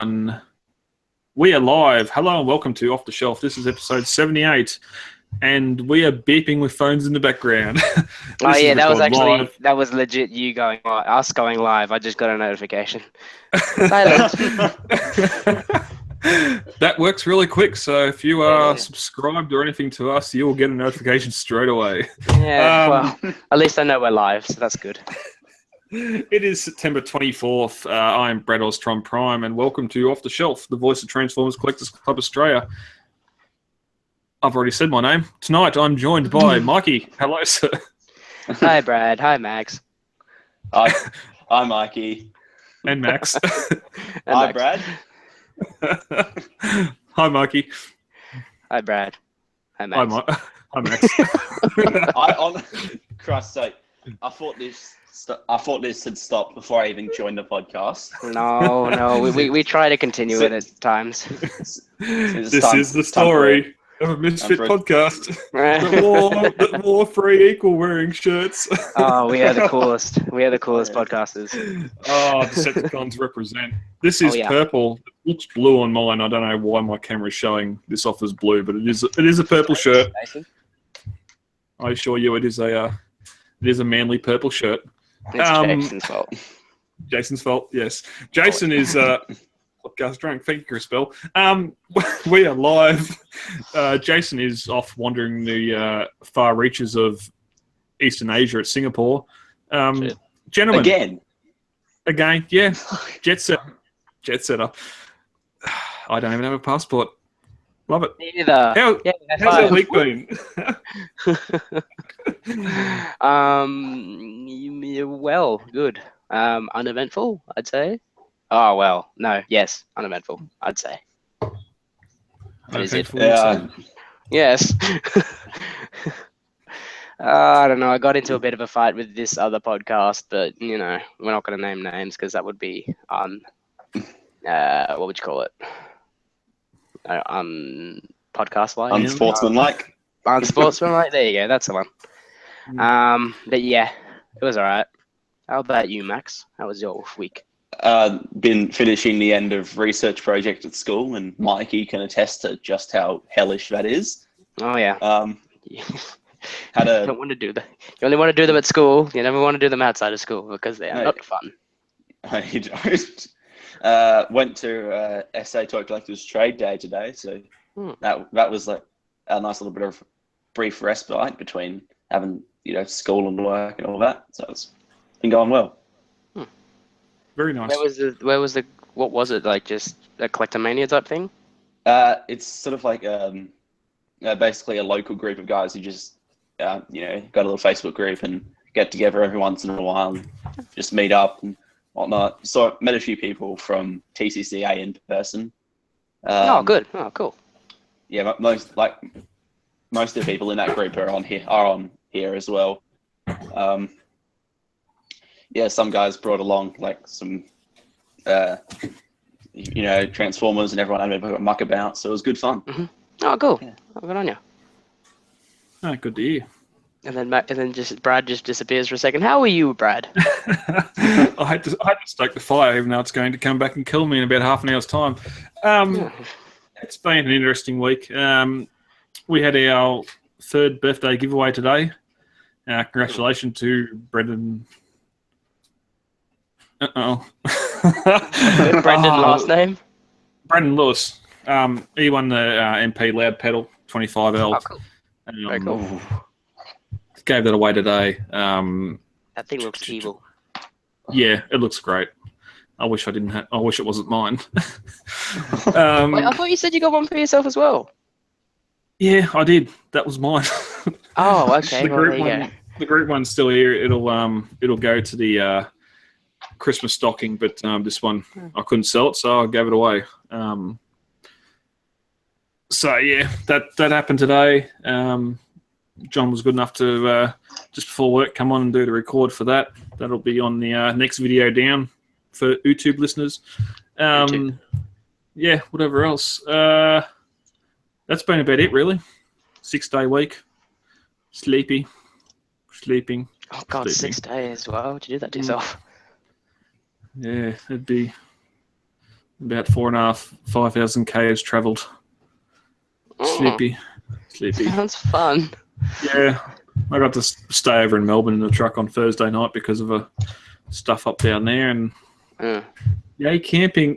We are live. Hello and welcome to Off the Shelf. This is episode 78, and we are beeping with phones in the background. Oh yeah, that was legit. Us going live. I just got a notification. Silent. That works really quick. So if you are subscribed or anything to us, you will get a notification straight away. Yeah. Well, at least I know we're live, so that's good. It is September 24th. I am Brad Ostrom Prime, and welcome to Off the Shelf, the voice of Transformers Collectors Club Australia. I've already said my name. Tonight, I'm joined by Mikey. Hello, sir. Hi, Brad. Hi, Max. Hi, Mikey. And Max. Hi, Brad. Hi, Mikey. Hi, Brad. Hi, Max. Hi, Max. On Christ's sake, I thought this had stopped before I even joined the podcast. No, we try to continue it at times. This is the story of a misfit podcast that wore free equal wearing shirts. Oh, we are the coolest. We are the coolest podcasters. Oh, Decepticons represent. This is purple. It looks blue on mine. I don't know why my camera is showing this off as blue, but it is a purple shirt. I assure you, it is a manly purple shirt. It's Jason's fault. Jason's fault, yes. Jason is podcast drunk. Thank you, Chris Bell. We are live. Jason is off wandering the far reaches of Eastern Asia at Singapore. Gentlemen. Again, yeah. Jet setter. I don't even have a passport. Love it. Neither. How's that week been? Well, good. Uneventful, I'd say. Oh well, no, yes, uneventful, I'd say. What is it? Yes. I don't know. I got into a bit of a fight with this other podcast, but we're not going to name names because that would be what would you call it? Podcast-like. Unsportsmanlike. Unsportsmanlike. There you go. That's the one. But yeah, it was all right. How about you, Max? How was your week? Been finishing the end of research project at school, and Mikey can attest to just how hellish that is. Oh yeah. You don't want to do that. You only want to do them at school. You never want to do them outside of school because they are not fun. You don't. Went to SA Toy Collectors Trade Day today, so that was like a nice little bit of brief respite between having school and work and all that. So it's been going well. Very nice. What was it, like, just a Collectomania type thing? It's sort of like basically a local group of guys who just got a little Facebook group and get together every once in a while and just meet up and whatnot. So I met a few people from TCCA in person. Good. Oh, cool. Yeah, most of the people in that group are on here as well. Some guys brought along like some Transformers, and everyone had a bit of a muck about, so it was good fun. Mm-hmm. Oh, cool. Yeah. Oh, good on you. Oh, good to hear. And then Brad just disappears for a second. How are you, Brad? I had to stoke the fire, even though it's going to come back and kill me in about half an hour's time. It's been an interesting week. We had our third birthday giveaway today. Congratulations to Brendan. Brendan last name? Brendan Lewis. He won the MP Loud Pedal 25L. Oh, cool. Very cool. Gave that away today. That thing looks evil. Yeah, it looks great. I wish I wish it wasn't mine. Wait, I thought you said you got one for yourself as well. Yeah, I did. That was mine. Oh, okay. The group one's still here. It'll go to the Christmas stocking, but this one I couldn't sell it, so I gave it away. So yeah, that happened today. John was good enough to just before work come on and do the record for that. That'll be on the next video down for YouTube listeners. Yeah, whatever else. That's been about it, really. 6-day week. Sleeping. Oh God, 6 days. Why would you do that to yourself? Yeah, it'd be About 5,000 k's travelled. Sleepy. Sounds fun. Yeah. I got to stay over in Melbourne in the truck on Thursday night because of a stuff up down there, and yay, camping.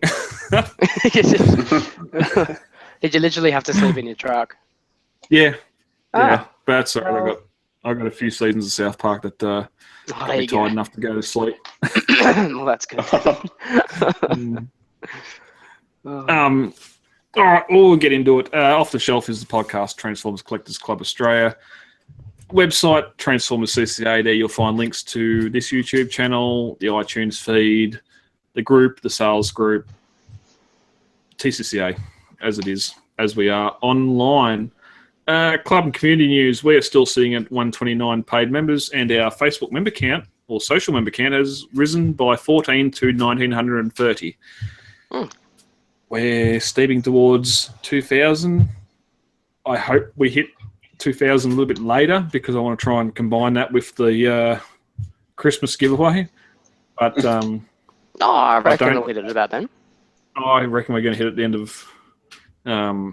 Did you literally have to sleep in your truck? Yeah. Yeah. But that's all right. I got a few seasons of South Park that got me tired enough to go to sleep. Well, that's good. All right, we'll get into it. Off the Shelf is the podcast, Transformers Collectors Club Australia. Website, Transformers CCA. There you'll find links to this YouTube channel, the iTunes feed, the group, the sales group, TCCA, as we are online. Club and community news, we are still sitting at 129 paid members, and our Facebook member count, or social member count, has risen by 14 to 1,930. We're stepping towards 2,000. I hope we hit 2,000 a little bit later because I want to try and combine that with the Christmas giveaway. But I reckon we'll hit it about then. I reckon we're going to hit at the end of. I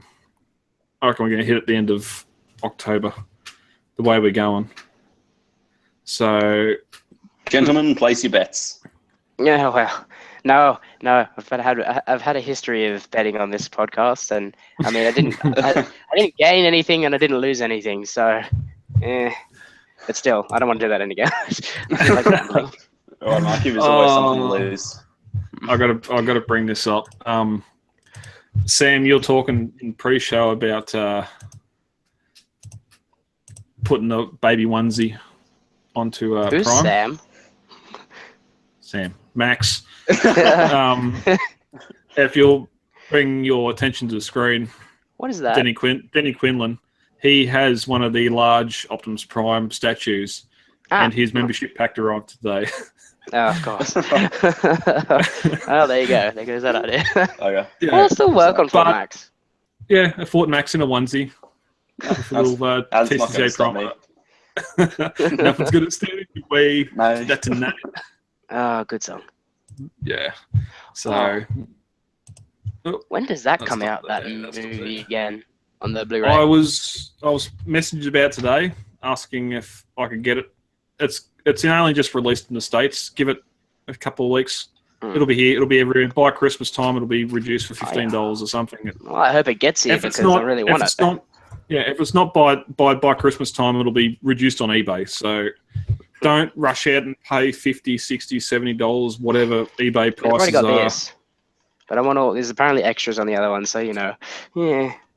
reckon we're going to hit at the end of October. The way we're going. So, gentlemen, place your bets. Yeah, well. No. I've had a history of betting on this podcast, and I mean, I didn't gain anything, and I didn't lose anything. So, but still, I don't want to do that again. I like gambling. All right, Marky, there's always something to lose. I got to bring this up. Sam, you're talking in pre-show about putting a baby onesie onto Who's Prime. Sam. Max. If you'll bring your attention to the screen, what is that? Denny Quinlan. He has one of the large Optimus Prime statues, and his membership pack arrived today. Oh, of course. Oh, there you go. There goes that idea. Okay. Yeah. I'll still work on Fort Max. Yeah, a Fort Max in a onesie. With a little TCJ Prime. Nothing's good at standing. That's a name. Oh, good song. Yeah. So. When does that come out? That movie again on the Blu-ray. I was messaged about today, asking if I could get it. It's only just released in the States. Give it a couple of weeks. It'll be here. It'll be everywhere. By Christmas time, it'll be reduced for $15 or something. Well, I hope it gets here because I really want it. If it's not by Christmas time, it'll be reduced on eBay. So don't rush out and pay $50, $60, $70, whatever eBay prices are. But I want all. There's apparently extras on the other one, so yeah.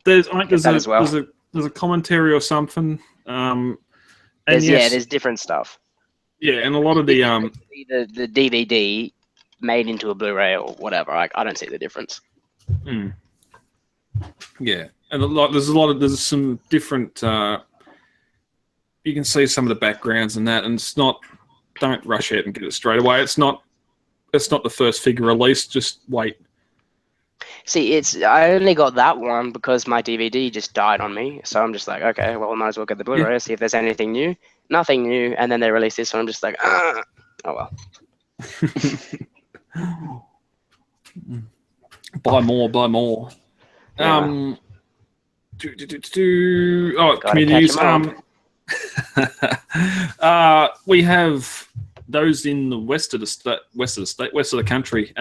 There's a commentary or something. There's different stuff. Yeah, and a lot of the DVD made into a Blu-ray or whatever. I don't see the difference. Yeah, and there's some different. You can see some of the backgrounds and that, and it's not. Don't rush out and get it straight away. It's not the first figure release. Just wait. See, I only got that one because my DVD just died on me. So I'm just like, okay, well, I might as well get the Blu-ray, see if there's anything new. Nothing new, and then they released this one. I'm just like, oh well. Buy more. Yeah. Communities. We have those in the west of the country.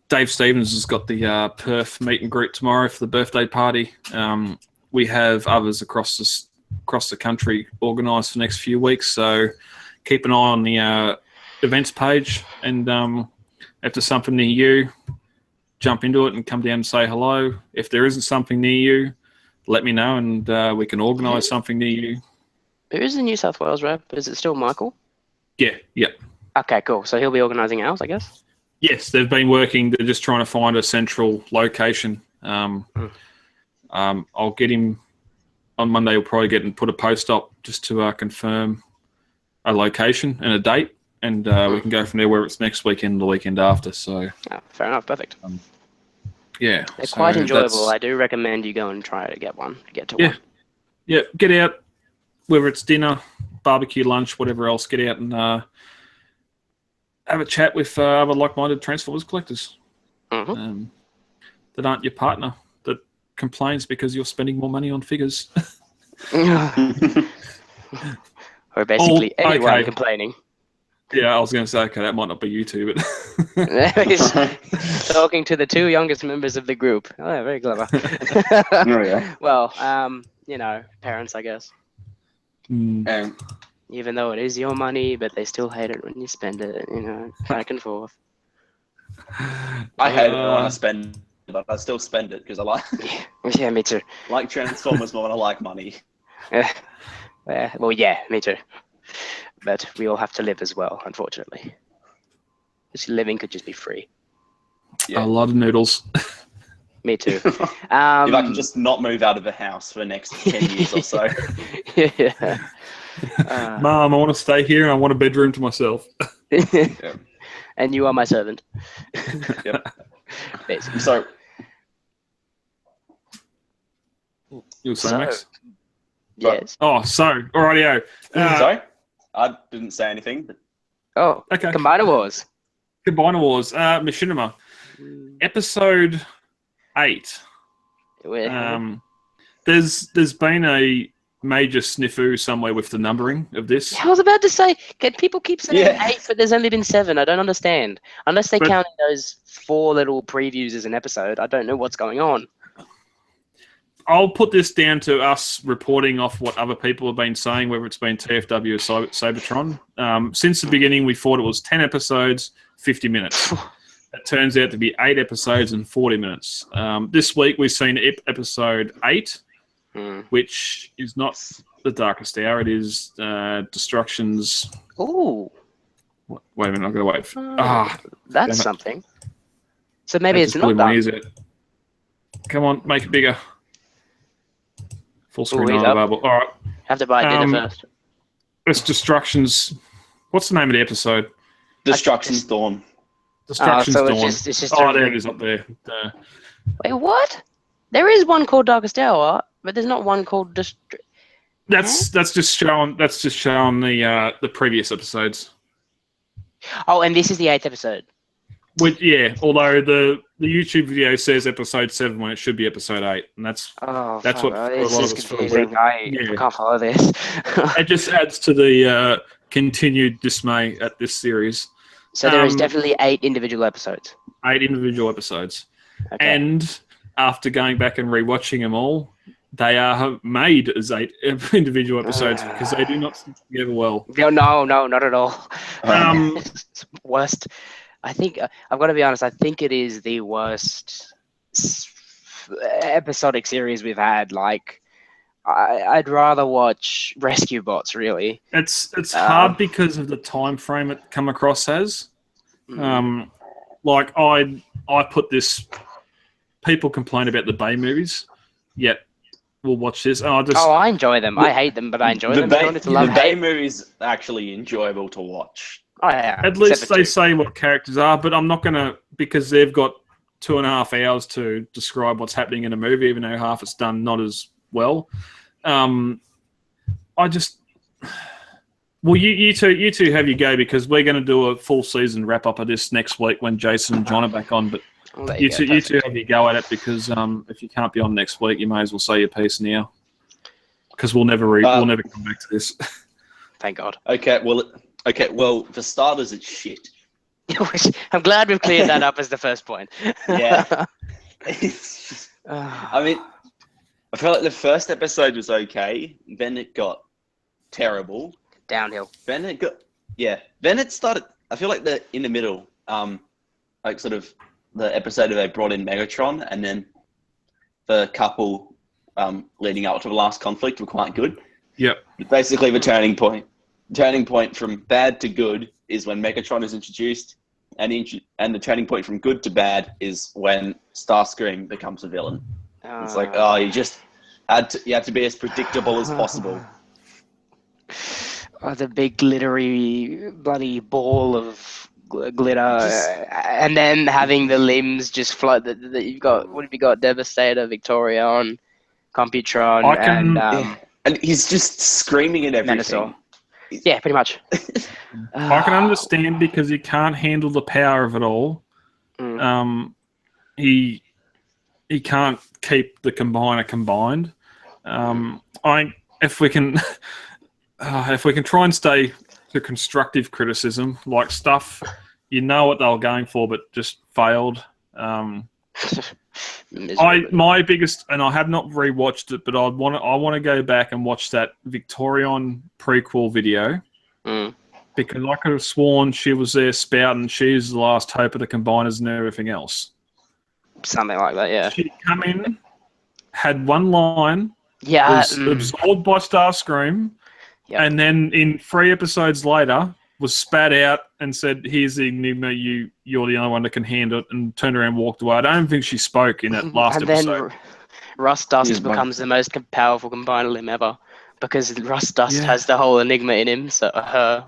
Dave Stevens has got the Perth meet and greet tomorrow for the birthday party. We have others across the country organised for the next few weeks, so keep an eye on the events page, and if there's something near you, jump into it and come down and say hello. If there isn't something near you, let me know, and we can organise something near you. Who is the New South Wales rep? Is it still Michael? Yeah. Okay, cool. So he'll be organising ours, I guess? Yes, they've been working. They're just trying to find a central location. I'll get him on Monday. We'll probably get and put a post up just to confirm a location and a date, and we can go from there. Whether it's next weekend or the weekend after. So fair enough, perfect. Yeah, they're quite enjoyable. I do recommend you go and try to get one. One. Yeah. Get out, whether it's dinner, barbecue, lunch, whatever else. Get out and have a chat with other like-minded Transformers collectors. that aren't your partner that complains because you're spending more money on figures. Or basically anyone complaining. Yeah, I was going to say, okay, that might not be you two, but talking to the two youngest members of the group. Oh, yeah, very clever. Well, parents, I guess. Even though it is your money, but they still hate it when you spend it. Back and forth. I hate it when I spend, but I still spend it because I like. Yeah, me too. Like Transformers more than I like money. Well, yeah, me too. But we all have to live as well, unfortunately. Just living could just be free. Yeah. A lot of noodles. Me too. If I can just not move out of the house for the next 10 years or so. Yeah. Mom, I want to stay here and I want a bedroom to myself. And you are my servant. Yep. Basically. So, you were saying, Max? Yes. Oh, so, alrighty-o. Sorry? I didn't say anything. But... Oh, okay. Combiner Wars. Machinima. Episode 8. There's been a major snafu somewhere with the numbering of this. I was about to say, can people keep saying 8, but there's only been 7? I don't understand. Unless they count those 4 little previews as an episode, I don't know what's going on. I'll put this down to us reporting off what other people have been saying, whether it's been TFW or Cybertron. Since the beginning, we thought it was 10 episodes, 50 minutes. It turns out to be 8 episodes and 40 minutes. This week, we've seen episode 8, which is not the Darkest Hour. It is Destruction's... Ooh. Wait a minute, I've got to wait. That's something. So maybe it's not done. Come on, make it bigger. Full screen not available. All right. Have to buy dinner first. It's Destruction's... What's the name of the episode? Destruction's Dawn. Destruction's Dawn. It's just there it is up there. Wait, what? There is one called Darkest Hour, but there's not one called... That's just showing the previous episodes. Oh, and this is the 8th episode. Although the YouTube video says episode 7 when it should be episode 8, and that's what a lot of us confusing. I can't follow this. It just adds to the continued dismay at this series. So there is definitely 8 individual episodes. 8 individual episodes, okay. And after going back and rewatching them all, they are made as 8 individual episodes because they do not stick together well. No, not at all. It's worst. I think, I've got to be honest, I think it is the worst episodic series we've had. Like, I'd rather watch Rescue Bots, really. It's hard because of the time frame it come across as. Like, I put this... People complain about the Bay movies, yet we'll watch this. I enjoy them. I hate them, but I enjoy them. The Bay movies are actually enjoyable to watch. Oh, yeah. At least they say what characters are, but I'm not going to, because they've got 2.5 hours to describe what's happening in a movie, even though half it's done not as well. You two have your go, because we're going to do a full season wrap up of this next week when Jason and John are back on. But you two have your go at it, because if you can't be on next week, you may as well say your piece now, because we'll never come back to this. Thank God. Okay, well, for starters, it's shit. I'm glad we've cleared that up as the first point. Yeah. I mean, I felt like the first episode was okay, then it got terrible. Downhill. Then it started, I feel like in the middle, like sort of the episode where they brought in Megatron, and then the couple leading up to the last conflict were quite good. Yep. Basically, the turning point from bad to good is when Megatron is introduced, and the turning point from good to bad is when Starscream becomes a villain. It's like, you had to be as predictable as possible. The big glittery bloody ball of glitter, and then having the limbs just float. That you've got. What have you got? Devastator, Victorion, Computron, and he's just screaming at everything. Menasor. Yeah, pretty much. I can understand, because you can't handle the power of it all. he can't keep the combiner combined. If we can try and stay to constructive criticism, like stuff you know what they were going for, but just failed. My biggest, and I have not rewatched it, but I want to go back and watch that Victorian prequel video because I could have sworn she was there spouting she's the last hope of the combiners and everything else. Something like that, yeah. She'd come in, had one line, was absorbed by Starscream, and then in 3 episodes later was spat out and said, "Here's the Enigma. You're the only one that can handle it," and turned around and walked away. I don't think she spoke in that last episode. And then Rust Dust becomes the most powerful combiner limb ever because Rust Dust has the whole Enigma in him, so her,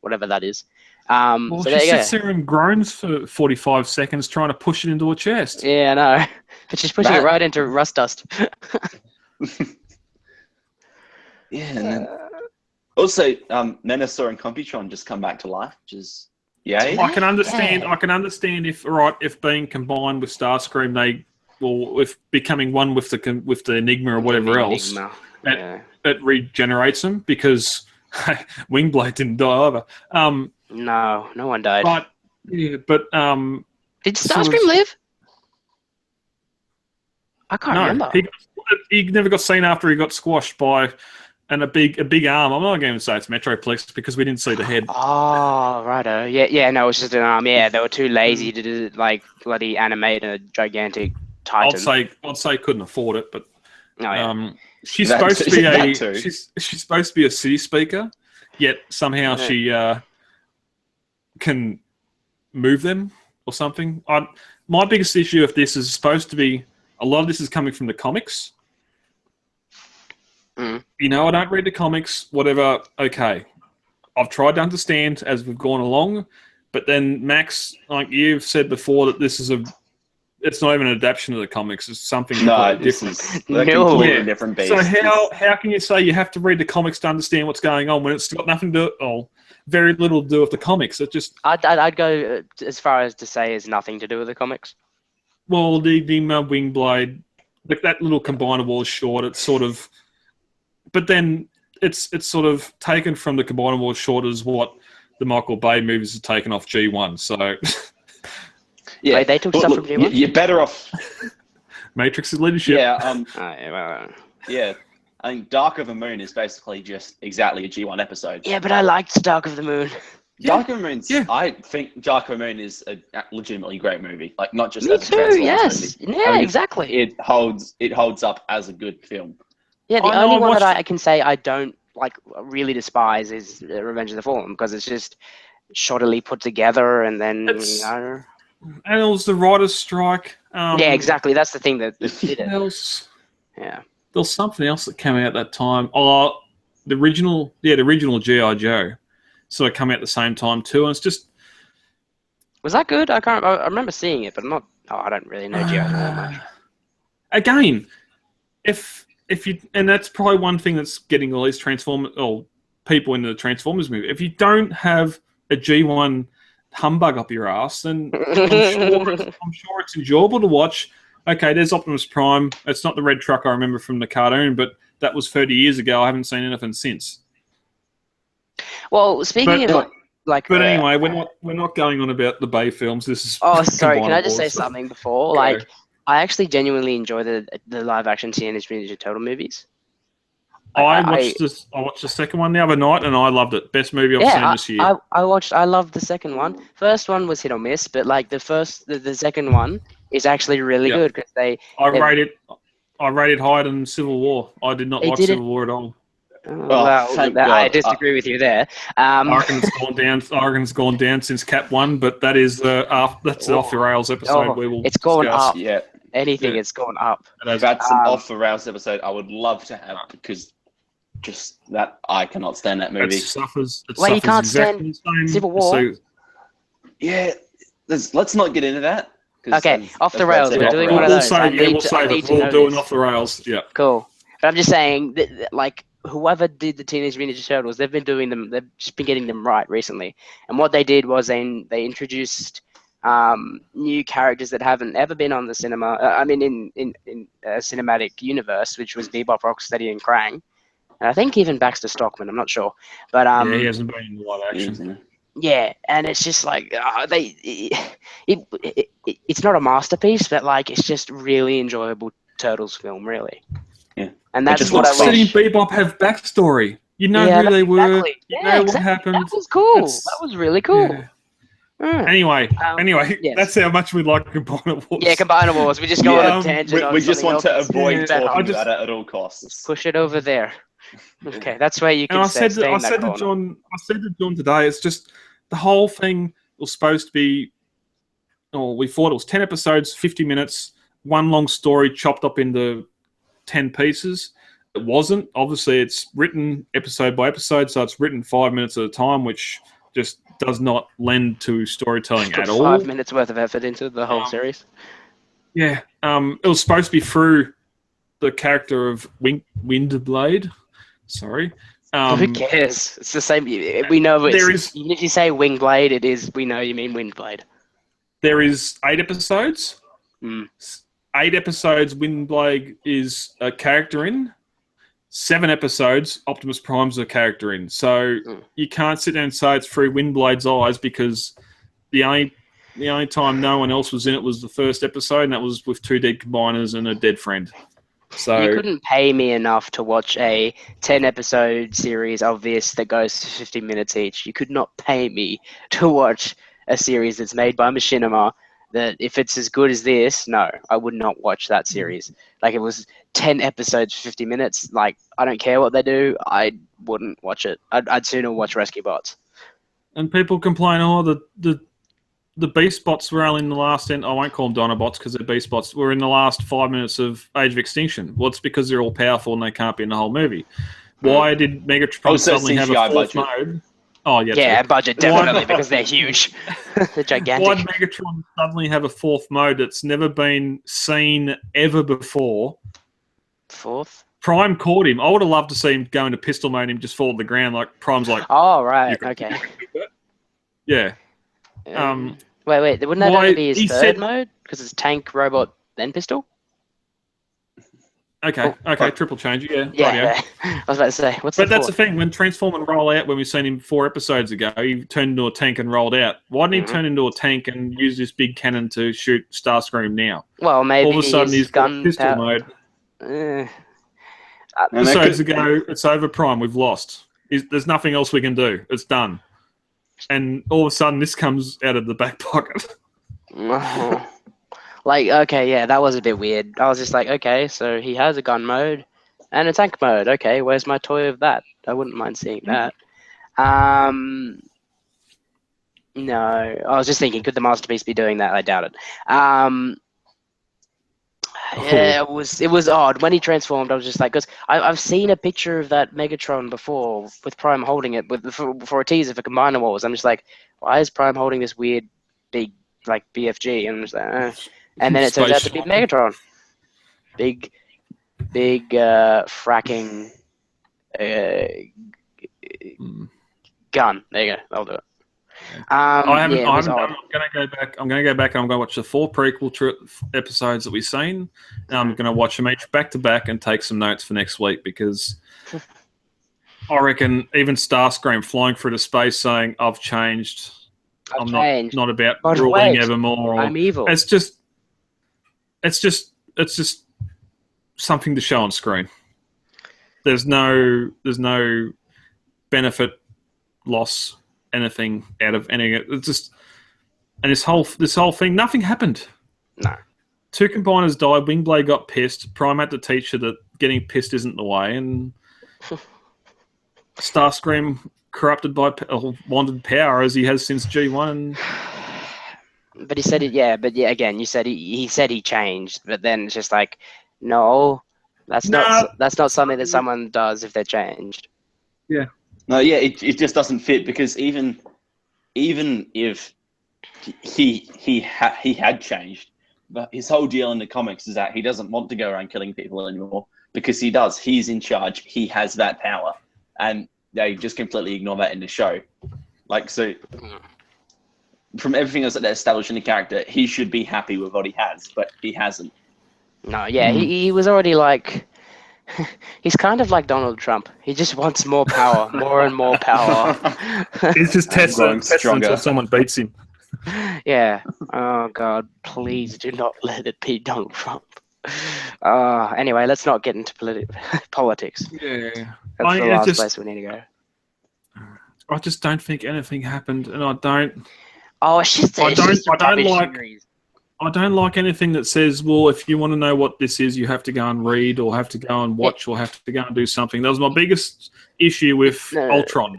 whatever that is. Well, so she sits there and groans for 45 seconds trying to push it into her chest. Yeah, I know. But she's pushing it right into Rust Dust. And then also Menasor and Computron just come back to life, which is I can understand if being combined with Starscream if becoming one with the Enigma or whatever else, it regenerates them because Wingblade didn't die either. No one died. But did Starscream live? I can't remember. He never got seen after he got squashed by a big arm. I'm not going to say it's Metroplex because we didn't see the head. Oh, righto. Yeah, no, it was just an arm. Yeah, they were too lazy to do bloody animate a gigantic Titan. I'd say couldn't afford it, but she's That- supposed to be that she's supposed to be a city speaker, yet somehow she can move them or something. My biggest issue of this is supposed to be a lot of this is coming from the comics. I don't read the comics, whatever. Okay. I've tried to understand as we've gone along, but then Max, like you've said before, that it's not even an adaptation of the comics. It's something completely different. Completely different beast. So how can you say you have to read the comics to understand what's going on when it's got nothing to do, very little to do with the comics? It just I'd go as far as to say it's nothing to do with the comics. Well, the Wingblade, that little combiner was short. It's sort of, but then it's sort of taken from the combiner was short as what the Michael Bay movies have taken off G1. So yeah, they took stuff from G1. You're better off. Matrix is leadership. Yeah. Yeah. I think Dark of the Moon is basically just exactly a G1 episode. Yeah, but I liked Dark of the Moon. Dark of the Moon's. Yeah. I think Dark of the Moon is a legitimately great movie. Like not just Me as a too. Transformers Yes. movie. Yeah. Exactly. It holds up as a good film. Yeah. The only one that I can say I don't really despise is Revenge of the Fallen because it's just shoddily put together and then and it was the writer's strike. Yeah. Exactly. That's the thing that did it. Else? Yeah. There was something else that came out at that time. Oh, the original G.I. Joe sort of come out at the same time too, and it's just. Was that good? I remember seeing it, but I'm not. Oh, I don't really know G.I. Joe that much. Again, if you, and that's probably one thing that's getting all these Transformers or people into the Transformers movie. If you don't have a G1 humbug up your ass, then I'm sure it's enjoyable to watch. Okay, there's Optimus Prime. It's not the red truck I remember from the cartoon, but that was 30 years ago. I haven't seen anything since. Well, speaking of but anyway, we're not going on about the Bay films. This is. Oh, sorry. Can I just say something before? I actually genuinely enjoy the live action Teenage Mutant Ninja Turtle movies. I watched the second one the other night and I loved it. Best movie I've seen this year. I loved the second one. First one was hit or miss, but the second one is actually really good because I rated higher than Civil War. I did not like Civil War at all. I disagree with you there. I reckon it's gone down since Cap 1, but that is that's off the rails episode. It's gone discuss. up. Yeah. It's gone up. That's an off the rails episode I would love to have because just that I cannot stand that movie. You can't stand Civil War. Let's not get into that. Okay, off the rails. We're doing one of those. We'll save it. We'll do an off the rails. Yeah. Cool. But I'm just saying that, whoever did the Teenage Mutant Ninja Turtles, they've just been getting them right recently. And what they did was they introduced, I think it was 3 or 4 new characters that haven't ever been on the cinema. In a cinematic universe, which was Bebop, Rocksteady, and Krang. And I think even Baxter Stockman. I'm not sure, but he hasn't been in live action. Yeah, and it's just like it's not a masterpiece, but like it's just really enjoyable Turtles film, really. Yeah, and that's what I wish. wish. Bebop have backstory. You know who they were. Exactly. You know what happened. That was cool. That was really cool. Yeah. Anyway, yes. That's how much we like Combiner Wars. Yeah, Combiner Wars. We just go on a tangent. We just want to avoid talking about it at all costs. Just push it over there. Okay, that's where you can. I said to John today, it's just the whole thing was supposed to be. We thought it was 10 episodes, 50 minutes, one long story chopped up into 10 pieces. It wasn't. Obviously, it's written episode by episode, so it's written 5 minutes at a time, which just does not lend to storytelling at all. 5 minutes worth of effort into the whole series. Yeah. It was supposed to be through the character of Windblade. Sorry. Who cares? It's the same. We know even if you say Wingblade, it is. We know you mean Windblade. There is 8 episodes. 8 episodes Windblade is a character in. 7 episodes Optimus Prime's a character in. So you can't sit there and say it's through Windblade's eyes, because the only time no one else was in it was the first episode, and that was with 2 dead combiners and a dead friend. So you couldn't pay me enough to watch a 10-episode series of this that goes to 50 minutes each. You could not pay me to watch a series that's made by Machinima that, if it's as good as this, no, I would not watch that series. Like, it was 10 episodes, 50 minutes. Like, I don't care what they do. I wouldn't watch it. I'd sooner watch Rescue Bots. And people complain, the Beast Bots were only in the last 10... I won't call them Dinobots because they're Beast Bots. Were in the last 5 minutes of Age of Extinction. Well, it's because they're all powerful and they can't be in the whole movie. Why did Megatron suddenly have a fourth mode? Oh, yeah. Yeah, budget, definitely, because they're huge. They're gigantic. Why did Megatron suddenly have a fourth mode that's never been seen ever before? Fourth? Prime caught him. I would have loved to see him go into pistol mode and him just fall to the ground. Like, Prime's like... Oh, right. Okay. Yeah. Wait. Wouldn't that only be his third mode? Because it's tank, robot, then pistol? Okay, triple change. Yeah. I was about to say, that's the thing. When Transform and roll out, when we seen him 4 episodes ago, he turned into a tank and rolled out. Why didn't he turn into a tank and use this big cannon to shoot Starscream now? Well, maybe all of a sudden he's got pistol mode. Episodes ago, it's over. Prime, we've lost. There's nothing else we can do. It's done. And all of a sudden, this comes out of the back pocket. Like, okay, yeah, that was a bit weird. I was just like, okay, so he has a gun mode and a tank mode. Okay, where's my toy of that? I wouldn't mind seeing that. No, I was just thinking, could the Masterpiece be doing that? I doubt it. Yeah, it was odd. When he transformed, I was just like, because I've seen a picture of that Megatron before with Prime holding it for a teaser for Combiner Wars. I'm just like, why is Prime holding this weird big like BFG? And I'm just like, and then it turns out to be Megatron. Big fracking gun. There you go. I'll do it. I'm going to go back. I'm going to go back and I'm going to watch the 4 prequel episodes that we've seen. And I'm going to watch them each back to back and take some notes for next week, because I reckon even Starscream flying through to space saying, "I've changed. I'm not about ruling evermore." Or, I'm evil. It's just something to show on screen. There's no benefit, loss, anything out of any. It's just, and this whole thing, nothing happened. No. 2 combiners died. Wingblade got pissed. Prime had to teach her that getting pissed isn't the way, and Starscream corrupted by wanted power as he has since G1. But he said it. Yeah, but yeah, again, you said he said he changed, but then it's just like, no, that's not something that someone does if they're changed. Yeah. No, yeah, it just doesn't fit, because even if he had changed, but his whole deal in the comics is that he doesn't want to go around killing people anymore, because he does. He's in charge. He has that power, and they just completely ignore that in the show. Like, so from everything else that they're establishing the character, he should be happy with what he has, but he hasn't. No, yeah, he was already like... He's kind of like Donald Trump. He just wants more power, more and more power. He's just testing until someone beats him. Yeah. Oh, God, please do not let it be Donald Trump. Anyway, let's not get into politics. Yeah. That's the last place we need to go. I just don't think anything happened, and I don't... Oh, it's just I don't like anything that says, well, if you want to know what this is, you have to go and read or have to go and watch or have to go and do something. That was my biggest issue with Ultron.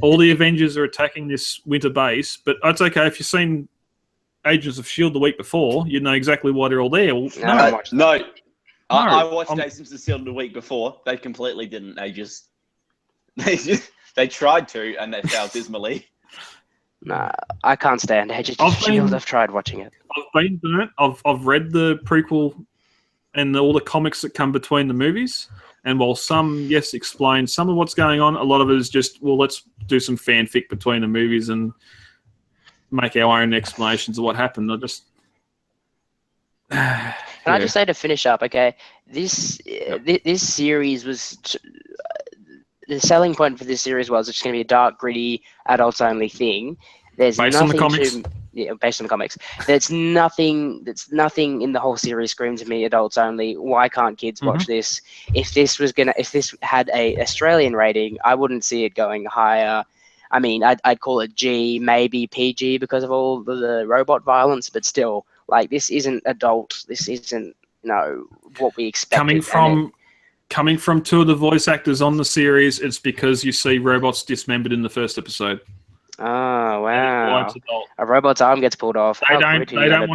All the Avengers are attacking this winter base, but it's okay if you've seen Agents of S.H.I.E.L.D. the week before, you know exactly why they're all there. Well, no. I watched Agents of S.H.I.E.L.D. the week before. They completely didn't. They tried to, and they failed dismally. Nah, I can't stand Agents of S.H.I.E.L.D. I've tried watching it. I've been burnt. I've read the prequel and all the comics that come between the movies. And while some, yes, explain some of what's going on, a lot of it is just, well, let's do some fanfic between the movies and make our own explanations of what happened. I just... Can I just say to finish up, okay? This series was... The selling point for this series was it's going to be a dark, gritty, adults-only thing. There's based on the comics. Based on the comics. There's nothing in the whole series screams to me adults only. Why can't kids watch this? If this had a Australian rating, I wouldn't see it going higher. I mean, I'd call it G, maybe PG because of all the robot violence, but still, like, this isn't adult. This isn't what we expected. Coming from two of the voice actors on the series, it's because you see robots dismembered in the first episode. Oh, wow. A robot's arm gets pulled off. They didn't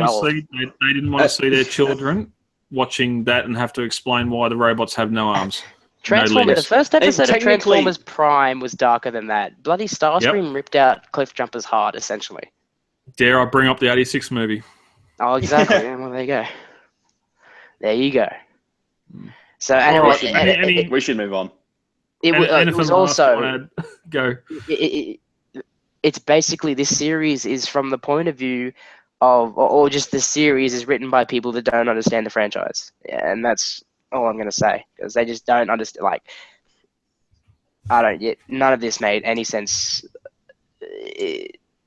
want to see their children watching that and have to explain why the robots have no arms. The first episode of Transformers Prime was darker than that. Bloody Starscream ripped out Cliffjumper's heart, essentially. Dare I bring up the 86 movie? Oh, exactly. Yeah, well, there you go. There you go. So anyway, we should move on. It was also go. It's basically, this series is from the point of view of, or just the series is written by people that don't understand the franchise, and that's all I'm gonna say, because they just don't understand. Like, none of this made any sense.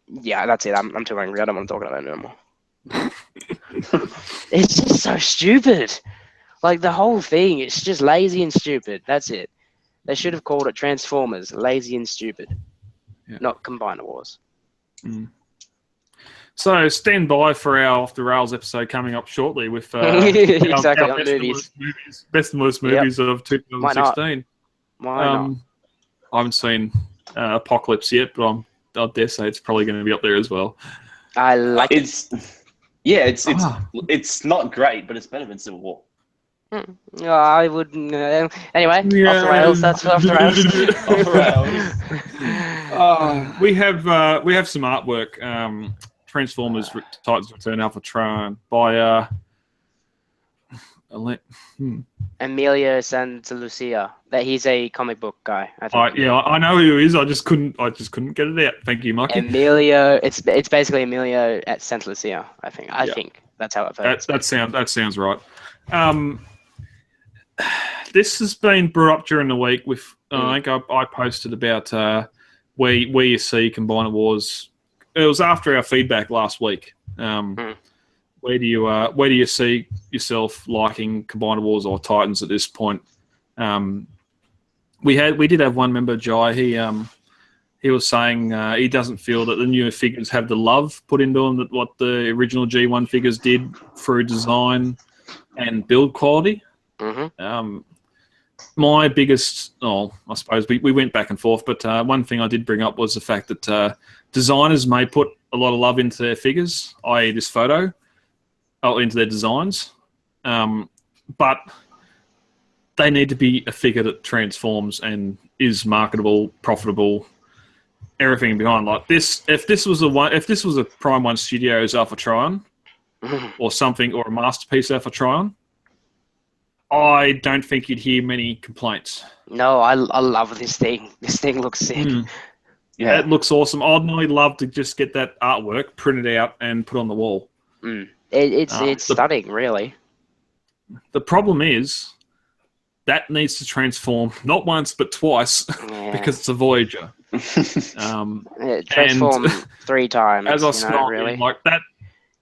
Yeah, that's it. I'm too angry. I don't want to talk about it anymore. It's just so stupid. Like, the whole thing, it's just lazy and stupid. That's it. They should have called it Transformers, Lazy and Stupid, not Combiner Wars. So stand by for our Off the Rails episode coming up shortly with our movies. Best and worst movies of 2016. Why not? I haven't seen Apocalypse yet, but I dare say it's probably going to be up there as well. I like it. It's not great, but it's better than Civil War. I would anyway. Off the rails. That's off the rails. Off the rails. We have some artwork. Transformers: Titans Return Alphatron by Emilio Santa Lucia. That he's a comic book guy. I think. I know who he is. I just couldn't get it out. Thank you, Mikey. Emilio. It's basically Emilio at Santa Lucia. I think that's how it feels. That sounds right. This has been brought up during the week with I think I posted about where you see Combiner Wars. It was after our feedback last week. Where do you see yourself liking Combiner Wars or Titans at this point? We did have one member, Jai. He was saying he doesn't feel that the newer figures have the love put into them that what the original G1 figures did through design and build quality. My biggest, I suppose we went back and forth, but one thing I did bring up was the fact that designers may put a lot of love into their figures, i.e. this photo, into their designs, but they need to be a figure that transforms and is marketable, profitable, everything behind. Like this, if this was a Prime One Studios Alphatron or something, or a Masterpiece Alphatron, I don't think you'd hear many complaints. No, I love this thing. This thing looks sick. Yeah. It looks awesome. I'd really love to just get that artwork printed out and put on the wall. It's stunning, really. The problem is that needs to transform not once but twice because it's a Voyager. Transform 3 times. As I said, really. like that.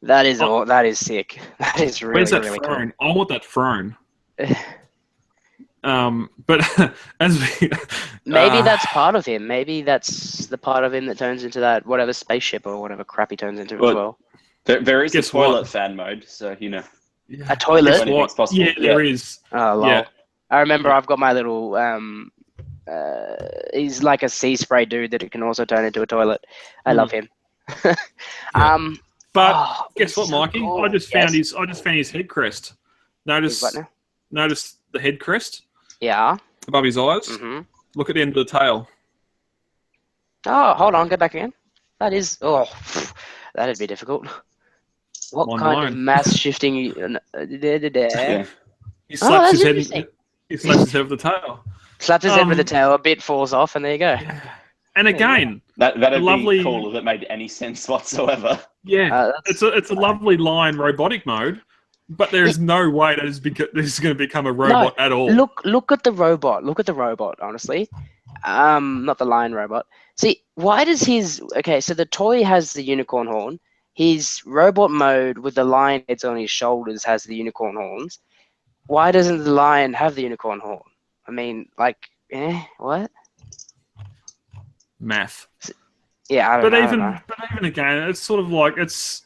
That is sick. That is really, Where's that really throne? cool. I want that throne. But as we, maybe that's part of him. Maybe that's the part of him that turns into that whatever spaceship or whatever crap he turns into as well. There is a Guess toilet what? fan mode, so A toilet. anything's possible. Yeah, there is. Oh, lol. Yeah. I remember I've got my little he's like a sea spray dude that it can also turn into a toilet. I love him. But guess what, so Mikey? cool. I just found his head crest. Notice the head crest Yeah. above his eyes. Mm-hmm. Look at the end of the tail. Oh, hold on, go back again. That'd be difficult. What kind of mass shifting? Yeah. He slaps his head. Interesting. He slaps his head with the tail. Slaps his head with the tail, a bit falls off, and there you go. And again, that'd lovely, be cool if it made any sense whatsoever. Yeah, it's a lovely line robotic mode, but there is no way that this is going to become a robot at all. Look at the robot. Look at the robot. Honestly, not the lion robot. See, why does so the toy has the unicorn horn. His robot mode with the lion heads on his shoulders has the unicorn horns. Why doesn't the lion have the unicorn horn? I mean, what? Math. Yeah, I don't know. But even again, it's sort of like this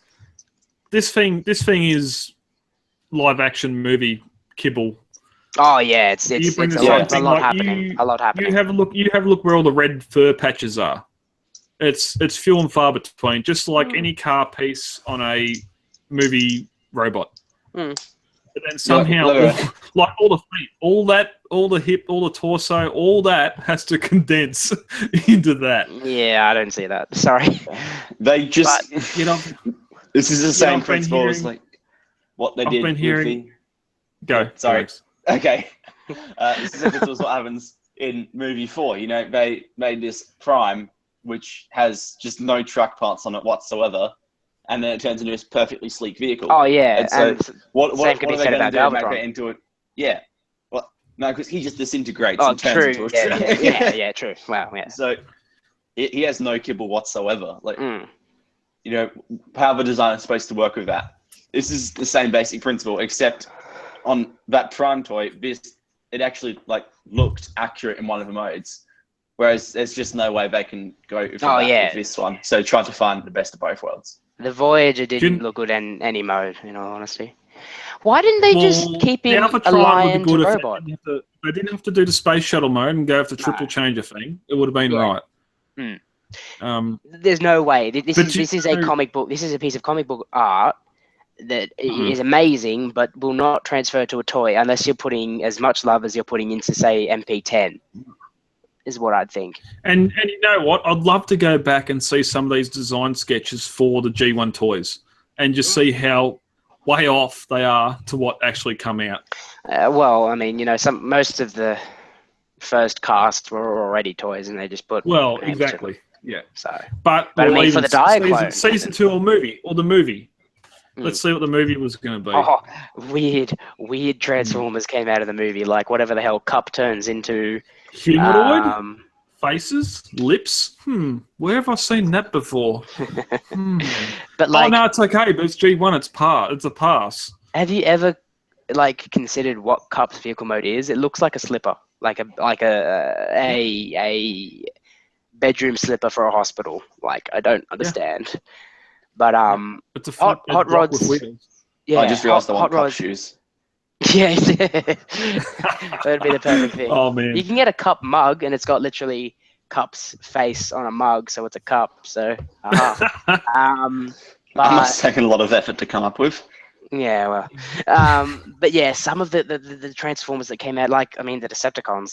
thing is live action movie kibble. Oh yeah, it's a lot happening. You have a look where all the red fur patches are. It's few and far between, just like any car piece on a movie robot. But then somehow, like all the feet, all the hip, all the torso, all that has to condense into that. Yeah, I don't see that. Sorry. They just, this is the same principle as like what they did. I've been hearing. Go. Sorry. Alex. Okay. This is what happens in movie 4. They made this Prime, which has just no truck parts on it whatsoever. And then it turns into this perfectly sleek vehicle. Oh yeah. And so what are they going to do? Make it into it? Yeah. Well, no, because he just disintegrates and turns into a truck. Yeah, true. Wow, yeah. So he has no kibble whatsoever. Like, how the design is supposed to work with that. This is the same basic principle, except on that Prime toy, it actually looked accurate in one of the modes. Whereas there's just no way they can go with this one. So try to find the best of both worlds. The Voyager didn't look good in any mode, in all honesty. Why didn't they just keep him a lion to robot? They didn't have to do the space shuttle mode and go with the triple changer thing. It would have been right. There's no way. This is a comic book. This is a piece of comic book art that is amazing, but will not transfer to a toy unless you're putting as much love as you're putting into, say, MP10. Is what I'd think. And you know what? I'd love to go back and see some of these design sketches for the G1 toys and just see how way off they are to what actually come out. Well, I mean, most of the first cast were already toys, and they just put. Well, exactly. Yeah. So, but I mean, for the Diaclone, season 2 or the movie. Let's see what the movie was going to be. Oh, weird Transformers came out of the movie, like whatever the hell Cup turns into. Humanoid? Faces? Lips? Where have I seen that before? But no, it's okay, but it's G1, it's a pass. Have you ever considered what Cup's vehicle mode is? It looks like a slipper. Like a bedroom slipper for a hospital. Like, I don't understand. But it's a hot rods. With wheels. Yeah, I just realised I want Cup shoes. Yeah, that'd be the perfect thing. Oh man, you can get a Cup mug, and it's got literally Cup's face on a mug, so it's a cup. So, that must take a lot of effort to come up with. Yeah, well, but yeah, some of the Transformers that came out, the Decepticons,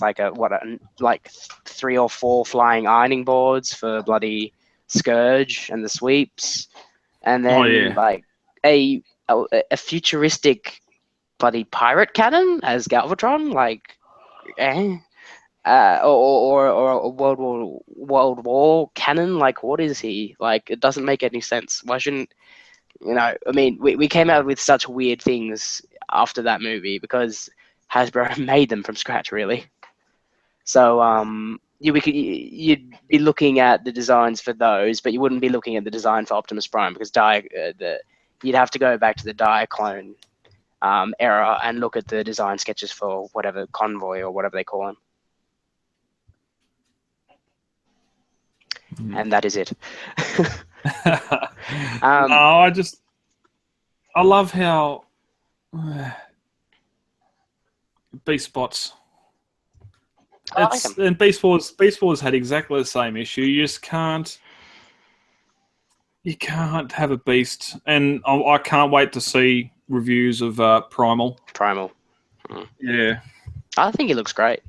like 3 or 4 flying ironing boards for bloody Scourge and the sweeps, and then a futuristic bloody pirate cannon as Galvatron, or a World War canon. Like, what is he? Like, it doesn't make any sense. Why shouldn't I mean, we came out with such weird things after that movie because Hasbro made them from scratch, really. So you'd be looking at the designs for those, but you wouldn't be looking at the design for Optimus Prime because you'd have to go back to the Diaclone era and look at the design sketches for whatever Convoy or whatever they call him. And that is it. I love how Beast Spots. And Beast Wars had exactly the same issue. You just can't. You can't have a Beast, and I can't wait to see reviews of Primal. Yeah, I think it looks great.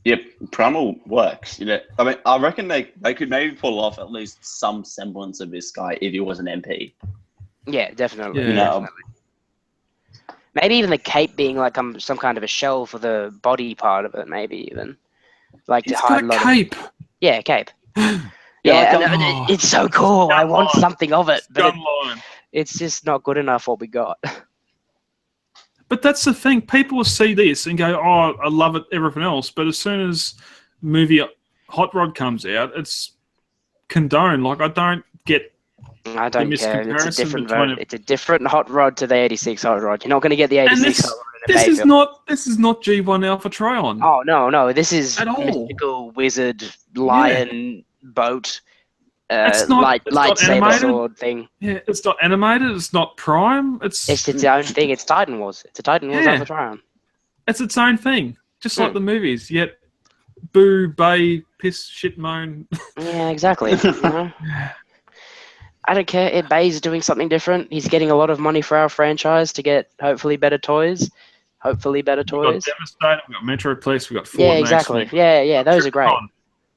Yep, Primal works. I mean, I reckon they could maybe pull off at least some semblance of this guy if he was an MP. Yeah, definitely. Yeah. Definitely. Maybe even the cape being like some kind of a shell for the body part of it. Maybe even like he's to hide got a cape. Yeah, cape. Yeah, it's so cool. I want something of it, but it's just not good enough what we got. But that's the thing. People will see this and go, "Oh, I love it." Everything else, but as soon as movie Hot Rod comes out, it's condoned. Like I don't get. I don't care. It's a different It's a different Hot Rod to the 86 Hot Rod. You're not going to get the 86 Hot Rod in a this is not G1 Alpha Trion. Oh no! This is at all. Mystical wizard lion boat. It's not lightsaber sword thing. Yeah, it's not animated. It's not Prime. It's its own thing. It's Titan Wars. It's a Titan Wars Alpha Trion. It's its own thing, just like the movies. Yet, boo, bay, piss, shit, moan. Yeah, exactly. I don't care. Bay's doing something different. He's getting a lot of money for our franchise to get hopefully better toys. We've got Devastator. We've got Metro Police. We've got Fort Max. Exactly. Yeah. Those are great.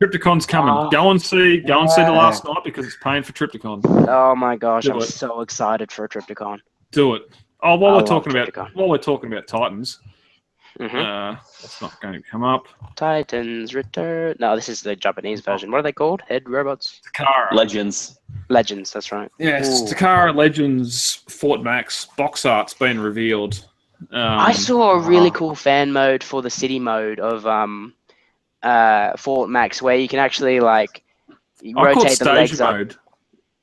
Triptychon's coming. Go and see the last night because it's paying for Triptychon. Oh my gosh, I'm so excited for a Triptychon. Do it. Oh, while we're talking about Titans, that's not going to come up. Titans Return. No, this is the Japanese version. What are they called? Head robots. Takara Legends. That's right. Yes, Takara Legends Fort Max box art's been revealed. I saw a really cool fan mode for the city mode of Fort Max, where you can actually rotate the legs mode. Up.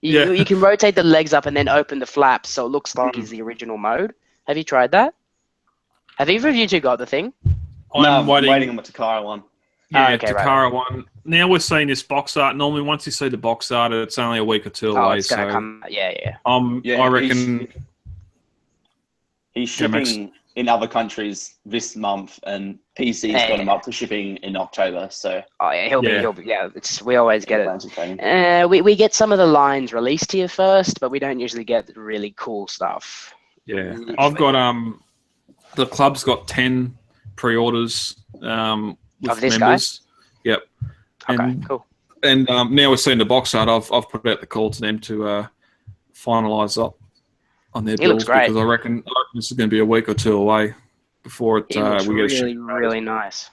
You can rotate the legs up and then open the flaps, so it looks like it's the original mode. Have you tried that? Have either of you two got the thing? I'm waiting on the Takara one. Yeah, Takara one. Now we're seeing this box art. Normally, once you see the box art, it's only a week or two away. It's gonna come. Yeah. I reckon he's shipping in other countries this month, and PC's got him up for shipping in October. So he'll be. We always get it. We get some of the lines released here first, but we don't usually get the really cool stuff. Yeah, I've got the club's got 10 pre-orders with this members. Guy? Yep. Okay, cool. And now we're seeing the box art. I've put out the call to them to finalise up on their bills because I reckon this is going to be a week or two away before we get really nice.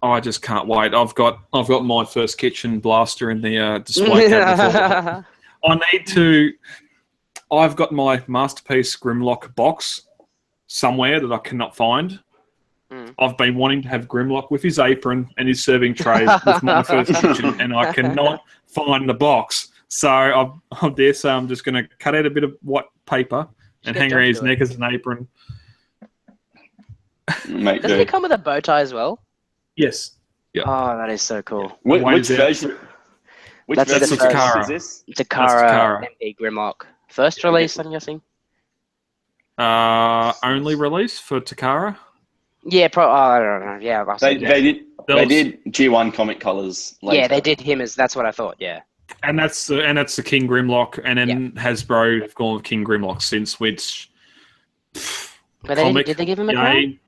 Oh, I just can't wait. I've got my first kitchen blaster in the display cabinet. I've got my Masterpiece Grimlock box somewhere that I cannot find. I've been wanting to have Grimlock with his apron and his serving tray with my first kitchen, and I cannot find the box. So I dare say I'm just going to cut out a bit of white paper and hang around his neck as an apron. Doesn't it come with a bow tie as well? Yes. Yeah. Oh, that is so cool. Which version? That's Takara. Is this? Takara MP Grimlock. First release, I'm guessing. Only release for Takara. Yeah, I don't know. Yeah, they did G1 comic colors. Later. Yeah, they did him as. That's what I thought. Yeah. And that's the King Grimlock, and then Hasbro have gone with King Grimlock since which. Did they give him a crown?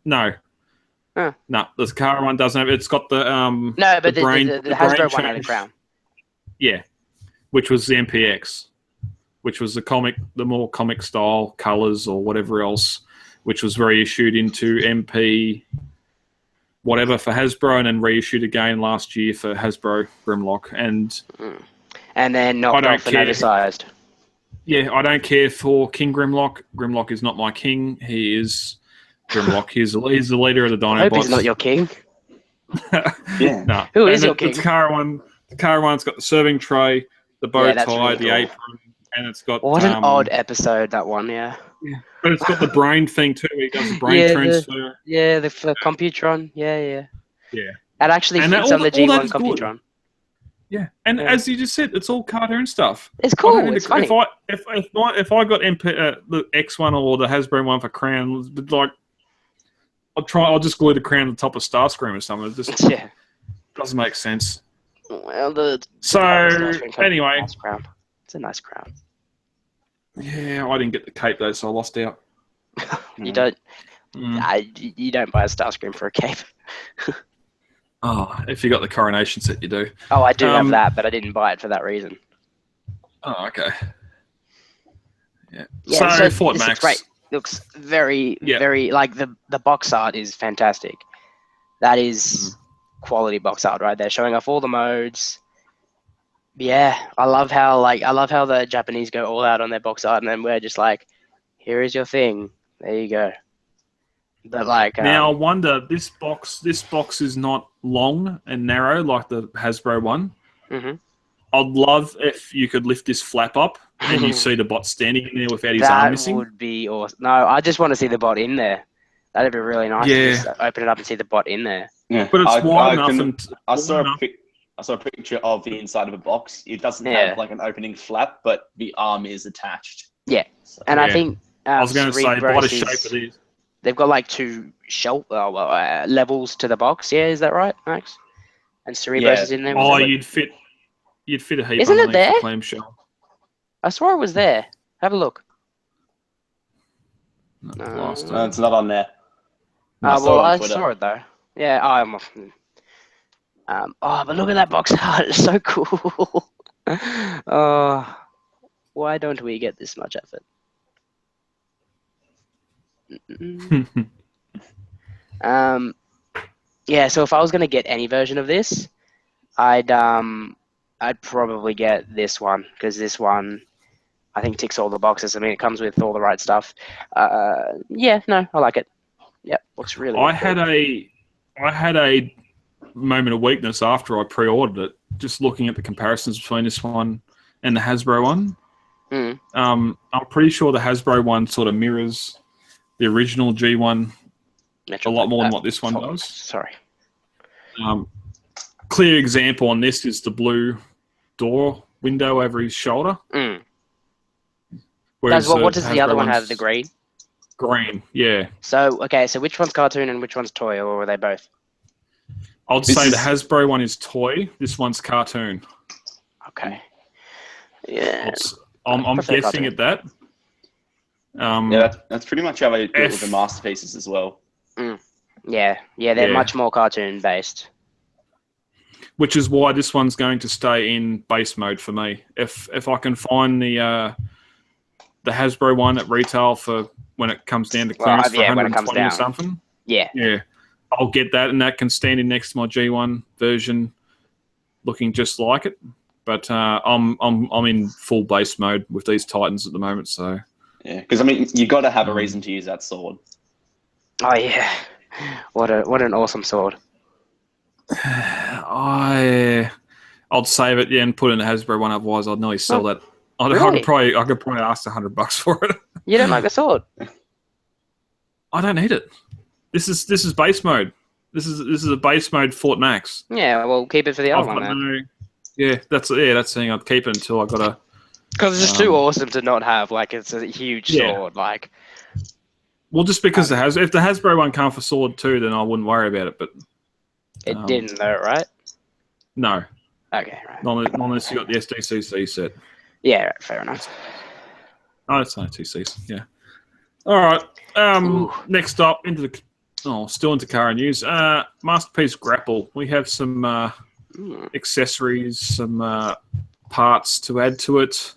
No. Huh. No, the Takara one doesn't have. It's got the No, but the Hasbro one had a crown. Yeah, which was the MPX, which was the more comic style colors or whatever else, which was very issued into MP. whatever for Hasbro, and then reissued again last year for Hasbro Grimlock. And then knocked off and oversized. Yeah, I don't care for King Grimlock. Grimlock is not my king. He is Grimlock. He's the leader of the Dinobots. I hope he's not your king. Yeah. No. Who is your king? The Takara one's got the serving tray, the bow tie, really the cool. apron, and it's got... What an odd episode, that one, yeah. But it's got the brain thing too. He does the brain transfer. The Computron. Yeah. Yeah. It actually fits on the G1 Computron. Yeah, and as you just said, it's all cartoon stuff. It's cool. It's funny. If I got the X one or the Hasbro one for Crown, like I'll just glue the crown on the top of Starscream or something. It just doesn't make sense. Well, anyway, nice crown. It's a nice crown. Yeah, I didn't get the cape though, so I lost out. You don't. You don't buy a Starscream for a cape. Oh, if you got the coronation set, you do. Oh, I do have that, but I didn't buy it for that reason. Oh, okay. Yeah. So Fort Max. Looks great. Looks very, very like the box art is fantastic. That is quality box art right there, showing off all the modes. Yeah, I love how the Japanese go all out on their box art, and then we're just like, here is your thing. There you go. But like now, I wonder this box is not long and narrow like the Hasbro one. Mm-hmm. I'd love if you could lift this flap up and you see the bot standing in there without his arm missing. That would be awesome. No, I just want to see the bot in there. That'd be really nice. Yeah. To just open it up and see the bot in there. Yeah, but it's wide enough. I saw a picture of the inside of a box. It doesn't have like an opening flap, but the arm is attached. Yeah, so, and I think I was going to say what a shape it is. They've got like two levels to the box. Yeah, is that right, Max? And Cerebros is in there. Oh, you'd fit a heap. Isn't it there? The clamshell. I swore it was there. Have a look. No, it's not on there. I saw it though. Yeah, but look at that box art. It's so cool. Why don't we get this much effort? So if I was gonna get any version of this, I'd probably get this one, because this one I think ticks all the boxes. I mean, it comes with all the right stuff. I like it. Yep, looks really I good. had a moment of weakness after I pre-ordered it, just looking at the comparisons between this one and the Hasbro one. I'm pretty sure the Hasbro one sort of mirrors the original G1 a lot more than what this one does. Sorry. Clear example on this is the blue door window over his shoulder. Whereas what does the other one have? The green? Green, yeah. So which one's cartoon and which one's toy, or are they both? I'd say the Hasbro one is toy. This one's cartoon. Okay. Yeah. I'm guessing cartoon. At that. That's pretty much how they do it with the masterpieces as well. Yeah, they're much more cartoon based. Which is why this one's going to stay in base mode for me. If I can find the Hasbro one at retail for when it comes down to clearance for 120 or something. Yeah. I'll get that, and that can stand in next to my G1 version, looking just like it. But I'm in full base mode with these Titans at the moment, so. Yeah, because I mean, you got to have a reason to use that sword. Oh yeah, what an awesome sword. I'd save it, and put it in the Hasbro one. Otherwise, I'd nearly sell that. I could probably ask $100 for it. You don't like the sword? I don't need it. This is base mode. This is a base mode Fort Max. Yeah, well, keep it for the other one then. That's the thing. I'd keep it until I got a. Because it's just too awesome to not have. Like, it's a huge sword. Like. Well, just because if the Hasbro one came for sword too, then I wouldn't worry about it. But it didn't, though, right? No. Okay, right. Not unless you got the SDCC set. Yeah, right, fair enough. Oh, it's only 2 Cs. Yeah. All right. Next up, still into Takara news. Masterpiece Grapple. We have some accessories, some parts to add to it.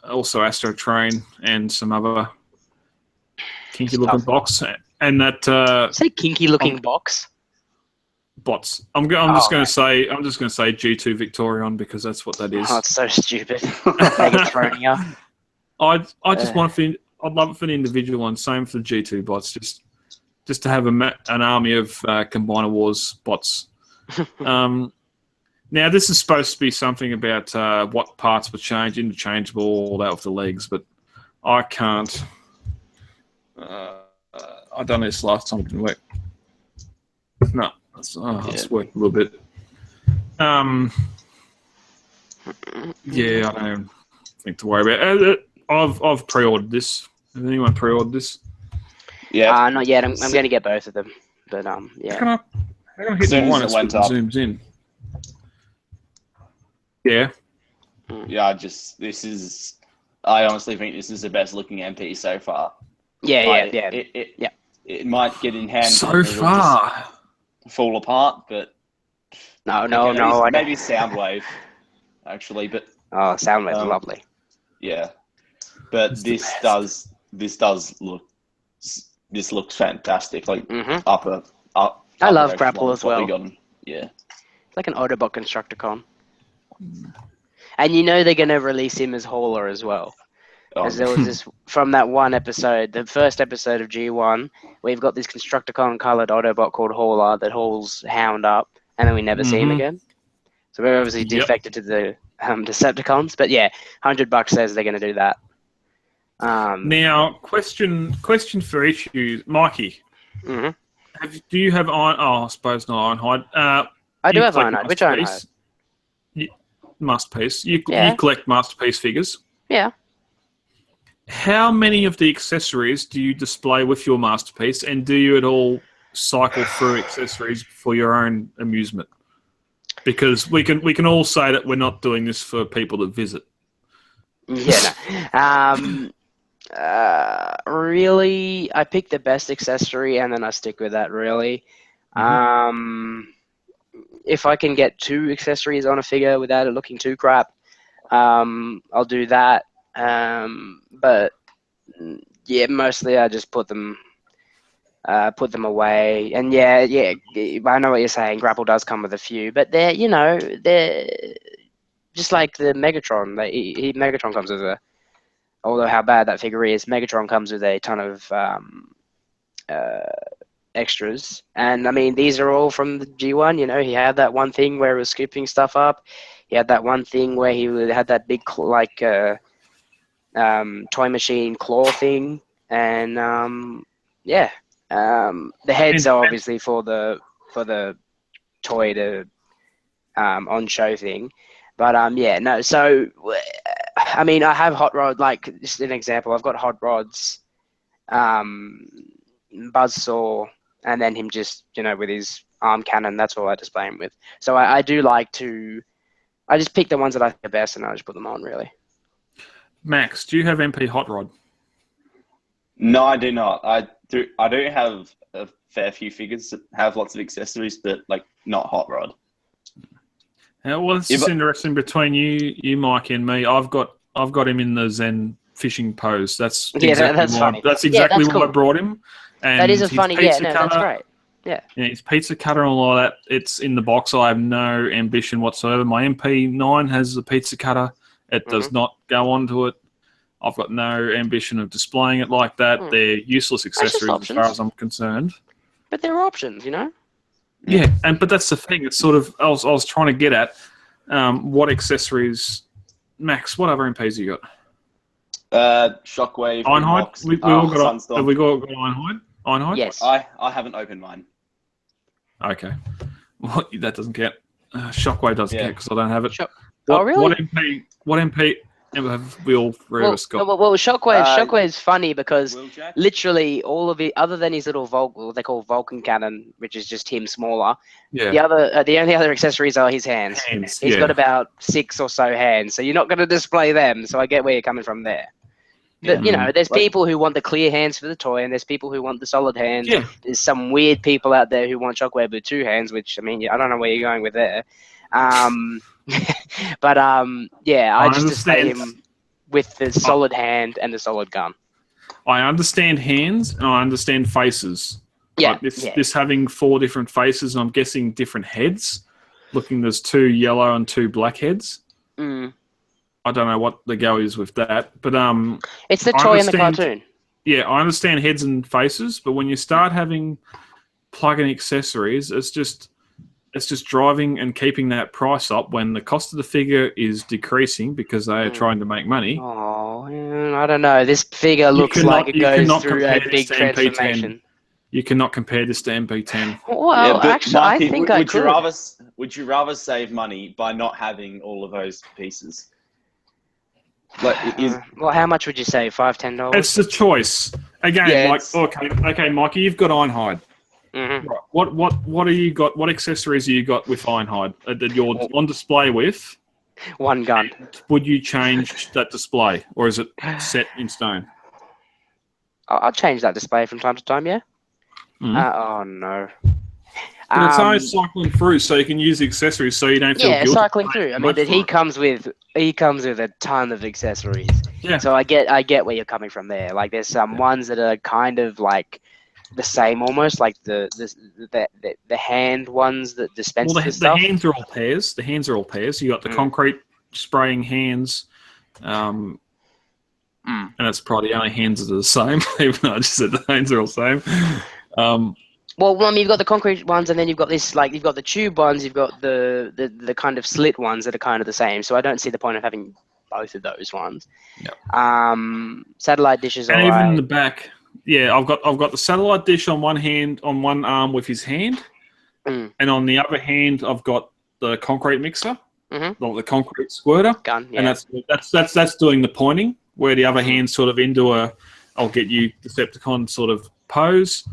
Also, Astro Train and some other kinky looking box. And that Say kinky looking box. bots. I'm just going to say G2 Victorion because that's what that is. Oh, it's so stupid. Megatronia. I'd love it for the individual one. Same for the G2 bots. Just to have an army of Combiner Wars bots. Now this is supposed to be something about what parts would change, interchangeable, all that with the legs, but I can't. I done this last time. It didn't work. No, it's worked a little bit. Yeah, I don't think to worry about. I've pre-ordered this. Has anyone pre-ordered this? Yeah. Not yet. I'm going to get both of them, but yeah. How can I hit Soon one as it went up. zooms in? Yeah. Yeah, I honestly think this is the best looking MP so far. Yeah. It might get in hand. So far. Fall apart, but No. Maybe Soundwave, actually, but Soundwave's lovely. Yeah, but this looks fantastic. Like up. I love Grapple as well. Yeah, it's like an Autobot Constructicon. And you know they're going to release him as Hauler as well. Because there was this, from that one episode, the first episode of G1, we've got this Constructicon coloured Autobot called Hauler that hauls Hound up, and then we never see him again. So we're obviously defected to the Decepticons. But yeah, $100 says they're going to do that. Now, question for each of you. Mikey, do you have Iron... Oh, I suppose not Ironhide. I do have Ironhide. Which Ironhide? Masterpiece. You collect Masterpiece figures. Yeah. How many of the accessories do you display with your Masterpiece, and do you at all cycle through accessories for your own amusement? Because we can all say that we're not doing this for people that visit. Yeah, no. Really, I pick the best accessory and then I stick with that, really. If I can get 2 accessories on a figure without it looking too crap, I'll do that. But yeah, mostly I just put them away. And yeah, I know what you're saying. Grapple does come with a few, but they're just like the Megatron. Megatron comes with although how bad that figure is, Megatron comes with a ton of extras. And I mean, these are all from the G1. You know, he had that one thing where he was scooping stuff up. He had that one thing where he had that big toy machine claw thing, and the heads are obviously for the toy to on show thing, but no. So I mean, I have hot rod. Like just an example, I've got hot rods, buzzsaw, and then him just with his arm cannon. That's all I display him with. So I do like to. I just pick the ones that I think are best, and I just put them on, really. Max, do you have MP Hot Rod? No, I do not. I do have a fair few figures that have lots of accessories, but like not Hot Rod. Well, it's just interesting between you, Mike, and me. I've got him in the Zen fishing pose. That's funny. That's exactly why I brought him. And that is a funny. Yeah, no, that's great. Yeah, his pizza cutter and all that, it's in the box. I have no ambition whatsoever. My MP9 has a pizza cutter. It does not go onto it. I've got no ambition of displaying it like that. They're useless accessories as far as I'm concerned. But they're options, Yeah, but that's the thing. It's sort of I was trying to get at what accessories. Max, what other MPs you got? Shockwave. Ironhide. We all got. Have we got Ironhide? Ironhide? Yes. I haven't opened mine. Okay. Well, that doesn't count. Shockwave doesn't count because I don't have it. Really? What MP have we all three of us got? Well, Shockwave's funny because literally all of it, other than his little what they call Vulcan cannon, which is just him smaller. Yeah. The only other accessories are his hands. He's got about 6 or so hands, so you're not going to display them. So I get where you're coming from there. But, there's people who want the clear hands for the toy, and there's people who want the solid hands. Yeah. There's some weird people out there who want Shockwave with 2 hands, which, I mean, I don't know where you're going with there. But, I just display him with the solid hand and the solid gun. I understand hands and I understand faces. Yeah, Like this having 4 different faces, and I'm guessing different heads. Looking, there's 2 yellow and 2 black heads. Mm. I don't know what the go is with that, but It's the I toy in the understand- cartoon. Yeah, I understand heads and faces, but when you start having plug-in accessories, it's just driving and keeping that price up when the cost of the figure is decreasing because they are trying to make money. Oh, I don't know. This figure looks like it goes through a big transformation. You cannot compare this to MP10. Well, but actually, Marky, I think I could. Would you rather save money by not having all of those pieces? Like, Well, how much would you say? $5-10? It's the choice. Again, Yeah, okay, Mikey, you've got Ironhide. Mm-hmm. Right. What are you got? What accessories have you got with Ironhide that you're on display with? One gun. Would you change that display, or is it set in stone? I'll change that display from time to time. Yeah. Mhm. Oh no. But it's only cycling through, so you can use the accessories, so you don't feel guilty. Cycling through. I mean, but he comes with a ton of accessories. Yeah. So I get where you're coming from there. Like, there's some ones that are kind of like the same, almost like the hand ones that dispense Well, the the stuff. hands are all pairs. The hands are all pairs. You got the concrete spraying hands, and it's probably the only hands that are the same. Even though I just said the hands are all the same. Well, I mean, you've got the concrete ones, and then you've got this, like, you've got the tube ones, you've got the kind of slit ones that are kind of the same. So I don't see the point of having both of those ones. Yep. Satellite dishes are And even in right. the back, I've got the satellite dish on one hand, on one arm with his hand, and on the other hand, I've got the concrete mixer, the concrete squirter, Gun, and that's doing the pointing. Where the other hand's sort of into a, I'll get you Decepticon sort of pose.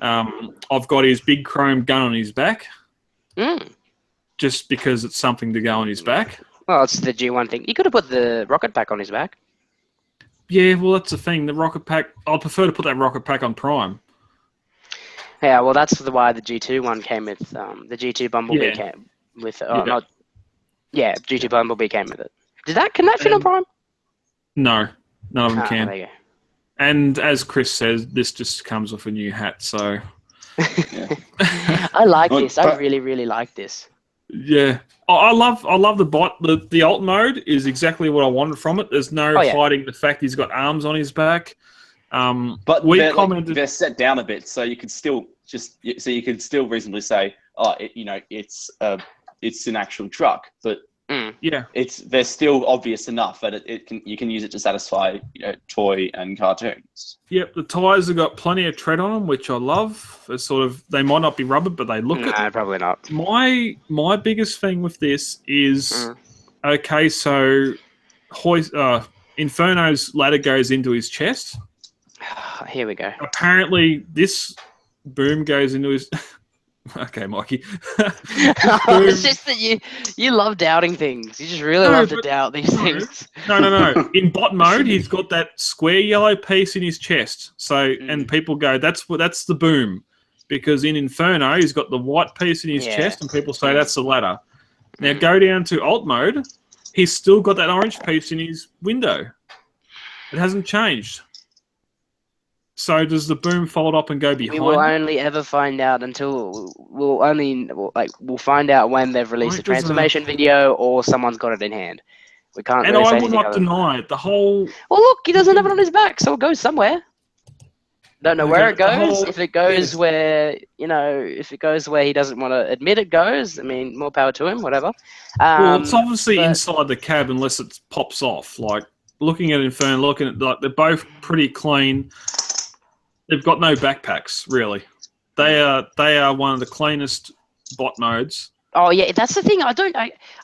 I've got his big chrome gun on his back, just because it's something to go on his back. Well, it's the G1 thing. You could have put the rocket pack on his back. Yeah, well, that's the thing. The rocket pack, I'd prefer to put that rocket pack on Prime. Yeah, well, that's why the G2 one came with the G2 Bumblebee came with. G2 Bumblebee came with it. Can that fit on Prime? No, none of them can. There you go. And as Chris says, this just comes with a new hat, so... I like this. I really, really like this. Yeah. I love the bot. The alt mode is exactly what I wanted from it. There's no hiding the fact he's got arms on his back. But they're set down a bit, so you could still reasonably say, it's an actual truck, but they're still obvious enough that you can use it to satisfy toy and cartoons. Yep, the tyres have got plenty of tread on them, which I love. It's sort of, they might not be rubber, but they look it. No, probably not. My biggest thing with this is okay. So Inferno's ladder goes into his chest. Here we go. Apparently, this boom goes into his. Okay, Mikey. It's just that you love doubting things. You just really love to doubt these things. No. In bot mode, he's got that square yellow piece in his chest. So, and people go, that's the boom, because in Inferno, he's got the white piece in his chest, and people say that's the ladder. Now go down to alt mode. He's still got that orange piece in his window. It hasn't changed. So does the boom fold up and go behind? We will only ever find out we'll find out when they've released a transformation video or someone's got it in hand. We can't. And I will not deny it. The whole. Well, look, he doesn't have it on his back, so it goes somewhere. Don't know where it goes. If it goes where if it goes where he doesn't want to admit it goes, I mean, more power to him. Whatever. Well, it's obviously inside the cab unless it pops off. Like looking at Inferno, they're both pretty clean. They've got no backpacks, really. They are one of the cleanest bot modes. Oh yeah, that's the thing. I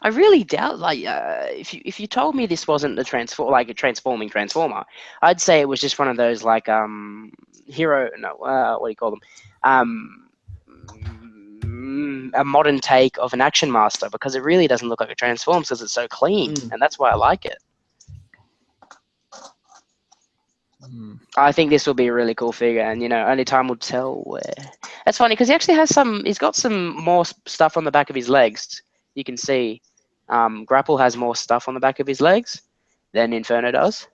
really doubt. Like, if you told me this wasn't a transforming transformer, I'd say it was just one of those like hero. No, what do you call them? A modern take of an Action Master, because it really doesn't look like it transforms because it's so clean, and that's why I like it. I think this will be a really cool figure, and only time will tell where. That's funny because he actually has he's got some more stuff on the back of his legs. You can see Grapple has more stuff on the back of his legs than Inferno does.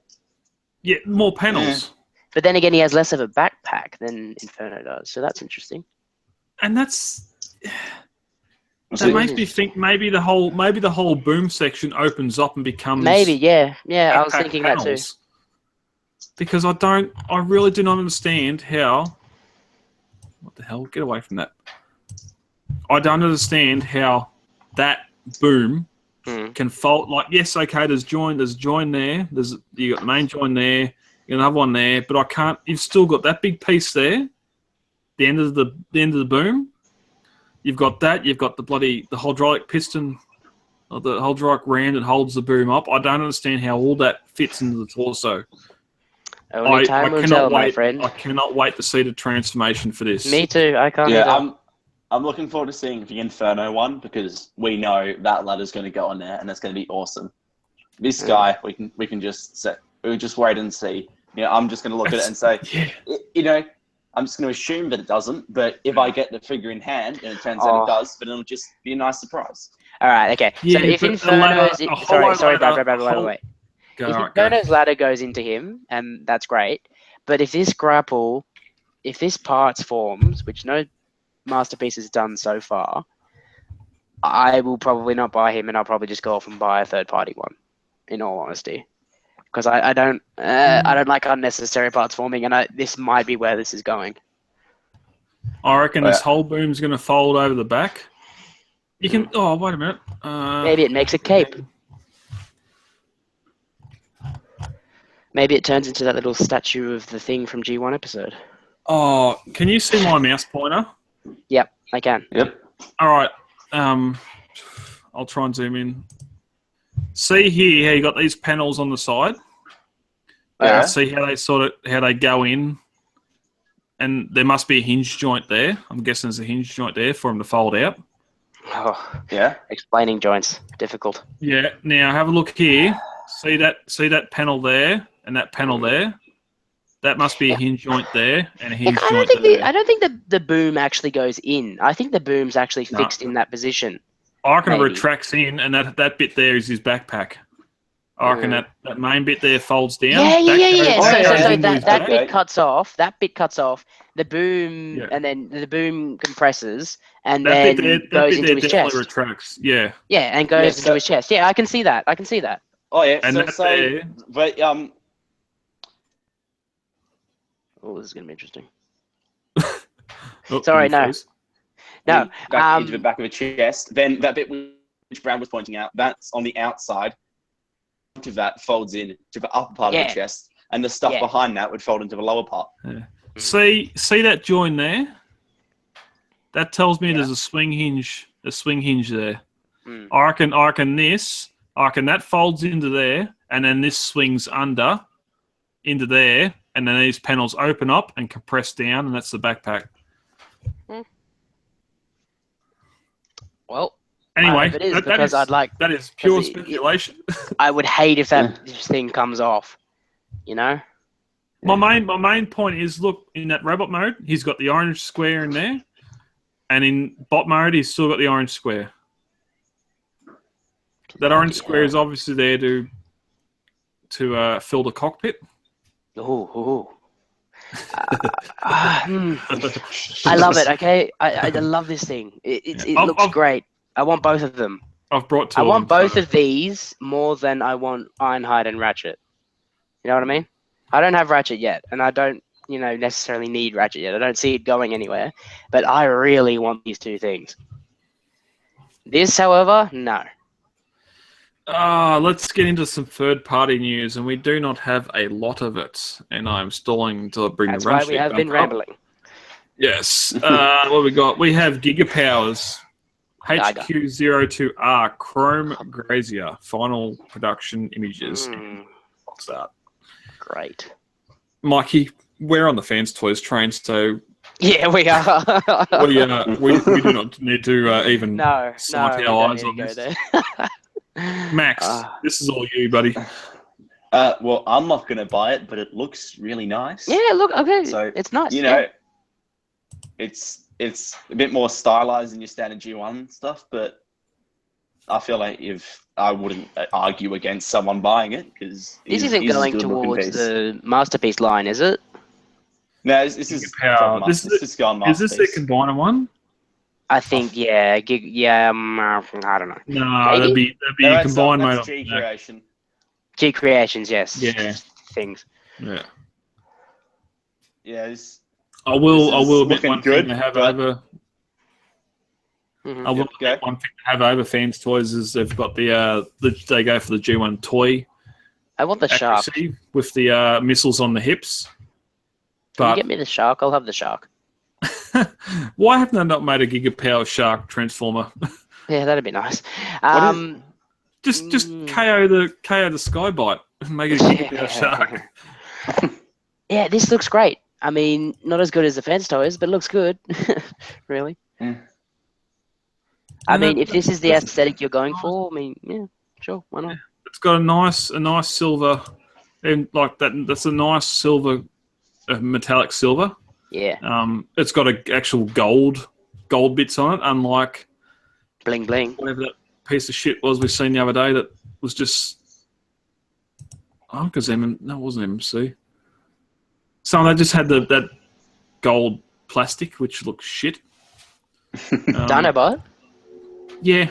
Yeah, more panels. But then again, he has less of a backpack than Inferno does, so that's interesting. And that makes me think maybe the whole boom section opens up and becomes yeah. I was backpack thinking panels. that too. Because I really do not understand how. What the hell? Get away from that. I don't understand how that boom can fold. Like, yes, okay, there's a join there. You got the main join there, you got another one there, but I can't. You've still got that big piece there. The end of the boom. You've got that. You've got the hydraulic piston, or the hydraulic ram that holds the boom up. I don't understand how all that fits into the torso. Only time will tell, my friend. I cannot wait to see the transformation for this. Me too. I can't. Yeah, I'm looking forward to seeing the Inferno one because we know that ladder's going to go on there and that's going to be awesome. This guy, we can just wait and see. You know, I'm just going to look at it and say, you know, I'm just going to assume that it doesn't. But if I get the figure in hand and it turns out it does, but it'll just be a nice surprise. All right. Okay. Yeah, so if Inferno's sorry, wait. If Inferno's ladder goes into him, and that's great. But if this parts forms, which no Masterpiece has done so far, I will probably not buy him, and I'll probably just go off and buy a third-party one. In all honesty, because I don't like unnecessary parts forming, and this might be where this is going. I reckon this whole boom's going to fold over the back. You can. Oh, wait a minute. Maybe it makes a cape. Maybe it turns into that little statue of the Thing from G1 episode. Oh, can you see my mouse pointer? Yep, I can. Yep. All right. I'll try and zoom in. See here how you got these panels on the side? Yeah. See how they go in, and there must be a hinge joint there. I'm guessing there's a hinge joint there for them to fold out. Oh, yeah. Explaining joints difficult. Yeah. Now have a look here. See that panel there and that panel there. That must be a hinge joint there and a hinge joint there. I don't think the boom actually goes in. I think the boom's actually fixed in that position. I reckon it retracts in, and that bit there is his backpack. I reckon that main bit there folds down. So that bit cuts off. That bit cuts off. The boom, and then the boom compresses, and then goes into his chest. Retracts. Yeah. Yeah, and goes into his chest. Yeah, I can see that. Oh yeah. And Oh, this is gonna be interesting. Oh, sorry, no. No. Back into the back of the chest. Then that bit which Brown was pointing out, that's on the outside. Of that folds in to the upper part of the chest, and the stuff behind that would fold into the lower part. Yeah. See that join there? That tells me there's a swing hinge there. I reckon that folds into there, and then this swings under into there, and then these panels open up and compress down, and that's the backpack. Well, anyway, that is pure speculation. I would hate if that thing comes off. You know. My main point is, look, in that robot mode, he's got the orange square in there, and in bot mode, he's still got the orange square. That orange square is obviously there to fill the cockpit. I love it. Okay, I love this thing. It looks great. I want both of them. I've brought two. I want both of these more than I want Ironhide and Ratchet. You know what I mean? I don't have Ratchet yet, and I don't, necessarily need Ratchet yet. I don't see it going anywhere, but I really want these two things. This, however, no. Let's get into some third-party news, and we do not have a lot of it, and I'm stalling to bring That's the run sheet why we have been rambling. Yes. What we got? We have Gigapowers, HQ02R, Chrome Grazier, final production images. What's that? Great. Mikey, we're on the Fans Toys train, so... Yeah, we are. we do not need to even sight our eyes on this. Max, this is all you, buddy. Well, I'm not going to buy it, but it looks really nice. Yeah, look, okay. So, it's nice. It's a bit more stylized than your standard G1 stuff, but I feel like I wouldn't argue against someone buying it because this isn't going towards the Masterpiece line, is it? No, this is Power. this is gone Is this masterpiece. their combiner one? I think, yeah, I don't know. No, Maybe? that'd be No, a combined that's mode. G Creation. G Creations, yes. Yeah. Things. Yeah. Yeah, I will is admit looking one good, thing they have but- over. Mhm. I will admit one thing they have over Fans Toys is they've got they go for the G1 toy I want the shark. Can accuracy with the missiles on the hips. you But get me the shark? I'll have the shark. why haven't they not made a Gigapower Shark Transformer? Yeah, that'd be nice. Just KO the Skybite and make it a Gigapower Shark. Yeah, this looks great. I mean, not as good as the Fans Toys, but it looks good. Really. Yeah. I mean, if this is the aesthetic you're going for, I mean, yeah, sure, why not? It's got a nice silver, and like that. That's a nice silver, metallic silver. Yeah, It's got a actual gold bits on it, unlike bling bling. whatever that piece of shit was we seen the other day that was just. Oh, because it wasn't MMC. So they just had that gold plastic, which looks shit. Dinobot? Yeah.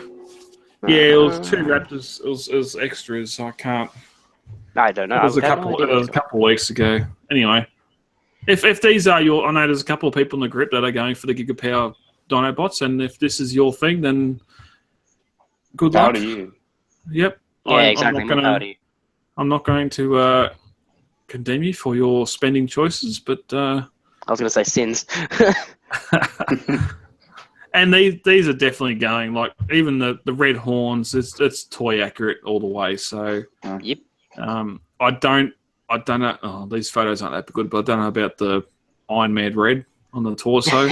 Yeah, it was two Raptors. It was extras, so I can't. I don't know. It was a couple of weeks ago. Anyway, if these are your, I know there's a couple of people in the group that are going for the Gigapower Dinobots, and if this is your thing, then good luck. How do you? Yep. Yeah, exactly. I'm not going to condemn you for your spending choices, but I was going to say sins. and these are definitely going, like even the red horns, it's toy accurate all the way. So Yep. I don't know. Oh, these photos aren't that good, but I don't know about the Iron Man red on the torso.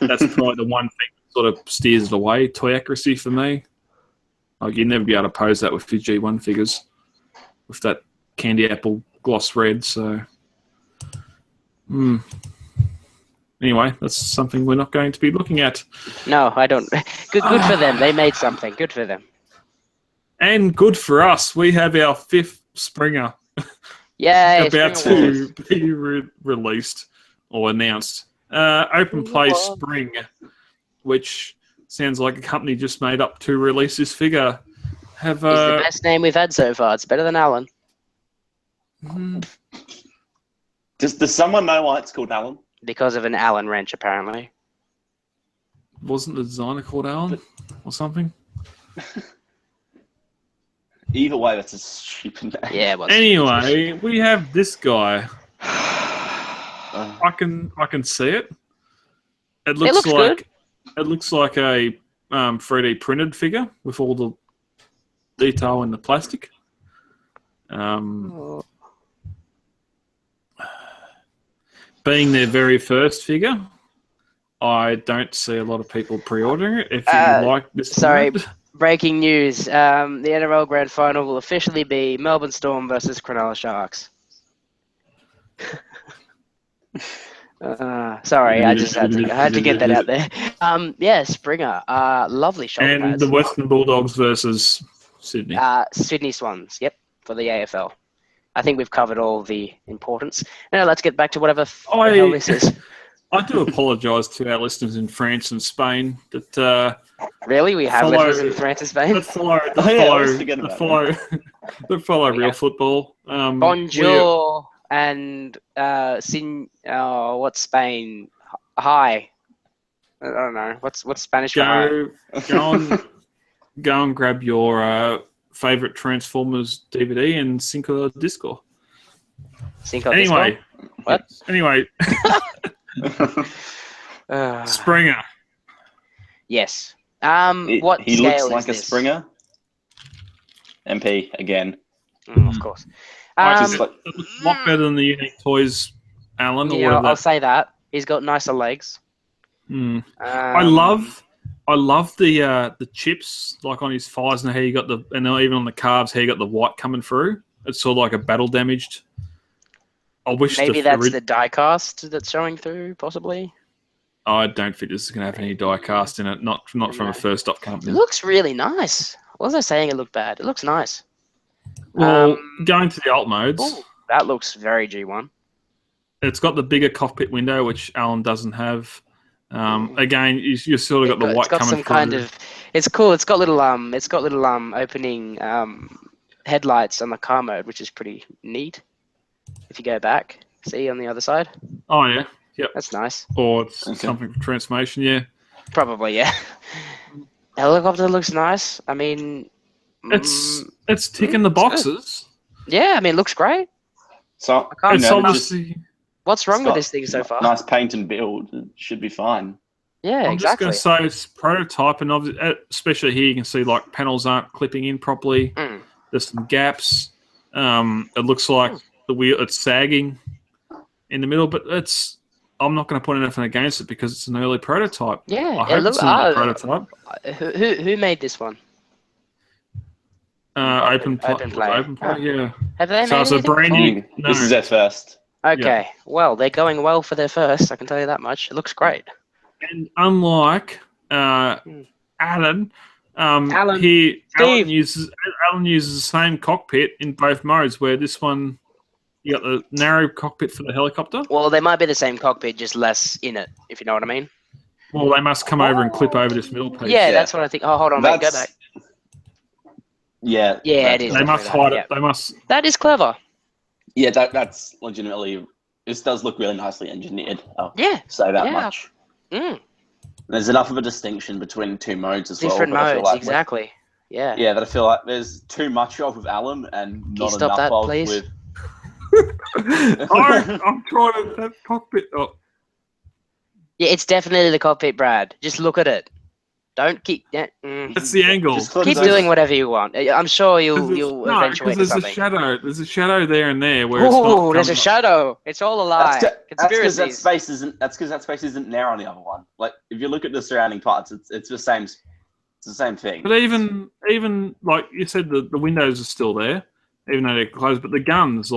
That's probably the one thing that sort of steers it away. Toy accuracy for me. Like you'd never be able to pose that with your G1 figures with that candy apple gloss red. So, anyway, that's something we're not going to be looking at. No, I don't. Good for them. They made something. Good for them. And good for us. We have our 5th Springer Yay! about to be released or announced. Open Play Spring, which sounds like a company just made up to release this figure. It's the best name we've had so far. It's better than Alan. Does someone know why it's called Alan? Because of an Allen wrench, apparently. Wasn't the designer called Alan or something? Either way, that's a stupid name. Yeah, it was. Anyway, we have this guy. I can see it. It looks good. It looks like a 3D printed figure with all the detail in the plastic. Being their very first figure, I don't see a lot of people pre-ordering it. If you like this, sorry. Breaking news: the NRL Grand Final will officially be Melbourne Storm versus Cronulla Sharks. Sorry, I just had to get that out there. Yeah, Springer, lovely shoulder and pads. the Western Bulldogs versus Sydney. Sydney Swans, yep, for the AFL. I think we've covered all the importance. Now let's get back to whatever the hell this is. I do apologise to our listeners in France and Spain that really we have listeners in France and Spain that follow real football. Bonjour and what's Spain? Hi. I don't know. What's Spanish for hi? Go and grab your favorite Transformers DVD and Cinco Disco. Disco? What? Anyway. Springer. Yes. What he scale looks is like this? a Springer. MP again. Of course. It looks a lot better than the Unique Toys Alan. Yeah, I'll say that. He's got nicer legs. I love the chips like on his thighs and how you got and even on the calves how you got the white coming through. It's sort of like a battle damaged. I wish maybe that's the die cast that's showing through, possibly. I don't think this is going to have any die cast in it. Not from a first off company. It looks really nice. Was I saying it looked bad? It looks nice. Well, going to the alt modes. Ooh, that looks very G1. It's got the bigger cockpit window, which Alan doesn't have. Again, you sort of got the white it's got coming some kind through. of. It's cool. It's got little opening headlights on the car mode, which is pretty neat. If you go back, see on the other side. Oh yeah, yep. That's nice. Or it's something for transformation. Yeah, probably. Yeah. The helicopter looks nice. I mean, it's ticking the boxes. Yeah, I mean, it looks great. So it's obviously. What's wrong with this thing so far? Nice paint and build. It should be fine. Yeah, I'm exactly. just going to say it's prototype, and especially here you can see like panels aren't clipping in properly. There's some gaps. It looks like the wheel it's sagging in the middle, but I'm not going to put anything against it because it's an early prototype. Yeah, I hope it's an early prototype. Who made this one? Open play. Yeah. Have they So made it's a brand new. This is their first. Okay, well, they're going well for their first. I can tell you that much. It looks great. And unlike Alan, Alan uses the same cockpit in both modes. Where this one, you got the narrow cockpit for the helicopter. Well, they might be the same cockpit, just less in it. If you know what I mean. Well, they must come over and clip over this middle piece. Yeah, that's what I think. Oh, hold on, mate, go back. Yeah. Yeah, it is. They must hide it. They must. That is clever. Yeah, that's legitimately. This does look really nicely engineered. I'll say that much. There's enough of a distinction between two modes as Different well. Different modes, exactly. Yeah. Yeah, that I feel like there's too much of with Alan and not stop enough that, of please? with. I'm trying to that cockpit up. Yeah, it's definitely the cockpit, Brad. Just look at it. Don't keep. That's the angle. Keep doing whatever you want. I'm sure you'll eventually do something. There's a shadow there and there where Ooh, there's a shadow. It's all a lie. Conspiracies. That's because that space isn't there on the other one. Like if you look at the surrounding parts, it's the same. It's the same thing. But even like you said, the windows are still there, even though they're closed. But the guns,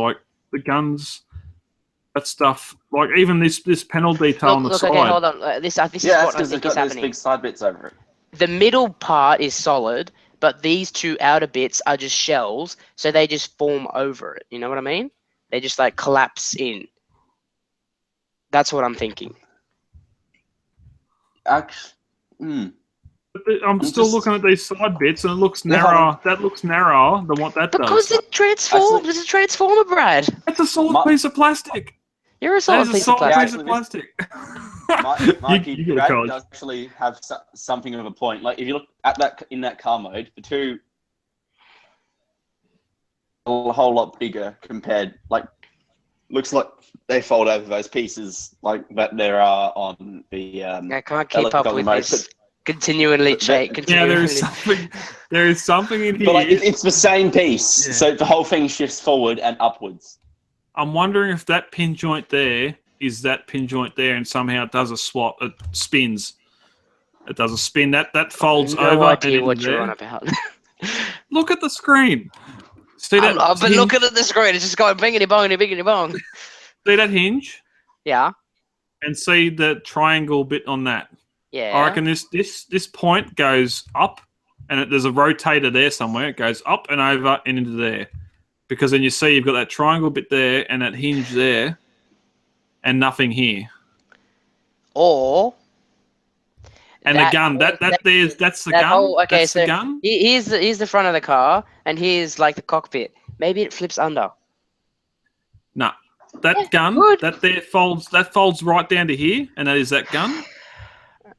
that stuff, like even this panel detail on the side. Okay, hold on. This is what I think is happening. Big side bits over it. The middle part is solid, but these two outer bits are just shells, so they just form over it. You know what I mean? They just like collapse in. That's what I'm thinking. I'm still looking at these side bits, and it looks narrower. That looks narrower than what that does. Because it transforms. It's a transformer, Brad. That's a solid piece of plastic. You're a solid piece of plastic. Mikey, Brad does actually have something of a point. Like if you look at that in that car mode, the two a whole lot bigger compared. Like looks like they fold over those pieces like that there are on the. I can't keep up with this. Continually change. Yeah, there is something in here. But like, it's the same piece, so the whole thing shifts forward and upwards. I'm wondering if that pin joint there is that pin joint there, and somehow it does a swap. It spins. It does a spin. That folds over. No idea what you're on about. Look at the screen. See that? I've been looking at the screen. It's just going bingity bongity bingity bong. See that hinge? Yeah. And see the triangle bit on that. Yeah. I reckon this point goes up, and there's a rotator there somewhere. It goes up and over and into there. Because then you see you've got that triangle bit there and that hinge there and nothing here. Or... And the gun, that's the gun? Okay, that's so the gun? Here's the front of the car, and here's like the cockpit. Maybe it flips under. No. That gun, that folds right down to here, and that is that gun.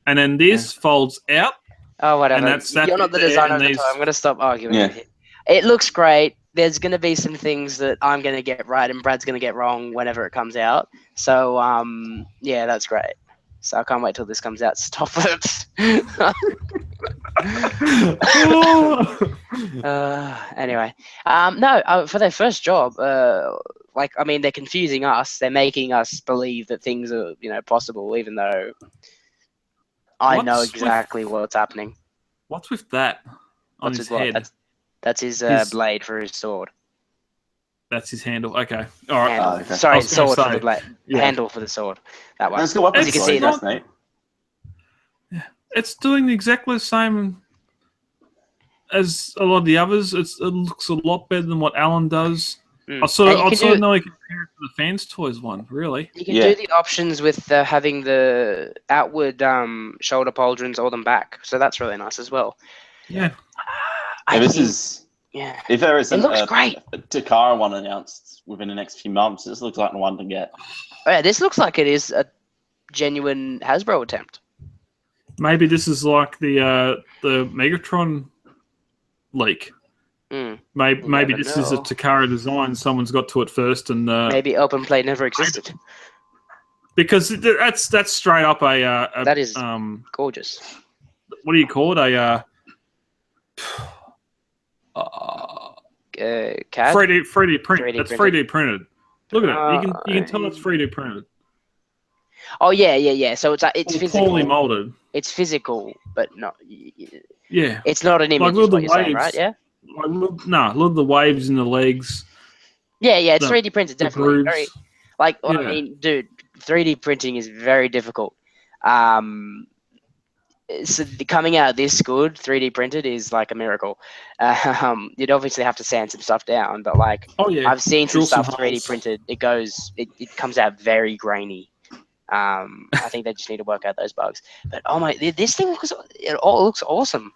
And then this folds out. Oh, whatever. And You're not the designer of the toy. I'm going to stop arguing with you. It looks great. There's going to be some things that I'm going to get right and Brad's going to get wrong whenever it comes out. So, yeah, that's great. So I can't wait till this comes out. Stop it. Anyway, no, for their first job, they're confusing us. They're making us believe that things are, possible, even though I know exactly what's happening. What's with that on his head? That's his blade for his sword. That's his handle. Okay. All right. Okay. Sorry, sword for the blade. Yeah. Handle for the sword. That one. As you can see, it's doing exactly the same as a lot of the others. It looks a lot better than what Alan does. I sort of know you compare it to the Fans Toys one, really. You can do the options with having the outward shoulder pauldrons or them back, so that's really nice as well. Yeah. If there isn't great. a Takara one announced within the next few months, this looks like the one to get. Oh, yeah, this looks like it is a genuine Hasbro attempt. Maybe this is like the Megatron leak. Maybe this is a Takara design. Someone's got to it first, and maybe open play never existed. Because that's straight up a that is gorgeous. What do you call it? A CAD? 3D print. That's 3D printed. Look at it. You can tell it's 3D printed. Oh yeah. So it's physical. Poorly molded. It's physical, but not. Yeah. It's not an image. Like, what you're saying, right? Yeah. Look at the waves in the legs. Yeah. It's 3D printed, definitely. I mean, dude, 3D printing is very difficult. So coming out this good 3D printed is like a miracle. You'd obviously have to sand some stuff down, but like, I've seen some stuff 3D printed. It comes out very grainy. I think they just need to work out those bugs. But this thing looks awesome.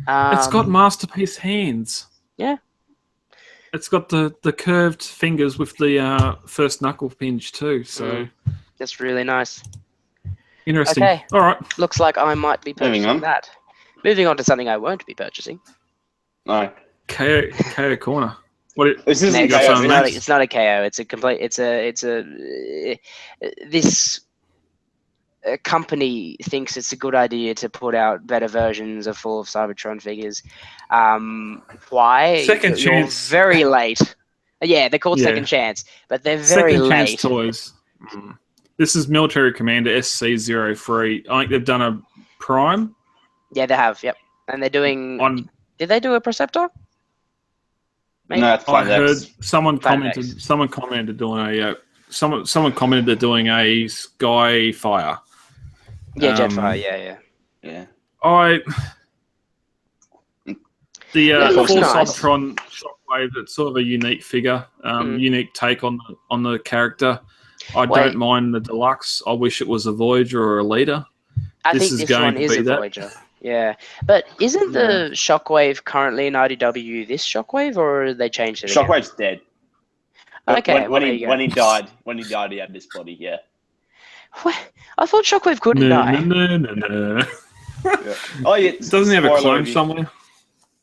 It's got masterpiece hands. Yeah. It's got the curved fingers with the first knuckle pinch too. So that's really nice. Interesting. Okay. All right. Looks like I might be purchasing that. Moving on to something I won't be purchasing. No. KO Corner. This isn't it's not a KO. It's a complete. This company thinks it's a good idea to put out better versions of full of Cybertron figures. Why? Second Chance. You're very late. Yeah, they're called Second Chance, but they're very late. Second Chance toys. This is Military Commander SC03. I think they've done a Prime. Yeah, they have. Yep, and they're doing. Did they do a Preceptor? Maybe? No, I heard someone commented. Someone commented doing a. Someone commented they're doing a Skyfire. Yeah, Jetfire. Yeah. The full Cybertron Shockwave. It's sort of a unique figure, unique take on the character. I don't mind the deluxe. I wish it was a Voyager or a Leader. I think this one is a Voyager. Yeah, but isn't the Shockwave currently in IDW this Shockwave, or they changed it? Shockwave's dead. Okay, when he died, he had this body. Yeah. What? I thought Shockwave couldn't die. No. Yeah. Oh yeah. Doesn't he have a clone somewhere?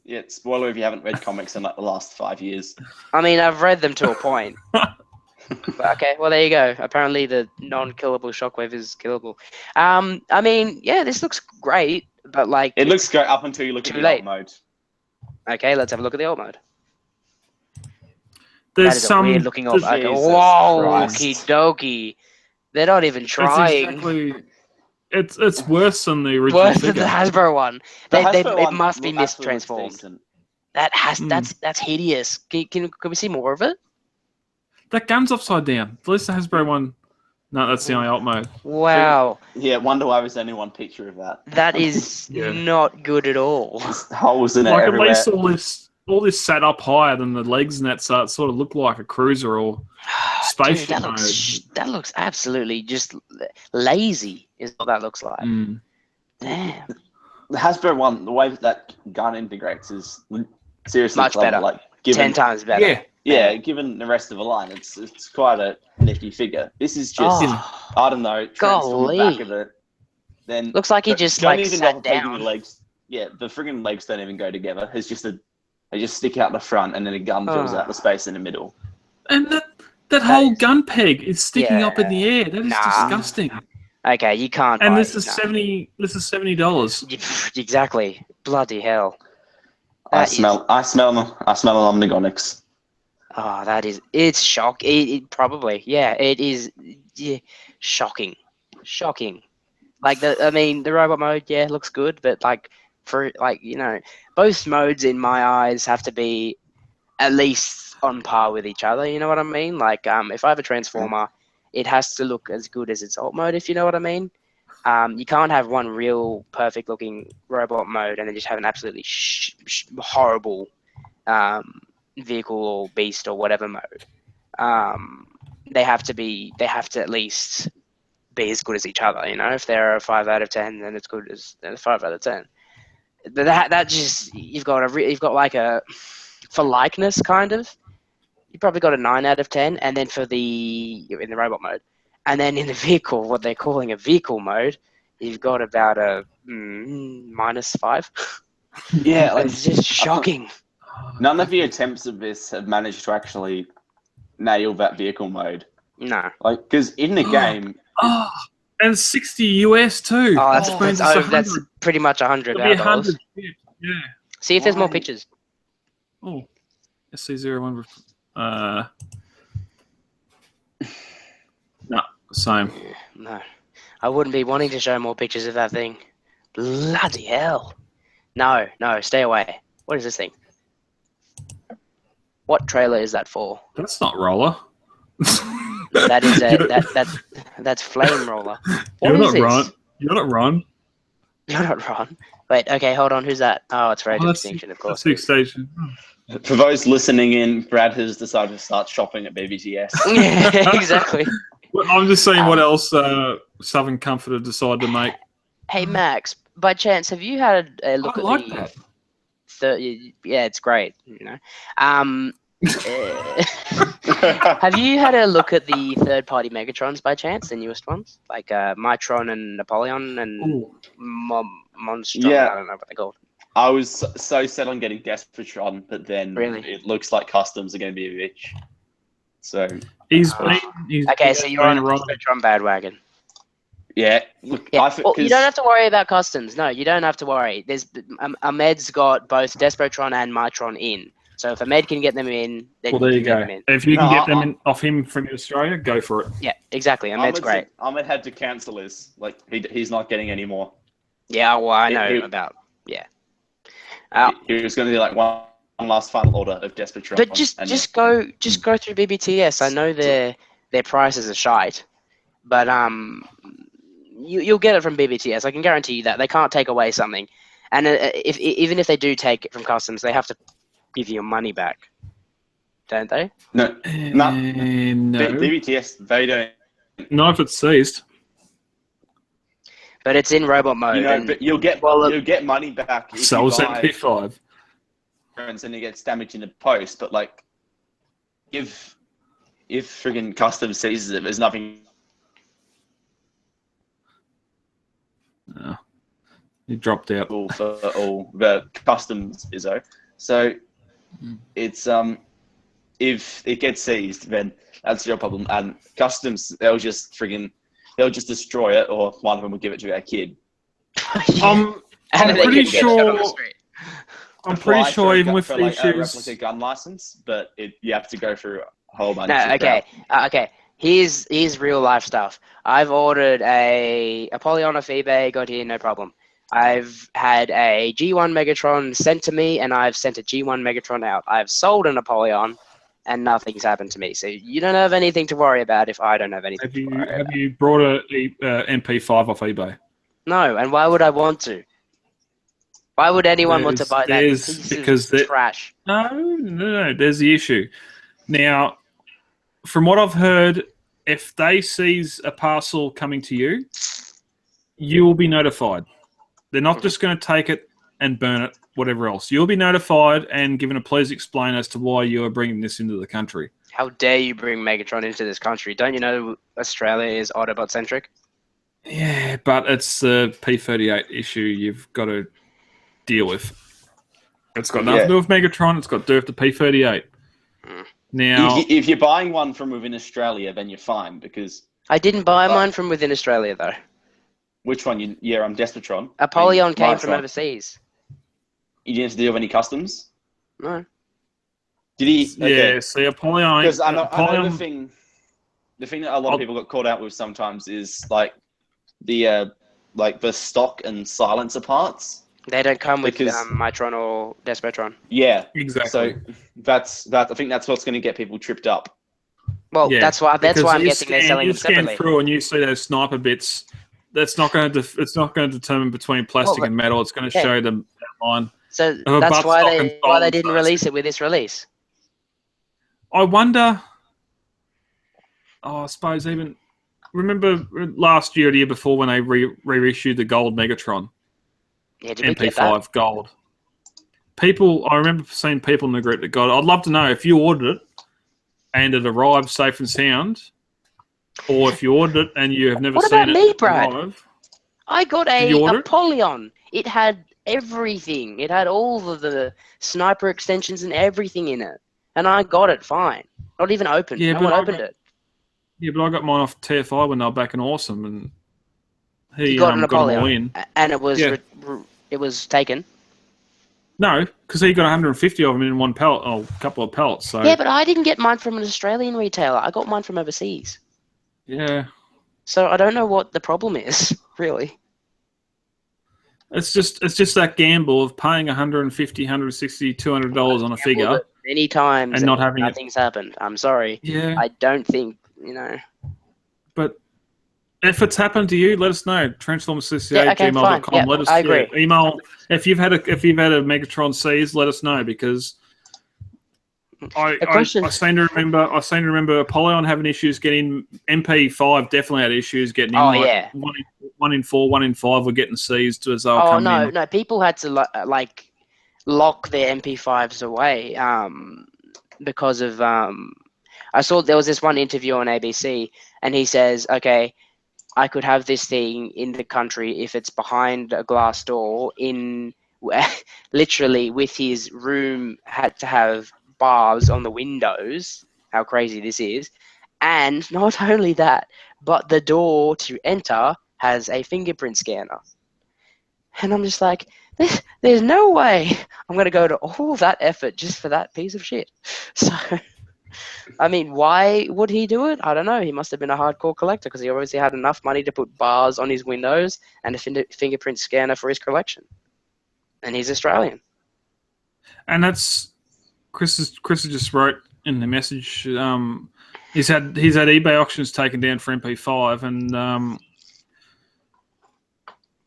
Yeah. Spoiler if you haven't read comics in like the last 5 years. I mean, I've read them to a point. But okay, well there you go. Apparently the non-killable Shockwave is killable. I mean, yeah, this looks great, but like it looks great up until you look at the old mode. Okay, let's have a look at the old mode. There's some weird looking old. Okay. Whoa, okie dokie. They're not even trying. It's worse than the original. Worse than the Hasbro one. It must be mistransformed. That's hideous. Can we see more of it? That gun's upside down. At least the Hasbro one. No, that's the only alt mode. Wow. Yeah, wonder why there's only one picture of that. That is not good at all. There's holes in it everywhere. At least all this sat up higher than the legs and that, so it sort of looked like a cruiser or spaceship mode. That looks absolutely just lazy, is what that looks like. Damn. The Hasbro one, the way that gun integrates is seriously much better. Like, 10 times better. Yeah, given the rest of the line, it's quite a nifty figure. This is just, I don't know, transform the back of it. Then looks like he just like sat down. The legs. Yeah, the friggin' legs don't even go together. It's just they just stick out the front, and then a gun fills out the space in the middle. And that whole gun peg is sticking up in the air. That is disgusting. Okay, you can't. And this is $70. Exactly. Bloody hell. I smell an Omnigonics. Oh, it's shocking. Probably, it is shocking. Like the robot mode, looks good, but both modes in my eyes have to be at least on par with each other. You know what I mean? Like, if I have a Transformer, it has to look as good as its alt mode, if you know what I mean. You can't have one real perfect looking robot mode and then just have an absolutely horrible vehicle or beast or whatever mode, they have to at least be as good as each other. You know, if they're a 5 out of 10, then it's good as a 5 out of 10. But that just you've got like a for likeness kind of. You probably got a 9 out of 10, and then you're in the robot mode, and then in the vehicle, what they're calling a vehicle mode, you've got about a -5. Yeah, like, it's just shocking. None of the attempts of this have managed to actually nail that vehicle mode. No, like because in the game, and 60 US too. That's pretty much $100 dollars. Yeah. See if there's more pictures. Oh, SC01. No, same. No, I wouldn't be wanting to show more pictures of that thing. Bloody hell! No, stay away. What is this thing? What trailer is that for? That's not roller. That is that's flame roller. You're not Ron. You're not Ron. Wait, okay, hold on. Who's that? Oh, it's Rage Extinction, of course. That's Extinction. For those listening in, Brad has decided to start shopping at BBTS. Yeah, exactly. Well, I'm just seeing what else Southern Comforter decided to make. Hey, Max, by chance, have you had a look at yeah, it's great. You know, have you had a look at the third-party Megatrons by chance, the newest ones, like Mitron and Napoleon and Monstron? Yeah. I don't know what they're called. I was so set on getting Despotron, but then Really? it looks like customs are going to be a bitch. So He's okay. So you're on a Despotron bandwagon. yeah, look, Yeah. Well, you don't have to worry about customs. No, you don't have to worry. There's Ahmed's got both Despotron and Mitron in. So if Ahmed can get them in, then there you go. Them in. If you can get them off him from Australia, go for it. Yeah, exactly. Ahmed's great. Ahmed had to cancel his. Like he's not getting any more. Yeah, well, I know about. Yeah. He was going to do like one last final order of Despotron. But just go through BBTS. I know their prices are shite, but you'll get it from BBTS. I can guarantee you that they can't take away something, and even if they do take it from customs, they have to give you your money back, don't they? No. No. BBTS, they don't. Not if it's seized. But it's in robot mode. You know, but you'll get money back if So you is buy MP5. and it gets damaged in the post. But like, if friggin' customs seizes it, there's nothing. No. He dropped out. For all the customs ISO. So it's if it gets seized, then that's your problem. And customs, they'll just destroy it, or one of them will give it to our kid. I'm pretty sure. I'm pretty sure even with for issues, a replica gun license, but you have to go through a whole bunch. No, okay. Here's real life stuff. I've ordered a Apollyon off eBay, got here, no problem. I've had a G1 Megatron sent to me, and I've sent a G1 Megatron out. I've sold an Apollyon, and nothing's happened to me. So you don't have anything to worry about if I don't have anything to worry about. Have you brought a MP5 off eBay? No, and why would I want to? Why would anyone want to buy that piece of trash? No. There's the issue. Now, from what I've heard, if they seize a parcel coming to you, you will be notified. They're not just going to take it and burn it, whatever else. You'll be notified and given a please explain as to why you are bringing this into the country. How dare you bring Megatron into this country? Don't you know Australia is Autobot-centric? Yeah, but it's the P38 issue you've got to deal with. It's got nothing to do with Megatron. It's got to do with the P38. Now, if you're buying one from within Australia, then you're fine because I didn't buy mine from within Australia though. Which one? Despotron. Apollyon came from overseas. You didn't have to deal with any customs? No. Did he? Okay. Yeah, see, Apollyon... Because I know the thing that a lot of people got caught out with sometimes is like the stock and silencer parts. They don't come with Mitron or Despotron. Yeah, exactly. So that's I think that's what's going to get people tripped up. Well, yeah, that's why I'm guessing they're selling them separately. You scan through and you see those sniper bits. That's not going to determine between plastic and metal. It's going to show them that line. So that's why they didn't release it with this release. I wonder. I suppose even remember last year or the year before when they reissued the gold Megatron Yeah, did we get that? MP5 gold. I remember seeing people in the group that got it. I'd love to know if you ordered it and it arrived safe and sound, or if you ordered it and you have never What seen about me, it Brad? arrive. I got Did you a order it? Apollyon. It had everything. It had all of the sniper extensions and everything in it. And I got it fine. Not even opened. Yeah, no but one I opened got- it. Yeah, but I got mine off TFI when they were back in Awesome, and he You got an got them all Apollyon. in. And it was Yeah. it was taken. No, because he got 150 of them in one pallet, a couple of pallets. So Yeah, but I didn't get mine from an Australian retailer. I got mine from overseas. yeah, So I don't know what the problem is, really. it's just that gamble of paying 150, 160, $200 on a figure. Many times and not having it. nothing's happened. I'm sorry. Yeah, I don't think, but if it's happened to you, let us know. Transformerscca@gmail.com. fine. Yeah, Let us I agree. email if you've had a Megatron C's. Let us know because I seem to remember Apollyon having issues getting MP5. Definitely had issues getting in. Oh, like yeah. 1 in 4, 1 in 5 were getting seized as they were Oh, coming in. no. People had to, lock their MP5s away because of... I saw there was this one interview on ABC, and he says, okay, I could have this thing in the country if it's behind a glass door literally with his room had to have bars on the windows. How crazy this is. And not only that, but the door to enter has a fingerprint scanner. And I'm just like, there's no way I'm going to go to all that effort just for that piece of shit. So, I mean, why would he do it? I don't know. He must have been a hardcore collector because he obviously had enough money to put bars on his windows and a fingerprint scanner for his collection. And he's Australian. And that's Chris just wrote in the message. He's had eBay auctions taken down for MP5,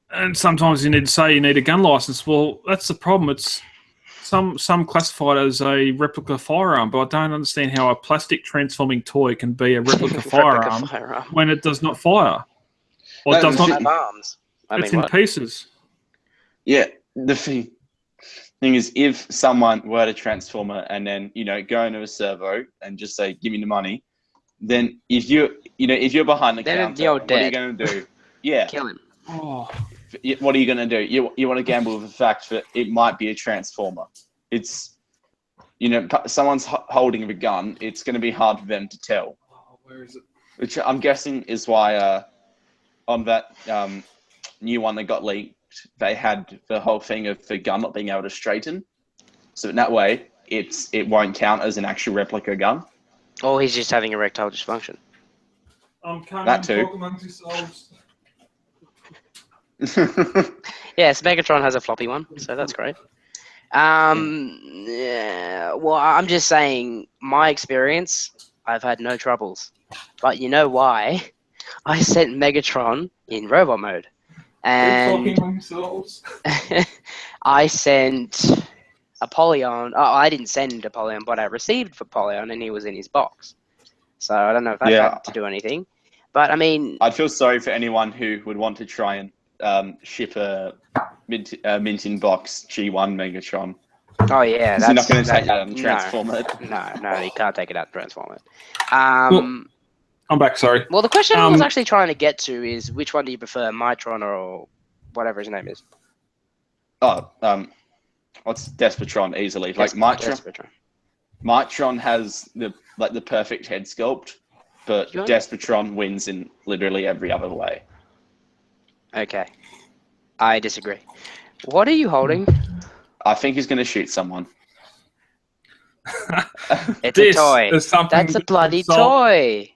and sometimes you need to say you need a gun license. Well, that's the problem. It's some classified as a replica firearm, but I don't understand how a plastic transforming toy can be a replica firearm when it does not fire. Or it does not have arms. It's in pieces. Yeah, the thing is, if someone were to transform it and then go into a servo and just say, "Give me the money," then if you're behind the counter, what are you going to do? Yeah, kill him. Oh. What are you going to do? You want to gamble with the fact that it might be a transformer. It's, someone's holding a gun. It's going to be hard for them to tell. Oh, where is it? Which I'm guessing is why on that new one that got leaked, they had the whole thing of the gun not being able to straighten. So in that way, it won't count as an actual replica gun. Or he's just having erectile dysfunction. That too. Talk amongst yourselves. Yes, Megatron has a floppy one, so that's great. Yeah, well, I'm just saying, my experience, I've had no troubles. But you know why? I sent Megatron in robot mode. And I sent Apollyon. Oh, I didn't send Apollyon, but I received Apollyon, and he was in his box. So I don't know if that had to do anything. But, I mean... I'd feel sorry for anyone who would want to try and ship a mint-in box G1 Megatron. Oh, yeah. You're not going to take that and transform it. No, you can't take it out and transform it. Well, I'm back, sorry. Well, the question I was actually trying to get to is, which one do you prefer, Mitron or whatever his name is? Oh, what's Despotron easily? Like Mitron has the perfect head sculpt, but Despotron wins in literally every other way. Okay. I disagree. What are you holding? I think he's going to shoot someone. It's a toy. That's a bloody toy.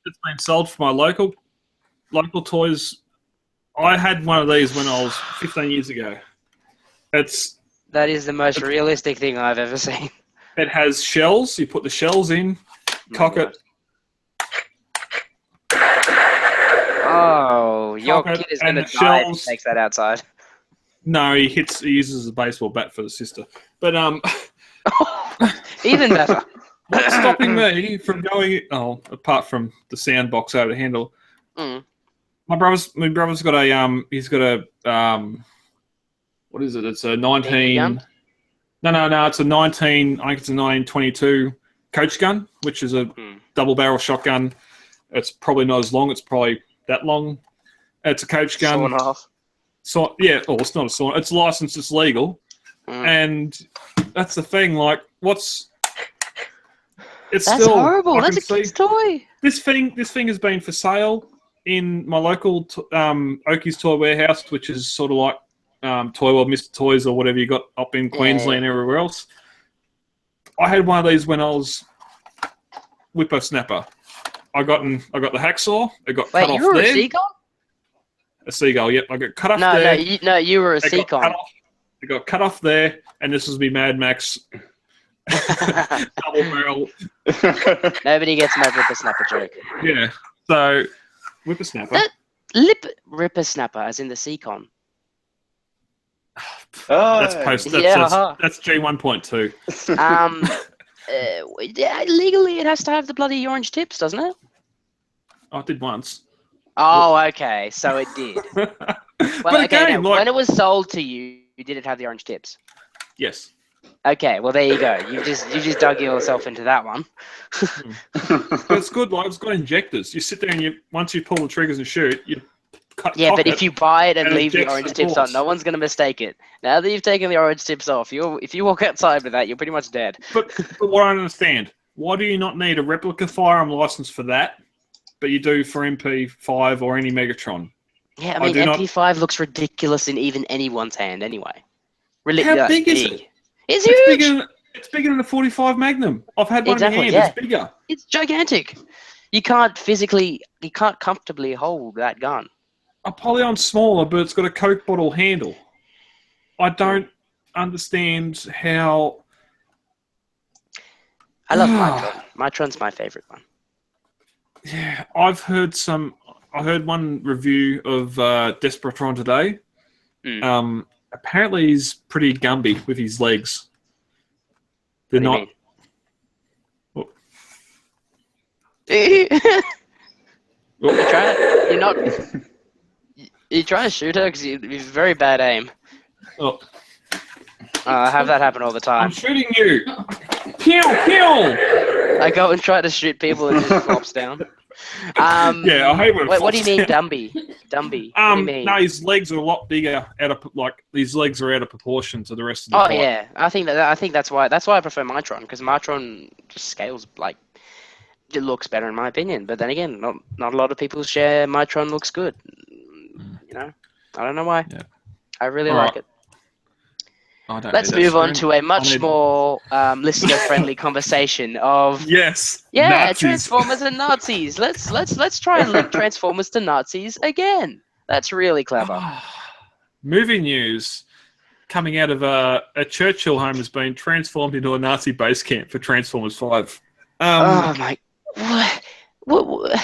It's been sold for my local toys. I had one of these when I was 15 years ago. That is the most realistic thing I've ever seen. It has shells. You put the shells in, cock it. Oh, your kid is going to die if he takes that outside. No, he uses a baseball bat for the sister. But even better. What's stopping me from going? Oh, apart from the sound box over the handle, my brother's got a he's got a what is it? It's a 19. No. It's a 19. I think it's a 1922 coach gun, which is a double barrel shotgun. It's probably not as long. It's probably that long. It's a coach gun. Sawn off. So yeah, oh, it's not a sawn. It's licensed. It's legal, and that's the thing. Like, it's That's still horrible. That's a kid's toy. This thing has been for sale in my local Oakie's Toy Warehouse, which is sort of like Toy World, Mr. Toys, or whatever you got up in Queensland and everywhere else. I had one of these when I was whippersnapper. I got the hacksaw. It got cut off there. Wait, you were a seagull? A seagull, yep. I got cut off there. You were a seagull. It got cut off there, and this was me Mad Max double barrel. Nobody gets my whippersnapper joke. Yeah, so whippersnapper. Rippersnapper, as in the Seacon. Oh, that's G1.2. Legally, it has to have the bloody orange tips, doesn't it? I did once. Oh, okay. So it did. Well, but again, when it was sold to you, did it have the orange tips? Yes. Okay. Well, there you go. You just dug yourself into that one. But it's good. Like, it's got injectors. You sit there and once you pull the triggers and shoot, you cut. Yeah, but if you buy it and leave the orange tips on, no one's going to mistake it. Now that you've taken the orange tips off, if you walk outside with that, you're pretty much dead. But what I don't understand, why do you not need a replica firearm license for that? But you do for MP5 or any Megatron. Yeah, I mean, MP5 looks ridiculous in even anyone's hand anyway. Really, how big is it? It's huge. It's bigger than a 45 Magnum. I've had one in my hand. Yeah. It's bigger. It's gigantic. You can't comfortably hold that gun. A Polyon's smaller, but it's got a Coke bottle handle. I don't understand how... I love Mitron. Mitron's my favorite one. Yeah, I heard one review of Desperatron today. Apparently he's pretty Gumby with his legs. They're not... You try to shoot her because you've very bad aim. Oh. I have that happen all the time. I'm shooting you! Kill! I go and try to shoot people and it just flops down. Yeah, I hate when it what do you mean, down. Dumby? What do you mean? No, his legs are a lot bigger. His legs are out of proportion to the rest of the body. Yeah, I think that's why I prefer Mitron, because Mitron just scales like it looks better in my opinion. But then again, not a lot of people share Mitron looks good. You know, I don't know why. Yeah. I really like it. Let's move on to a much more listener-friendly conversation of Nazis. Transformers and Nazis. Let's try and link Transformers to Nazis again. That's really clever. Movie news coming out of a Churchill home has been transformed into a Nazi base camp for Transformers 5. Oh my! What?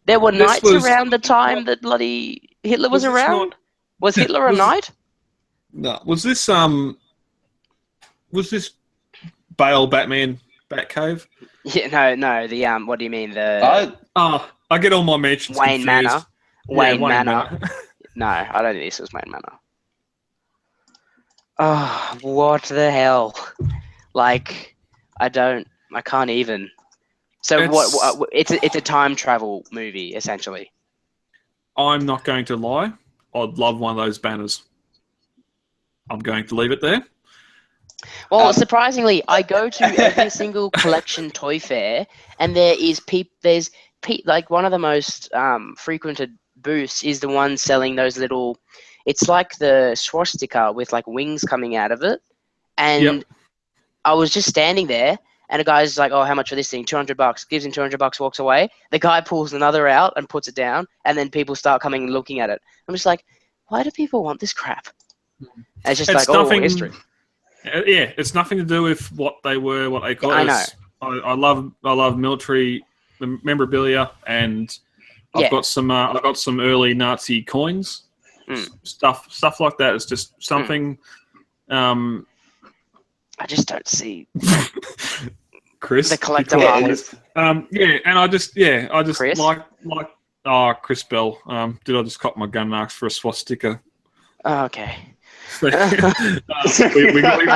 There were knights around the time that bloody Hitler was around. Was Hitler a knight? No, was this Bale Batman Batcave? Yeah, no. The what do you mean the? I get all my mentions Wayne confused. Manor. Wayne Manor. No, I don't think this was Wayne Manor. Oh, what the hell? Like, I can't even. So it's a time travel movie essentially. I'm not going to lie. I'd love one of those banners. I'm going to leave it there. Well, surprisingly, I go to every single collection toy fair, and there's like one of the most frequented booths is the one selling those little. It's like the swastika with like wings coming out of it, and I was just standing there, and a guy's like, "Oh, how much for this thing? $200." Gives him $200, walks away. The guy pulls another out and puts it down, and then people start coming and looking at it. I'm just like, why do people want this crap? And it's just history. Yeah, it's nothing to do with what they were, what they call it. I love military memorabilia, and I've got some early Nazi coins, stuff like that. It's just something. I just don't see. Chris. The collector Yeah, markers. Yeah, and I just Chris? like Chris Bell. Did I just cop my gun marks for a swastika? Oh, okay. We I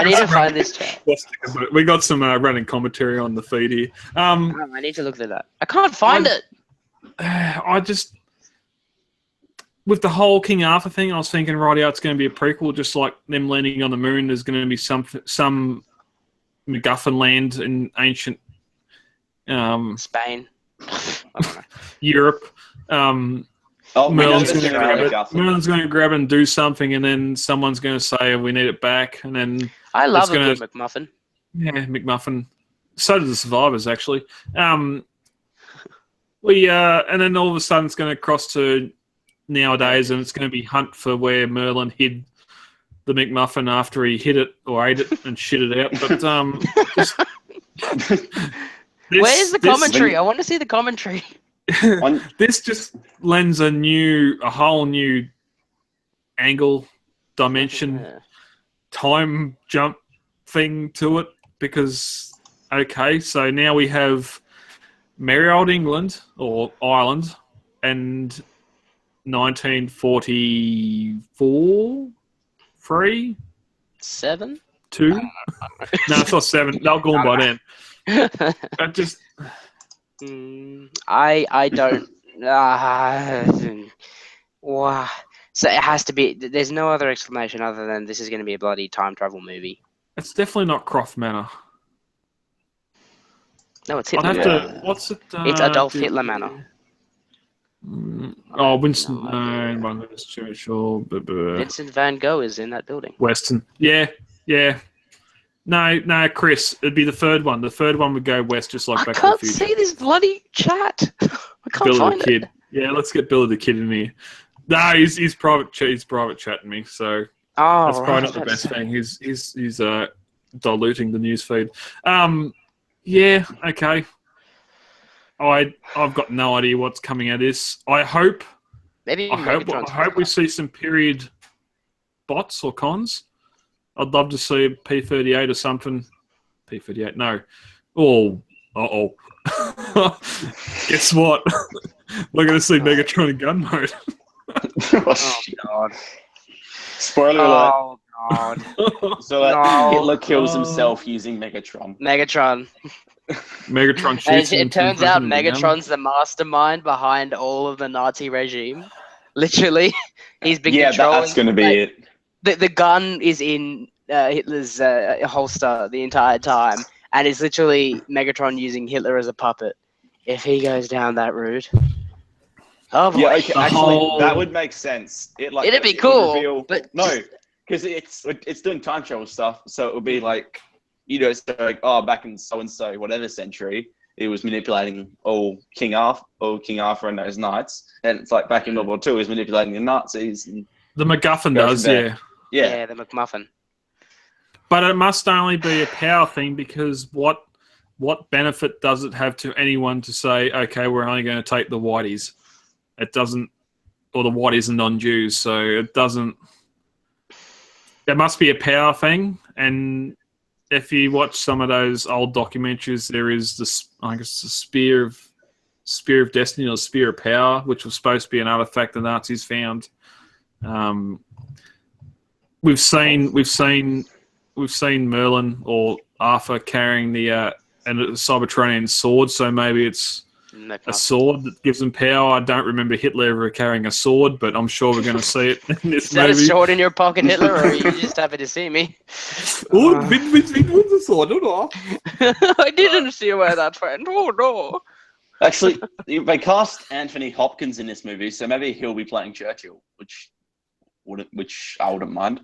need to find this chat. but we got some running commentary on the feed here. I need to look at that. I can't find it. I just, with the whole King Arthur thing, I was thinking, right out, it's going to be a prequel, just like them landing on the moon. There's going to be some MacGuffin land in ancient Spain. I don't know. Europe. Merlin's going to grab it and do something, and then someone's going to say, we need it back, and then I love a good McMuffin. Yeah, McMuffin. So do the survivors, actually. And then all of a sudden it's going to cross to nowadays, and it's going to be hunt for where Merlin hid the McMuffin after he hid it or ate it and shit it out. But where's the commentary? I want to see the commentary. This just lends a whole new angle, dimension, time jump thing to it, because okay, so now we have merry old England or Ireland and 1944, 3, 7, 2. No, it's not 7. They're gone by then. I just. I don't. Wow. So it has to be. There's no other explanation other than this is going to be a bloody time travel movie. It's definitely not Croft Manor. No, it's Hitler. What's it? It's Adolf Hitler Manor. Winston. No, Churchill. Vincent Van Gogh is in that building. Weston. Yeah. No, Chris. It'd be the third one. The third one would go west, just like Back to the Future. I can't see this bloody chat. I can't find Billy the it. Kid. Yeah, let's get Billy the Kid in here. No, he's private chatting me, so that's probably not the best thing. He's diluting the news feed. Yeah, okay. I've got no idea what's coming out of this. I hope we see some period bots or cons. I'd love to see a P-38 or something. P-38, no. Oh, uh-oh. Guess what? We're going to see Megatron in gun mode. Oh, God. Spoiler alert. Oh, God. So Hitler kills himself using Megatron. Megatron shoots and it turns out Megatron's the mastermind behind all of the Nazi regime. Literally. He's been controlling. That's going to be it. The gun is in Hitler's holster the entire time, and it's literally Megatron using Hitler as a puppet. If he goes down that route, oh boy. Yeah, okay, actually, that would make sense. It'd be cool, but no, because it's doing time travel stuff, so it would be like, it's like, back in so and so whatever century, it was manipulating King Arthur and those knights, and it's like back in World War II, he was manipulating the Nazis. And the MacGuffin does, yeah, the McMuffin. But it must only be a power thing, because what benefit does it have to anyone to say, okay, we're only going to take the whiteys? It doesn't, or the whiteys and non-Jews, so it doesn't. It must be a power thing, and if you watch some of those old documentaries, there is this, I guess, the spear of destiny or spear of power, which was supposed to be an artifact the Nazis found. We've seen Merlin or Arthur carrying the Cybertronian sword, so maybe it's a sword that gives them power. I don't remember Hitler ever carrying a sword, but I'm sure we're going to see it in this movie. Is that a sword in your pocket, Hitler, or are you just happy to see me? The sword, I didn't see where that went. Oh, no. Actually, they cast Anthony Hopkins in this movie, so maybe he'll be playing Churchill, which I wouldn't mind.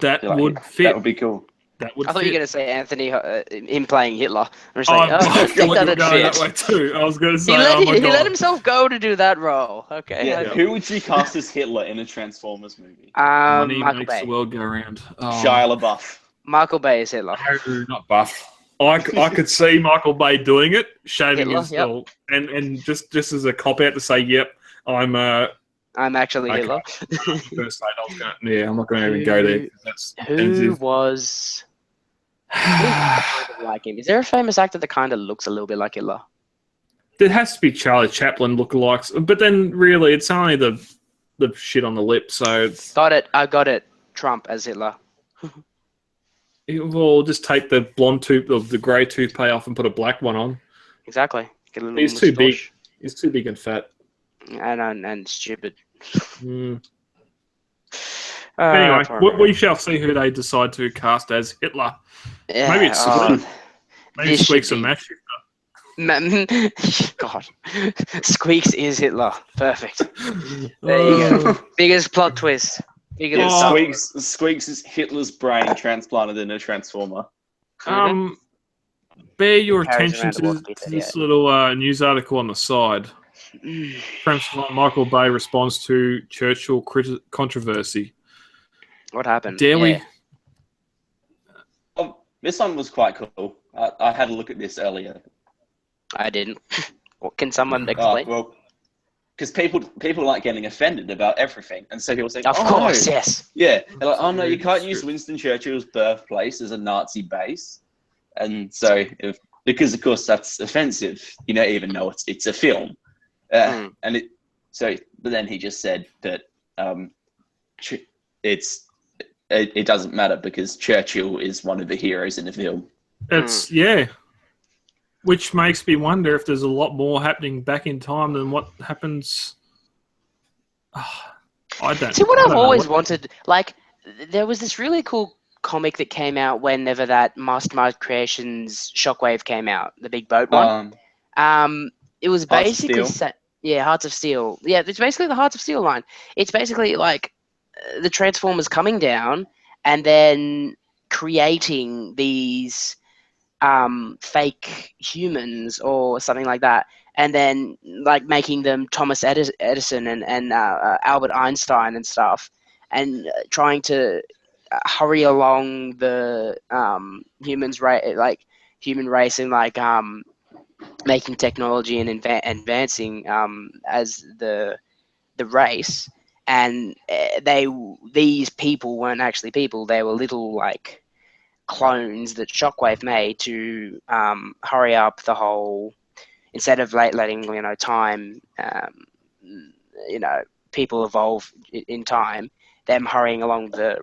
That would fit. That would be cool. I thought you were going to say Anthony, him playing Hitler. I'm just I that way too. I was going to say, he let himself go to do that role. Okay. Yeah. Who would you cast as Hitler in a Transformers movie? Money Michael makes Bay. the world go round. Shia LaBeouf. Michael Bay is Hitler. No, not Buff. I could see Michael Bay doing it, shaving Hitler, his and just as a cop out to say, "Yep, I'm actually Hitler." I'm not going to even go there. Who was I kind of like him. Is there a famous actor that kind of looks a little bit like Hitler? There has to be Charlie Chaplin lookalikes, but then really it's only the shit on the lip. So it's, Got it. I got it. Trump as Hitler. we'll just take the blonde the grey toupee off and put a black one on. Exactly. Get a little He's too big. moustache. He's too big and fat. And stupid. Anyway, we shall see who they decide to cast as Hitler. Yeah, Maybe it's Squeak. Maybe Squeak's a mash shifter. God. Squeaks is Hitler. Perfect. There you go. Biggest plot twist. Bigger than something. Squeaks is Hitler's brain transplanted in a transformer. Bear your Carries attention around to this little news article on the side. Michael Bay responds to Churchill controversy. What happened? Dare we? This one was quite cool. I had a look at this earlier. I didn't. What can someone explain? Well, because people like getting offended about everything, and so people say, Of course, yes. Yeah, they're like, oh no, you can't use Winston Churchill's birthplace as a Nazi base, and so because of course that's offensive. You don't even know it's a film, and but then he just said that it doesn't matter because Churchill is one of the heroes in the film. It's which makes me wonder if there's a lot more happening back in time than what happens. I don't See, what I I've don't know. always wanted, like, there was this really cool comic that came out whenever that Mastermind Creations Shockwave came out, the big boat one. It was basically Hearts of Steel. Yeah, it's basically the Hearts of Steel line. It's basically like the Transformers coming down and then creating these fake humans or something like that, and then like making them Thomas Edison and Albert Einstein and stuff, and trying to hurry along the human race and like making technology and advancing as the race. And these people weren't actually people; they were little like clones that Shockwave made to hurry up the whole. Instead of letting time, people evolve in time, them hurrying along the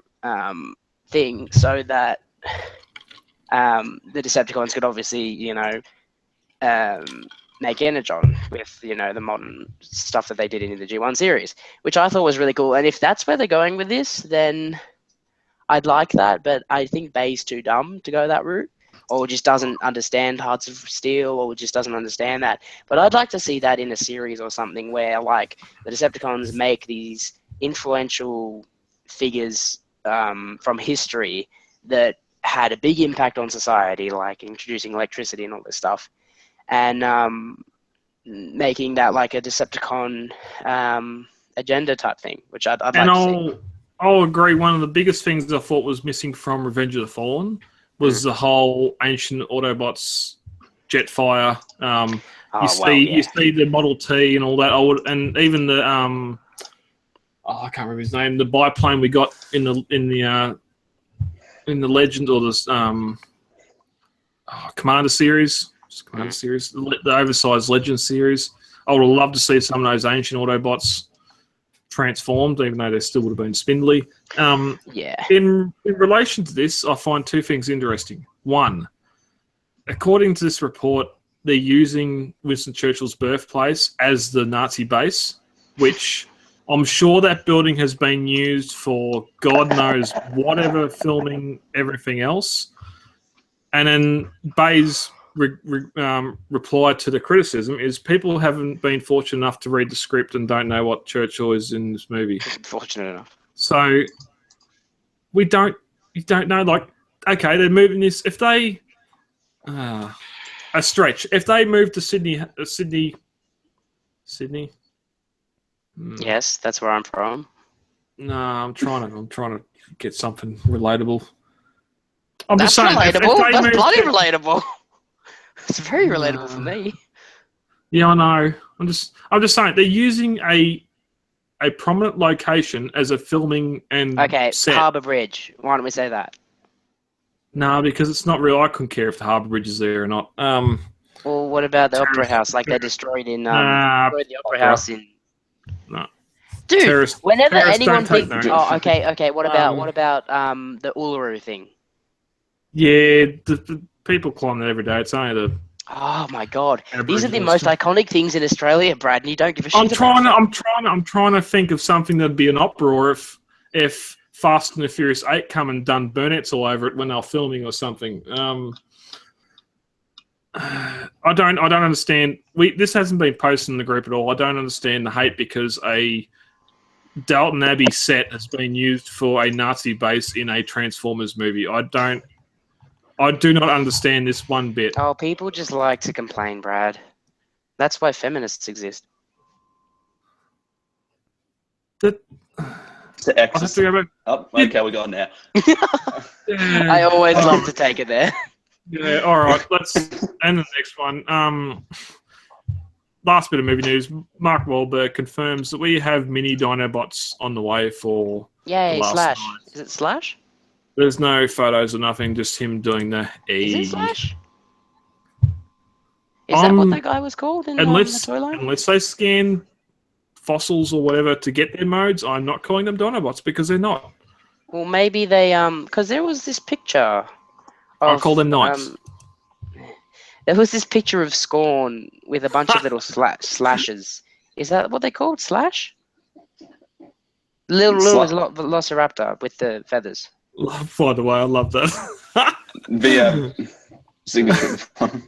thing so that the Decepticons could obviously make Energon with the modern stuff that they did in the G1 series, which I thought was really cool. And if that's where they're going with this, then I'd like that, but I think Bay's too dumb to go that route, or just doesn't understand Hearts of Steel, or just doesn't understand that. But I'd like to see that in a series or something where, like, the Decepticons make these influential figures from history that had a big impact on society, like introducing electricity and all this stuff, and making that like a Decepticon agenda type thing, which I'd like to see. I'll agree. One of the biggest things I thought was missing from Revenge of the Fallen was the whole ancient Autobots Jetfire. You see the Model T and all that. And even the I can't remember his name. The biplane we got in the Legend or the Commander series. Commander series, the oversized Legend series. I would have loved to see some of those ancient Autobots transformed, even though they still would have been spindly. In relation to this, I find two things interesting. One, according to this report, they're using Winston Churchill's birthplace as the Nazi base, which I'm sure that building has been used for God knows whatever, filming everything else. And then Bay's reply to the criticism is people haven't been fortunate enough to read the script and don't know what Churchill is in this movie. Fortunate enough. So you don't know. Like, okay, they're moving this. If they a stretch. If they move to Sydney. Yes, that's where I'm from. No, I'm trying to get something relatable. That's relatable. That's bloody relatable. It's very relatable for me. Yeah, I know. I'm just saying they're using a prominent location as a filming and set. Harbour Bridge. Why don't we say that? No, because it's not real. I couldn't care if the Harbour Bridge is there or not. Well, what about the Opera House? Like they destroyed the Opera House in. No. Dude, Terrorists, whenever terrorists anyone don't take thinks, notes. okay. What about the Uluru thing? Yeah, the people climb that every day. It's only the. Oh my god, these are the Aboriginals. most iconic things in Australia, Brad, and you don't give a shit I'm about them. I'm trying to think of something that'd be an uproar if Fast and the Furious 8 come and done burnets all over it when they're filming or something. I don't understand. This hasn't been posted in the group at all. I don't understand the hate because a Dalton Abbey set has been used for a Nazi base in a Transformers movie. I do not understand this one bit. Oh, people just like to complain, Brad. That's why feminists exist. It's the I have to go back. Oh, okay, we got it now. I always love to take it there. Yeah, all right. Let's end the next one. Last bit of movie news. Mark Wahlberg confirms that we have mini Dinobots on the way for Yay, the last Slash. night. Is it Slash? There's no photos or nothing, just him doing the E. Is it Slash? Is that what that guy was called in the toy line? Unless they scan fossils or whatever to get their modes, I'm not calling them Dinobots because they're not. Well, maybe they because there was this picture. I'll call them Knights. There was this picture of Scorn with a bunch of little slashes. Is that what they called? Slash? Little Velociraptor with the feathers. By the way, I love that. The signature one.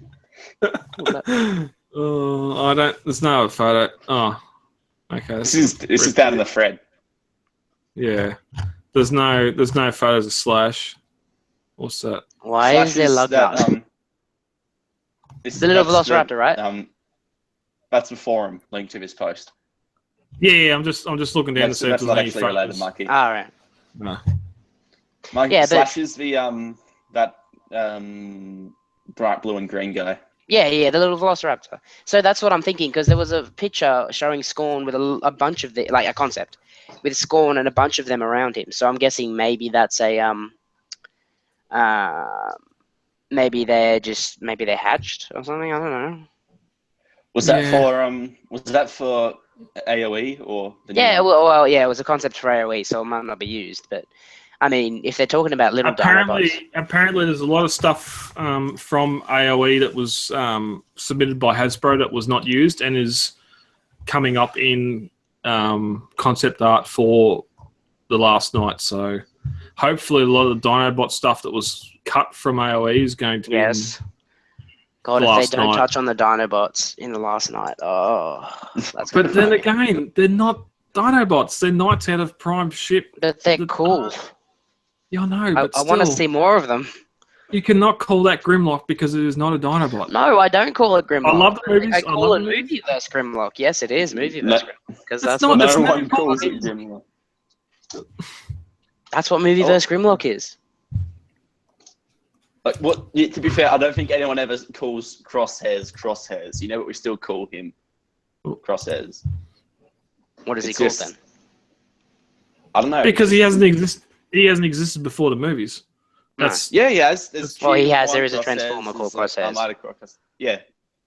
I don't. There's no photo. Oh, okay. This is down in the thread. Yeah. There's no photos of Slash. What's that? Why Slash is there Lugnuts? The little Velociraptor, right? That's the forum link to this post. Yeah, I'm just looking down to see if That's there's not any actually related, photos. Mikey. All right. No. Mikey, Yeah, Slash is the that bright blue and green guy. Yeah, the little Velociraptor. So that's what I'm thinking, because there was a picture showing Scorn with a bunch of like a concept with Scorn and a bunch of them around him. So I'm guessing maybe that's a maybe they're hatched or something. I don't know. Was that for AOE or the new one? Well, yeah, it was a concept for AOE, so it might not be used. But I mean, if they're talking about little Dinobots, apparently, there's a lot of stuff from AOE that was submitted by Hasbro that was not used and is coming up in concept art for the last night. So hopefully, a lot of the Dinobot stuff that was cut from AOE is going to be. Yes. God, if they don't touch on the Dinobots in the last night, that's. But then again, they're not Dinobots. They're Knights out of Prime ship. But they're cool. Yeah, I know. But I want to see more of them. You cannot call that Grimlock because it is not a Dinobot. No, I don't call it Grimlock. I love the movies. I call it Movieverse Grimlock. Yes, it is Movieverse Grimlock because that's what no one calls it Grimlock. That's what Movieverse Grimlock is. Like what? To be fair, I don't think anyone ever calls Crosshairs. You know what we still call him? Crosshairs. What is he called then? I don't know. Because he hasn't existed before the movies. That's he has. Well, he has. There is a Transformer called Crosshairs. Yeah.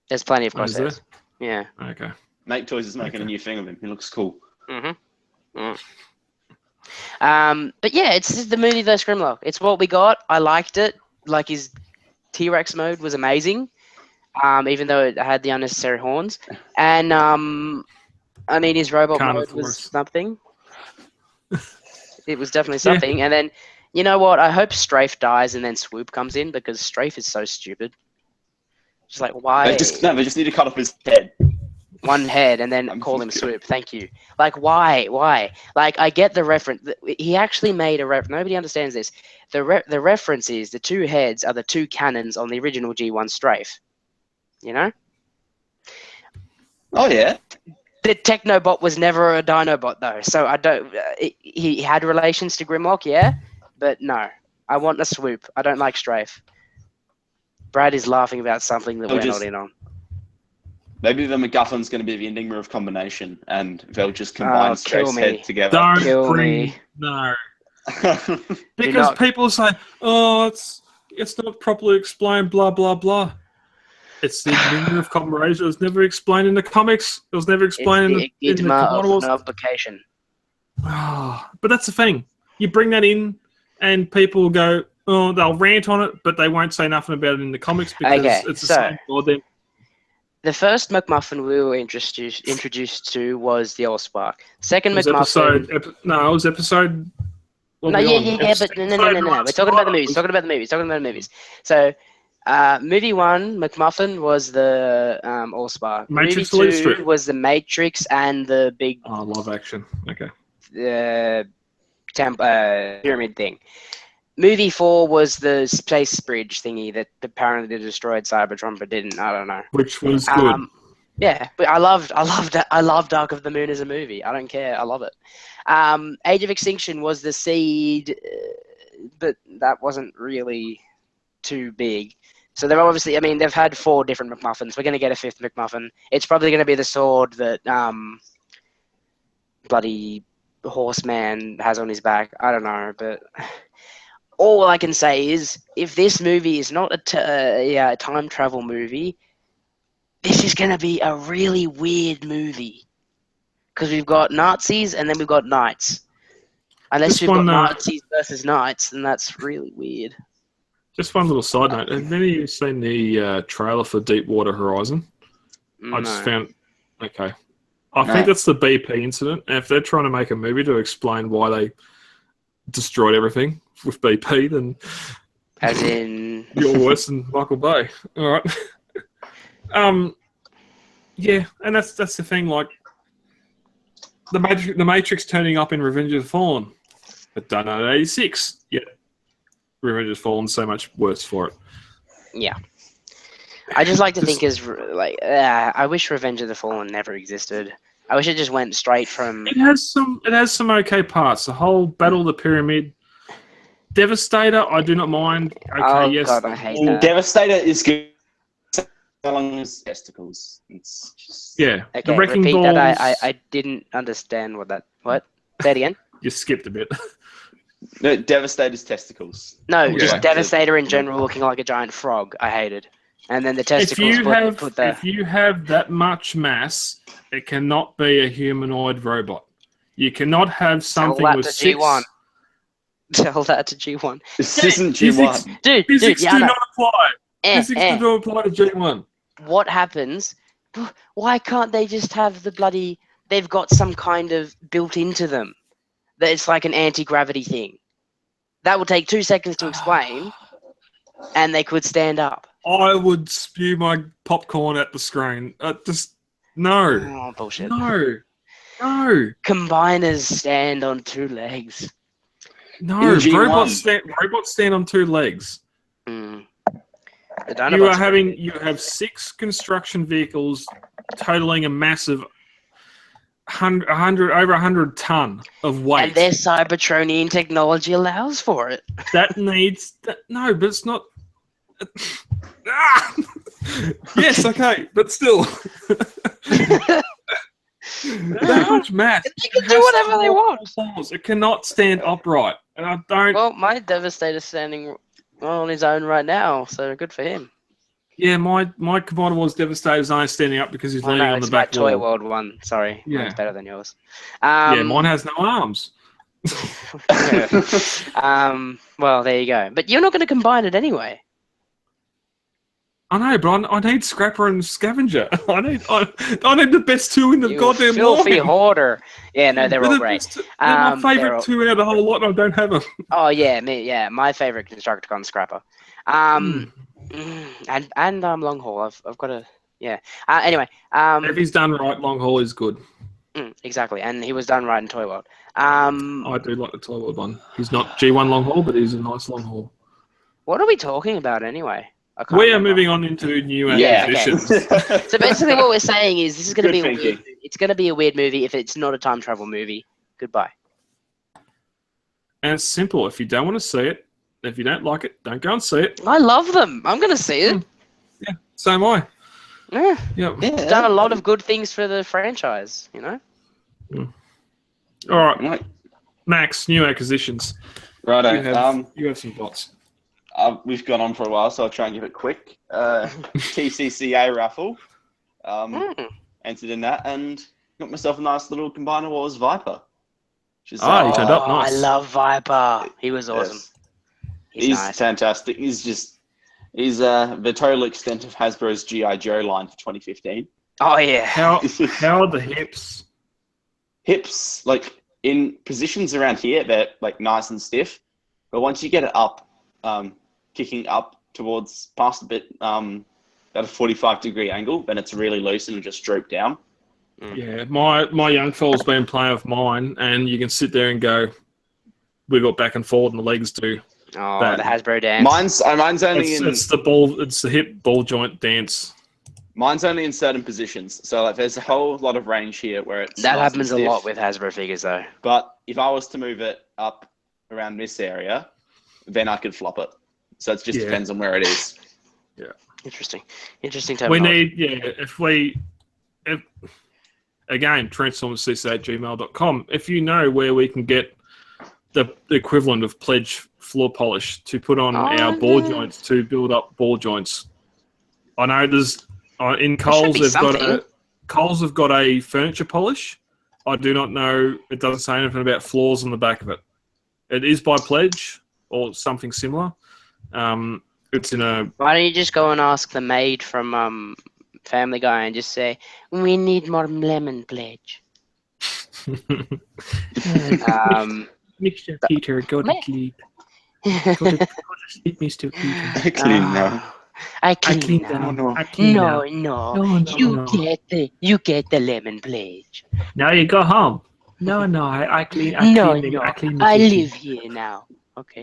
There's plenty of Crosshairs. Yeah. Okay. Make Toys is making a new thing of him. He looks cool. Mm-hmm. But yeah, it's just the Movieverse Grimlock. It's what we got. I liked it. Like his T-Rex mode was amazing, even though it had the unnecessary horns. And I mean, his robot mode was something. It was definitely something. Yeah. And then, you know what? I hope Strafe dies and then Swoop comes in because Strafe is so stupid. Just like, why? They just need to cut off his head. One head and then call him Swoop. Thank you. Like, why? Like, I get the reference. He actually made a reference. Nobody understands this. The reference is the two heads are the two cannons on the original G1 Strafe. You know? Oh, yeah. The Technobot was never a Dinobot, though. So I don't... he had relations to Grimlock, yeah? But no. I want a Swoop. I don't like Strafe. Brad is laughing about something that we're not in on. Maybe the MacGuffin's going to be the Enigma of combination, and they'll just combine Strafe's head together. Don't kill me. No. Because people say, it's not properly explained, blah, blah, blah. It's the meaning of Kamen Rider. It was never explained in the comics. It was never explained in the Kamen Wars. Application. Oh, but that's the thing. You bring that in, and people will go, oh, they'll rant on it, but they won't say nothing about it in the comics because it's the same for them. The first McMuffin we were introduced to was the Allspark. Second it was McMuffin... it was episode... but no. We're talking about the movies. So, movie 1, McMuffin, was the Allspark. Matrix movie 2 was the Matrix and the big... live action. Okay. Pyramid thing. Movie 4 was the space bridge thingy that apparently destroyed Cybertron, but didn't. I don't know. Which was good. Yeah, but I love Dark of the Moon as a movie. I don't care. I love it. Age of Extinction was the seed, but that wasn't really too big. So they're obviously, they've had 4 different McMuffins. We're going to get a 5th McMuffin. It's probably going to be the sword that bloody Horseman has on his back. I don't know, but... All I can say is, if this movie is not a time travel movie, this is going to be a really weird movie. Because we've got Nazis and then we've got knights. Unless we've got Nazis versus knights, then that's really weird. Just one little side note. Have any of you seen the trailer for Deepwater Horizon? No. I just found... Okay. I think that's the BP incident. And if they're trying to make a movie to explain why they destroyed everything with BP, then as in you're worse than Michael Bay. All right. Yeah, and that's the thing. Like the Matrix turning up in Revenge of the Fallen, but done at 86. Yeah, Revenge of the Fallen so much worse for it. Yeah, I just like to think I wish Revenge of the Fallen never existed. I wish it just went straight from. It has some okay parts. The whole Battle of the Pyramid. Devastator, I do not mind. Okay, yes. God, I hate that. Devastator is good as long as testicles. It's just... Yeah. Okay, the Wrecking repeat Balls... that. I didn't understand what that... What? Say it again. You skipped a bit. No, Devastator's testicles. No, just Devastator in general looking like a giant frog. I hated. And then the testicles If you have that much mass, it cannot be a humanoid robot. You cannot have something with six... G1. Tell that to G1. This isn't G1. Physics do not apply. Physics do not apply to G1. What happens? Why can't they just have the bloody... They've got some kind of built into them. That it's like an anti-gravity thing. That would take 2 seconds to explain, and they could stand up. I would spew my popcorn at the screen. No. Oh, bullshit. No. Combiners stand on 2 legs. No, robots stand on 2 legs. Mm. You have 6 construction vehicles totaling a massive over 100 ton of weight. And their Cybertronian technology allows for it. No, but it's not. Yes, okay, but still. That much mass. They can do whatever they want. It cannot stand upright. And I don't... Well, my Devastator's standing on his own right now, so good for him. Yeah, my Commander Wars Devastator's only standing up because he's leaning on the back wall. Toy World one. Sorry, mine's better than yours. Mine has no arms. Well, there you go. But you're not going to combine it anyway. I know, but I need Scrapper and Scavenger. I need the best 2 in the goddamn filthy line. Hoarder. Yeah, no, they're all great. They're my favourite 2 out of the whole lot, and I don't have them. Oh yeah, my favourite Constructicon Scrapper. And long haul. I've got a anyway. If he's done right, long haul is good. Exactly, and he was done right in Toy World. I do like the Toy World one. He's not G1 long haul, but he's a nice long haul. What are we talking about anyway? We are moving on into new acquisitions. Okay. So basically, what we're saying is this is going to be a weird movie. It's going to be a weird movie if it's not a time travel movie. Goodbye. And it's simple. If you don't want to see it, if you don't like it, don't go and see it. I love them. I'm going to see it. Yeah, so am I. Yeah. Yep. It's done a lot of good things for the franchise, you know? All right. Max, new acquisitions. Righto. You have some thoughts. we've gone on for a while, so I'll try and give it quick. TCCA raffle. Entered in that and got myself a nice little Combiner Wars Viper. He turned up nice. I love Viper. He was awesome. Yes. He's nice. Fantastic. He's the total extent of Hasbro's G.I. Joe line for 2015. Oh, yeah. How are the hips? Hips, like, in positions around here, they're, like, nice and stiff. But once you get it up, kicking up towards past a bit at a 45-degree angle, then it's really loose and just droop down. Yeah, my young fella's been playing with mine, and you can sit there and go, wiggle it back and forward, and the legs do. Oh, that. the Hasbro dance. Mine's only it's the hip ball joint dance. Mine's only in certain positions, so like there's a whole lot of range here where it's that nice happens a lot with Hasbro figures, though. But if I was to move it up around this area, then I could flop it. So it just depends on where it is. Yeah, interesting terminology. Again, transformerscc@gmail.com. If you know where we can get the equivalent of pledge floor polish to put on our ball joints to build up ball joints. I know there's in Coles Coles have got a furniture polish. I do not know. It doesn't say anything about floors on the back of it. It is by pledge or something similar. It's in a. Why don't you just go and ask the maid from Family Guy and just say, "We need more lemon pledge." Mr. Peter, go to sleep. Go to sleep, Mr. Peter. I clean now. I clean now. No. You get the lemon pledge. Now you go home. No, I clean. I clean the I kitchen. live here now. Okay.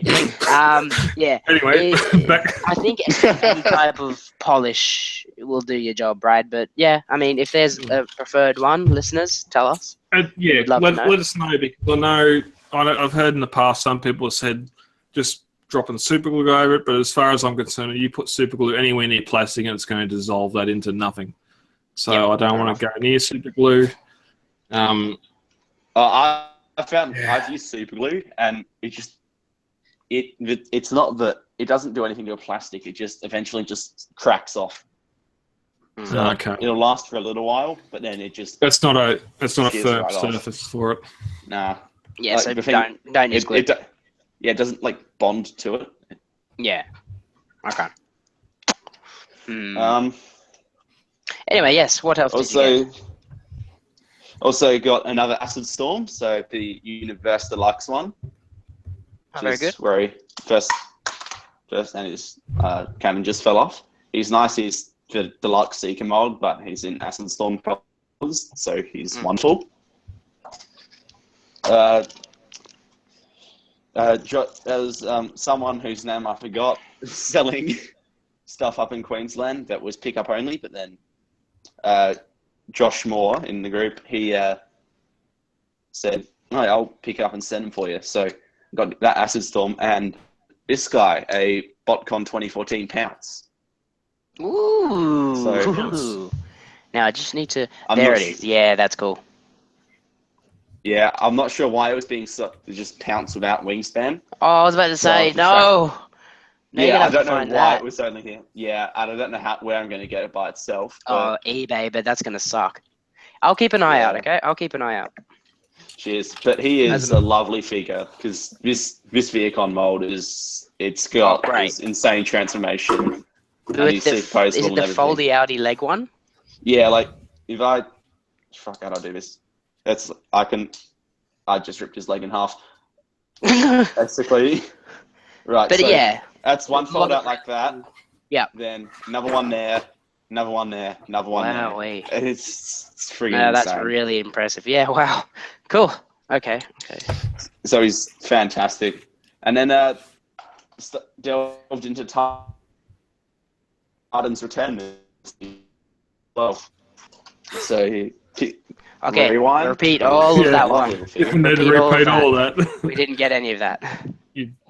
Yeah. Anyway, back. I think any type of polish will do your job, Brad. But yeah, I mean, if there's a preferred one, listeners, tell us. Let us know, because I know I've heard in the past some people have said just dropping super glue over it, but as far as I'm concerned, you put super glue anywhere near plastic and it's going to dissolve that into nothing. So I don't want to go near super glue. I found I've used super glue and it's not that it doesn't do anything to a plastic. It just eventually just cracks off. So okay. It'll last for a little while, but then it just that's not a firm right surface for it. Nah. Yeah, so don't use glue. It doesn't like bond to it. Yeah. Okay. Anyway, yes. What else did you get? Also got another Acid Storm, so the Universe Deluxe one. Very good. Where he first and his cannon just fell off. He's nice. He's the Deluxe Seeker mold, but he's in Acid Storm colors, so he's wonderful. There's someone whose name I forgot selling stuff up in Queensland that was pickup only, but then Josh Moore in the group, he said, "No, I'll pick up and send them for you." So got that Acid Storm and this guy, a BotCon 2014 Pounce. Ooh. So, now I just need to. There it is. Yeah, that's cool. Yeah, I'm not sure why it was being just Pounce without wingspan. Oh, I was about to say no. Yeah, I don't know why it was only here. Yeah, and I don't know where I'm going to get it by itself. Oh, eBay, but that's going to suck. I'll keep an eye out, okay? I'll keep an eye out. Cheers. But he is a lovely figure because this Viacon mold it's got this insane transformation. Is it the foldy outy leg one? Yeah, like if how do I do this? I just ripped his leg in half. Basically. Right. But so that's one fold out like that. Yeah. Then another one there, another one there, another one there. Wow, it's freaking insane. That's really impressive. Yeah, wow. Cool. Okay. So he's fantastic. And then delved into Titan's Return. Well, so he rewind. Repeat all of that one. You need to repeat all of that. We didn't get any of that.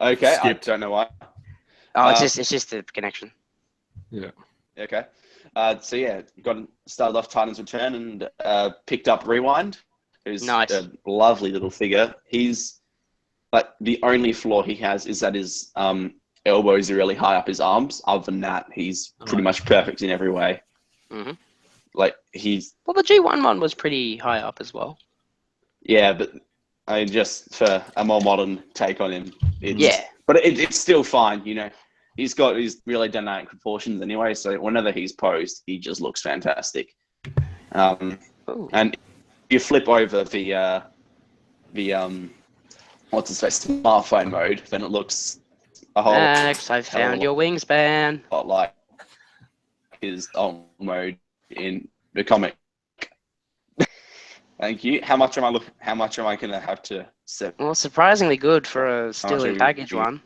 Okay, I don't know why. Oh, it's just the connection. Yeah. Okay. So yeah, started off Titan's Return and picked up Rewind, who's a lovely little figure. He's like the only flaw he has is that his elbows are really high up his arms. Other than that, he's pretty much perfect in every way. Mm-hmm. Like he's Well, the G1 one was pretty high up as well. yeah, but I mean, just for a more modern take on him, but it's still fine. You know, he's got these really dynamic proportions anyway. So whenever he's posed, he just looks fantastic. And if you flip over the what's his face smartphone mode, then it looks a whole. Max, I found your wingspan. Lot like his old mode in the comic. Thank you. How much am I gonna have to set? Well, surprisingly good for a still in package one.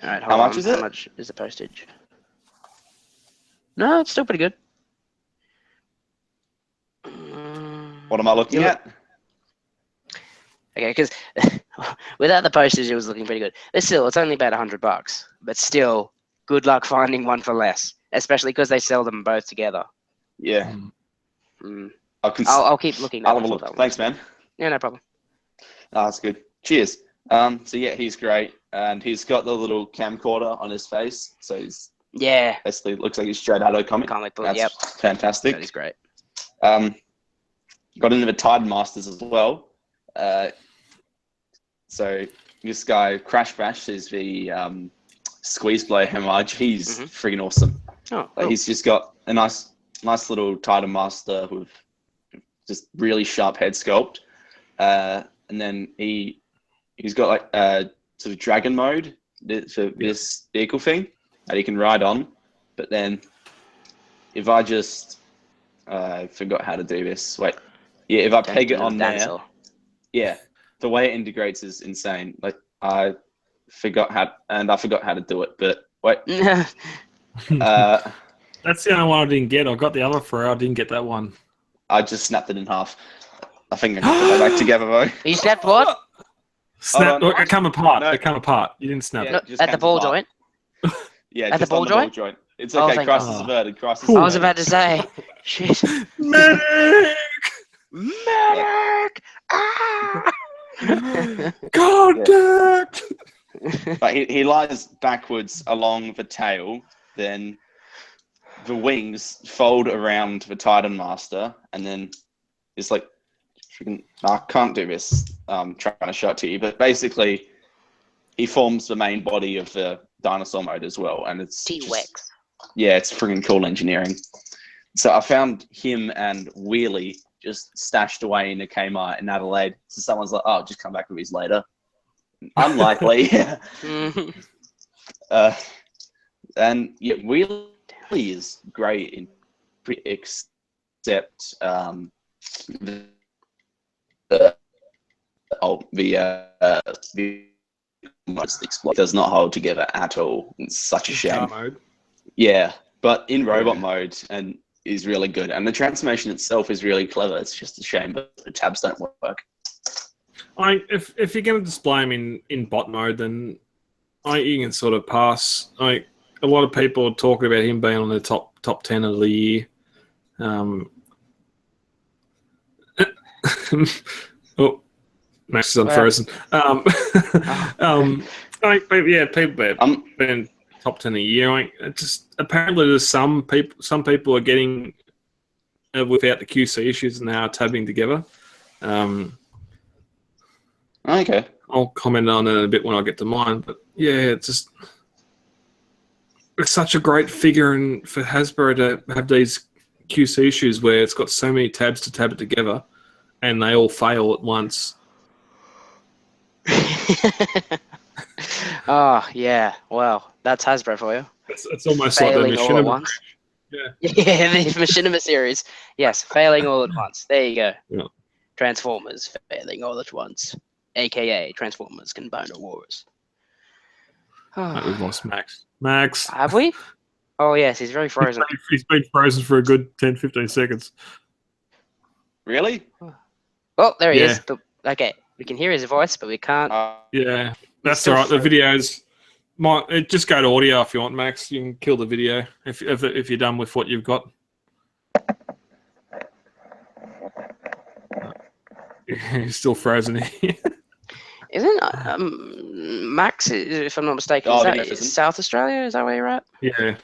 All right, hold on. Much is it? How much is the postage? No, it's still pretty good. What am I looking at? Okay, because without the postage, it was looking pretty good. But still, it's only about $100. But still, good luck finding one for less, especially because they sell them both together. Yeah. I'll keep looking. I'll have a look. Thanks, man. Yeah, no problem. Oh, that's good. Cheers. So yeah, he's great, and he's got the little camcorder on his face, so he's basically looks like he's straight out of a comic book. That's fantastic. That is great. Got into the Titan Masters as well. So this guy Crash Bash is the squeeze blow Hemorrhage. He's freaking awesome. Oh, cool. He's just got a nice little Titan Master with just really sharp head sculpt, and then he's got like sort of dragon mode for this vehicle thing that he can ride on. But then if I just forgot how to do this. Wait, yeah, if I peg it on there, the way it integrates is insane. Like I forgot how to do it. But wait, that's the only one I didn't get. I got the other three. I didn't get that one. I just snapped it in half. I think I can put that back together though. You snapped what? Snap. It come apart. No. It come apart. You didn't snap it. At the ball joint? Yeah, at just the ball joint? It's okay. Crisis averted. Crisis I was about to say, shit. Medic! Medic! Ah! Contact! But he lies backwards along the tail, then the wings fold around the Titan Master, and then it's like, I can't do this. I'm trying to show it to you, but basically, he forms the main body of the dinosaur mode as well, and it's T-Wex. Yeah, it's freaking cool engineering. So I found him and Wheelie just stashed away in a Kmart in Adelaide. So someone's like, "Oh, just come back with these later." Unlikely. And yeah, Wheelie is great in except the most explode does not hold together at all. It's such a shame. Mode. Yeah, but in robot mode and is really good, and the transformation itself is really clever. It's just a shame that the tabs don't work. If you're going to display them in bot mode, then you can sort of pass. A lot of people are talking about him being on the top 10 of the year. Oh, Max is unfrozen. But yeah, people have been top 10 a year. Just apparently, there's some people are getting without the QC issues and now tabbing together. Okay, I'll comment on it a bit when I get to mine. But yeah, it's such a great figure, and for Hasbro to have these QC issues where it's got so many tabs to tab it together, and they all fail at once. Oh yeah, well, that's Hasbro for you. It's almost failing like the all at Machinima. once. Yeah, the Machinima series. Yes, failing all at once. There you go. Yeah. Transformers failing all at once, aka Transformers Comboner Wars. We've lost Max. Max. Have we? Oh yes, he's very frozen. He's been frozen for a good 10-15 seconds. Really? Oh, there he is. Okay, we can hear his voice, but we can't. Yeah, that's all right. The videos just go to audio if you want, Max. You can kill the video if you're done with what you've got. He's still frozen here. Isn't Max, if I'm not mistaken, Oh, is the that Jefferson. South Australia? Is that where you're at? Yeah.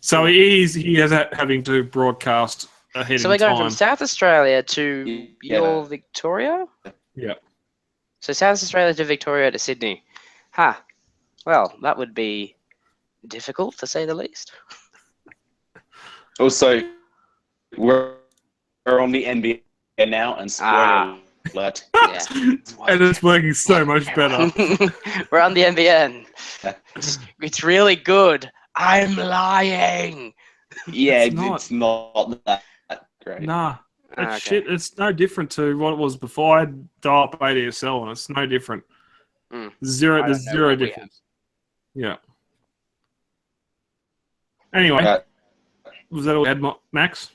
So he is having to broadcast ahead So in we're going time. from South Australia to your Victoria? Yeah. So South Australia to Victoria to Sydney. Well, that would be difficult, to say the least. Also, we're on the NBA now, and spoiler alert. Yeah. And it's working so much better. We're on the NBN. It's really good. I'm lying. Yeah, It's it's not that great. Nah. It's Okay. shit. It's no different to what it was before. I had dial-up ADSL, and it's no different. I There's don't know zero what we difference. Yeah. Anyway, was that all you had, Max?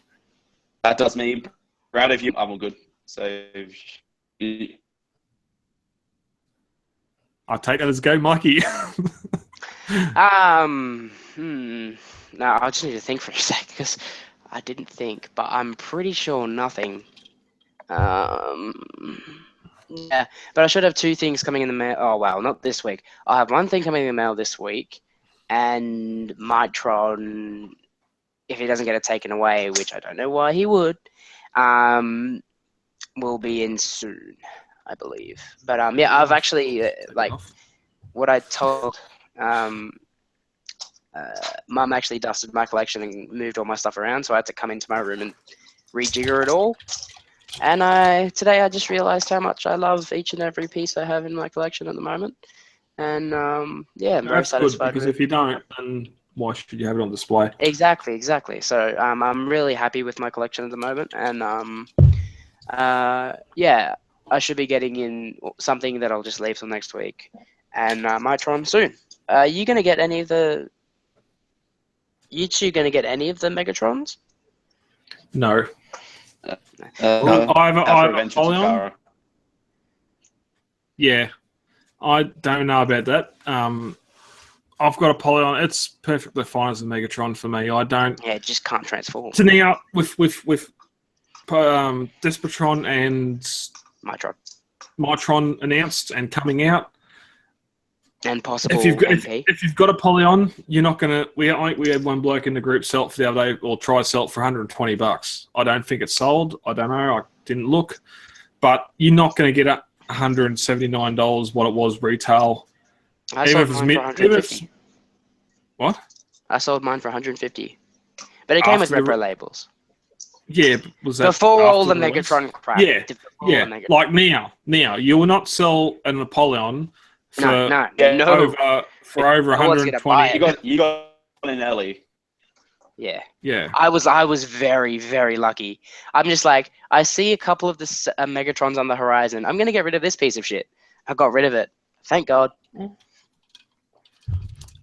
That does me proud of you. I'm all good. So, I'll take that as go, Mikey. No, I just need to think for a sec because I didn't think, but I'm pretty sure nothing. Yeah, but I should have 2 things coming in the mail. Oh, well, not this week. I'll have 1 thing coming in the mail this week, and Mitron, if he doesn't get it taken away, which I don't know why he would, will be in soon, I believe. But yeah, I've actually what I told Mum actually dusted my collection and moved all my stuff around, so I had to come into my room and rejigger it all. And today I just realized how much I love each and every piece I have in my collection at the moment. And yeah, I'm very satisfied. Because if you don't, then why should you have it on display? Exactly. So I'm really happy with my collection at the moment, and yeah, I should be getting in something that I'll just leave till next week, and Mitron soon. You gonna get any of the? You two gonna get any of the Megatrons? No. after I have a Adventure Polygon. Takara. Yeah, I don't know about that. I've got a Polygon. It's perfectly fine as a Megatron for me. I don't. Yeah, it just can't transform. To now with Despotron and Mitron announced and coming out. And possible If you've got MP. if you've got a Polygon, you're not gonna. I think we had one bloke in the group sell it for the other day, or try sell it for $120. I don't think it's sold. I don't know. I didn't look, but you're not going to get $179 what it was retail. I sold mine for 150. What? I sold mine for 150, but it came with repro labels. Yeah, was that before all the release? Megatron crap? Yeah. Like now, you will not sell an Apollyon for over 120. You got an early. Yeah. I was very, very lucky. I'm just like, I see a couple of the Megatrons on the horizon. I'm gonna get rid of this piece of shit. I got rid of it. Thank God.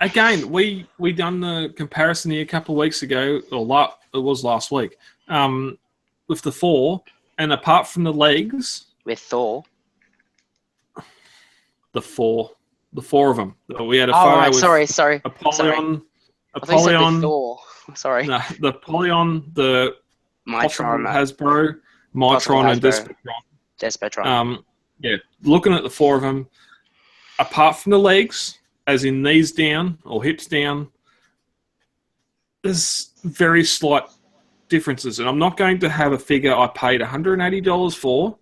Again, we done the comparison here a couple of weeks ago, or it was last week, with the 4, and apart from the legs, with Thor, the 4 of them. We had a photo. Right, sorry. Apollyon. Thor. Sorry. No, the Pollyon, the Mitron, Hasbro, Mitron, and Despotron. Yeah, looking at the 4 of them, apart from the legs, as in knees down or hips down, there's very slight differences. And I'm not going to have a figure I paid $180 for,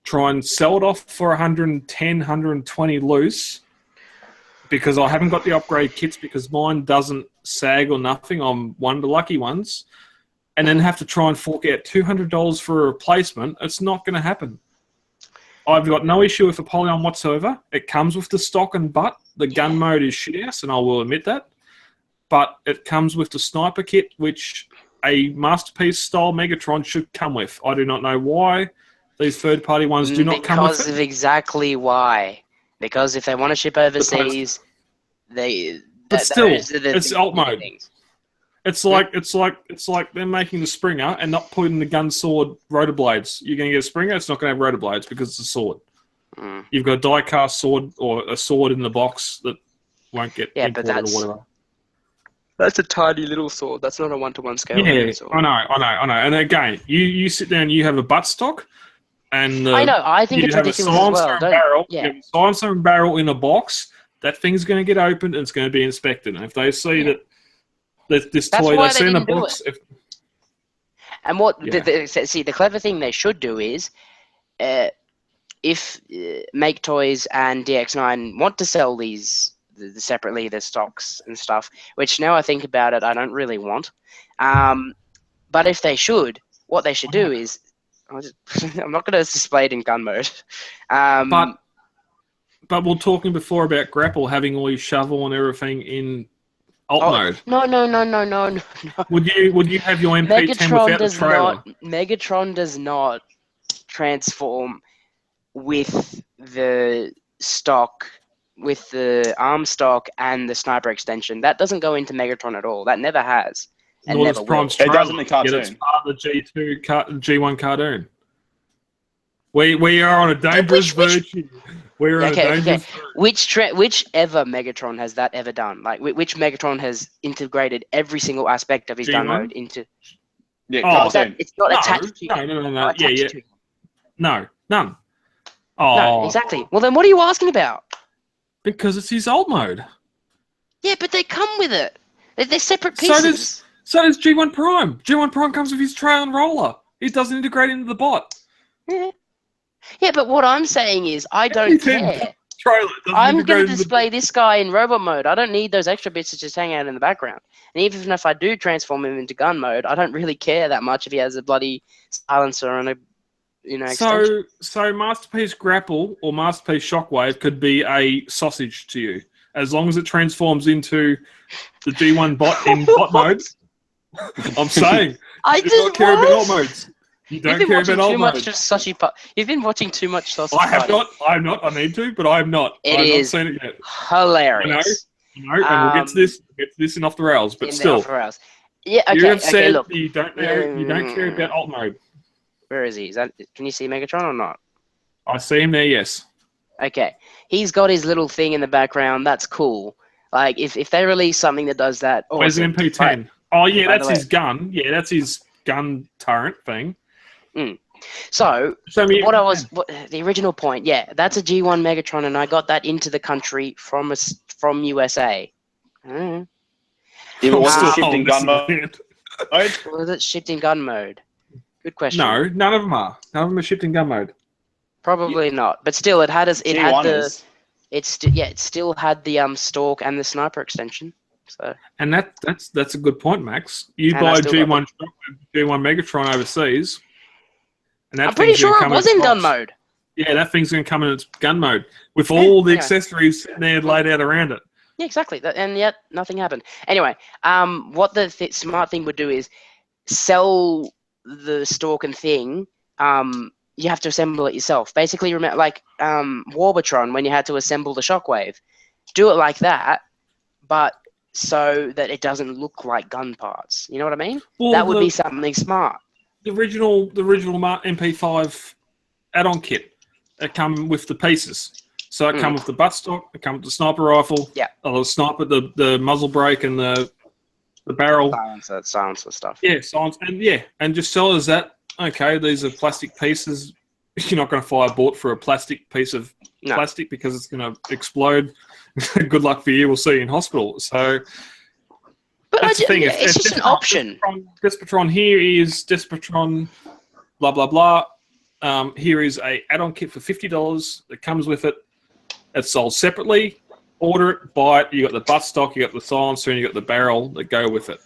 try and sell it off for 110, 120 loose, because I haven't got the upgrade kits because mine doesn't sag or nothing. I'm one of the lucky ones. And then have to try and fork out $200 for a replacement. It's not going to happen. I've got no issue with Apollyon whatsoever. It comes with the stock and butt. The gun mode is shit-ass, and I will admit that. But it comes with the sniper kit, which a Masterpiece-style Megatron should come with. I do not know why these third-party ones do not come with it. Because of exactly why. Because if they want to ship overseas, it's alt mode. It's like they're making the Springer and not putting the gun sword rotor blades. You're going to get a Springer, it's not going to have rotor blades because it's a sword. You've got a die-cast sword or a sword in the box that won't get imported or whatever. That's a tiny little sword. That's not a one-to-one scale. Yeah, I know. And again, you sit down, you have a buttstock, and I know. I think it's ridiculous as well. You have a silencer and barrel in a box that thing's going to get opened and it's going to be inspected. And if they see that this That's toy why they they see in the didn't do box, And what Yeah. the clever thing they should do is, if Make Toys and DX9 want to sell these separately, the stocks and stuff, which now I think about it, I don't really want. But if they should, what they should do is, I'm not going to display it in gun mode. But we're talking before about Grapple having all your shovel and everything in alt mode. No. Would you have your MP10 without the trailer? Megatron does not transform with the stock, with the arm stock and the sniper extension. That doesn't go into Megatron at all. That never has. And Nor never does Prime's will. It does in the cartoon. Yet it's part of the G1 cartoon. We are on a dangerous verge. We're on a dangerous verge. Whichever Megatron has that ever done? Like, which Megatron has integrated every single aspect of his gun mode into... Yeah, it's not attached to... No. Yeah. No, none. Oh. No, exactly. Well, then what are you asking about? Because it's his alt mode. Yeah, but they come with it. They're separate pieces. So does G1 Prime. G1 Prime comes with his trail and roller. It doesn't integrate into the bot. Yeah, but what I'm saying is I don't care. Trailer I'm going to display this guy in robot mode. I don't need those extra bits to just hang out in the background. And even if I do transform him into gun mode, I don't really care that much if he has a bloody silencer and a extension. So Masterpiece Grapple or Masterpiece Shockwave could be a sausage to you. As long as it transforms into the G1 bot in bot mode. I'm saying. You don't care about alt modes. You don't care about alt modes. You've been watching too much Sausage I have not. I'm not. I need to, but I have not. It is not seen it yet. Hilarious. I know, and we'll get to this. We'll get to this in Off the Rails, but still. Yeah, okay. You have said look. you don't care about alt mode. Where is he? Can you see Megatron or not? I see him there. Yes. Okay, he's got his little thing in the background. That's cool. Like if they release something that does that. Awesome. Where's MP10? Right. Oh yeah, that's his gun. Yeah, that's his gun turret thing. So the original point, that's a G1 Megatron, and I got that into the country from USA. Yeah, but what's the shifting gun mode? Was it shifting gun mode? Good question. No, none of them are. None of them are shifting gun mode. Probably not, but still, it still had the stalk and the sniper extension. So. And that's a good point, Max. You buy G1 Megatron overseas. And that I'm pretty sure it was in gun mode. Yeah, that thing's going to come in its gun mode with all the accessories sitting there laid out around it. Yeah, exactly. And yet nothing happened. Anyway, what the smart thing would do is sell the stalk and thing. You have to assemble it yourself. Basically, remember like Warbatron when you had to assemble the Shockwave. Do it like that, but so that it doesn't look like gun parts. You know what I mean? Well, that would be something smart. The original MP5 add-on kit, it come with the pieces. So it come with the buttstock, it come with the sniper rifle, the sniper, the muzzle brake, and the barrel. Silencer stuff. Yeah, silence, and just sell it as that. Okay, these are plastic pieces. You're not going to fire a bullet for a plastic piece of plastic because it's going to explode. Good luck for you. We'll see you in hospital. So. But that's the thing. It's just an option. Despotron here is Despotron, blah blah blah. Here is a add-on kit for $50 that comes with it. It's sold separately. Order it, buy it. You got the buttstock, you got the silencer, and you got the barrel that go with it.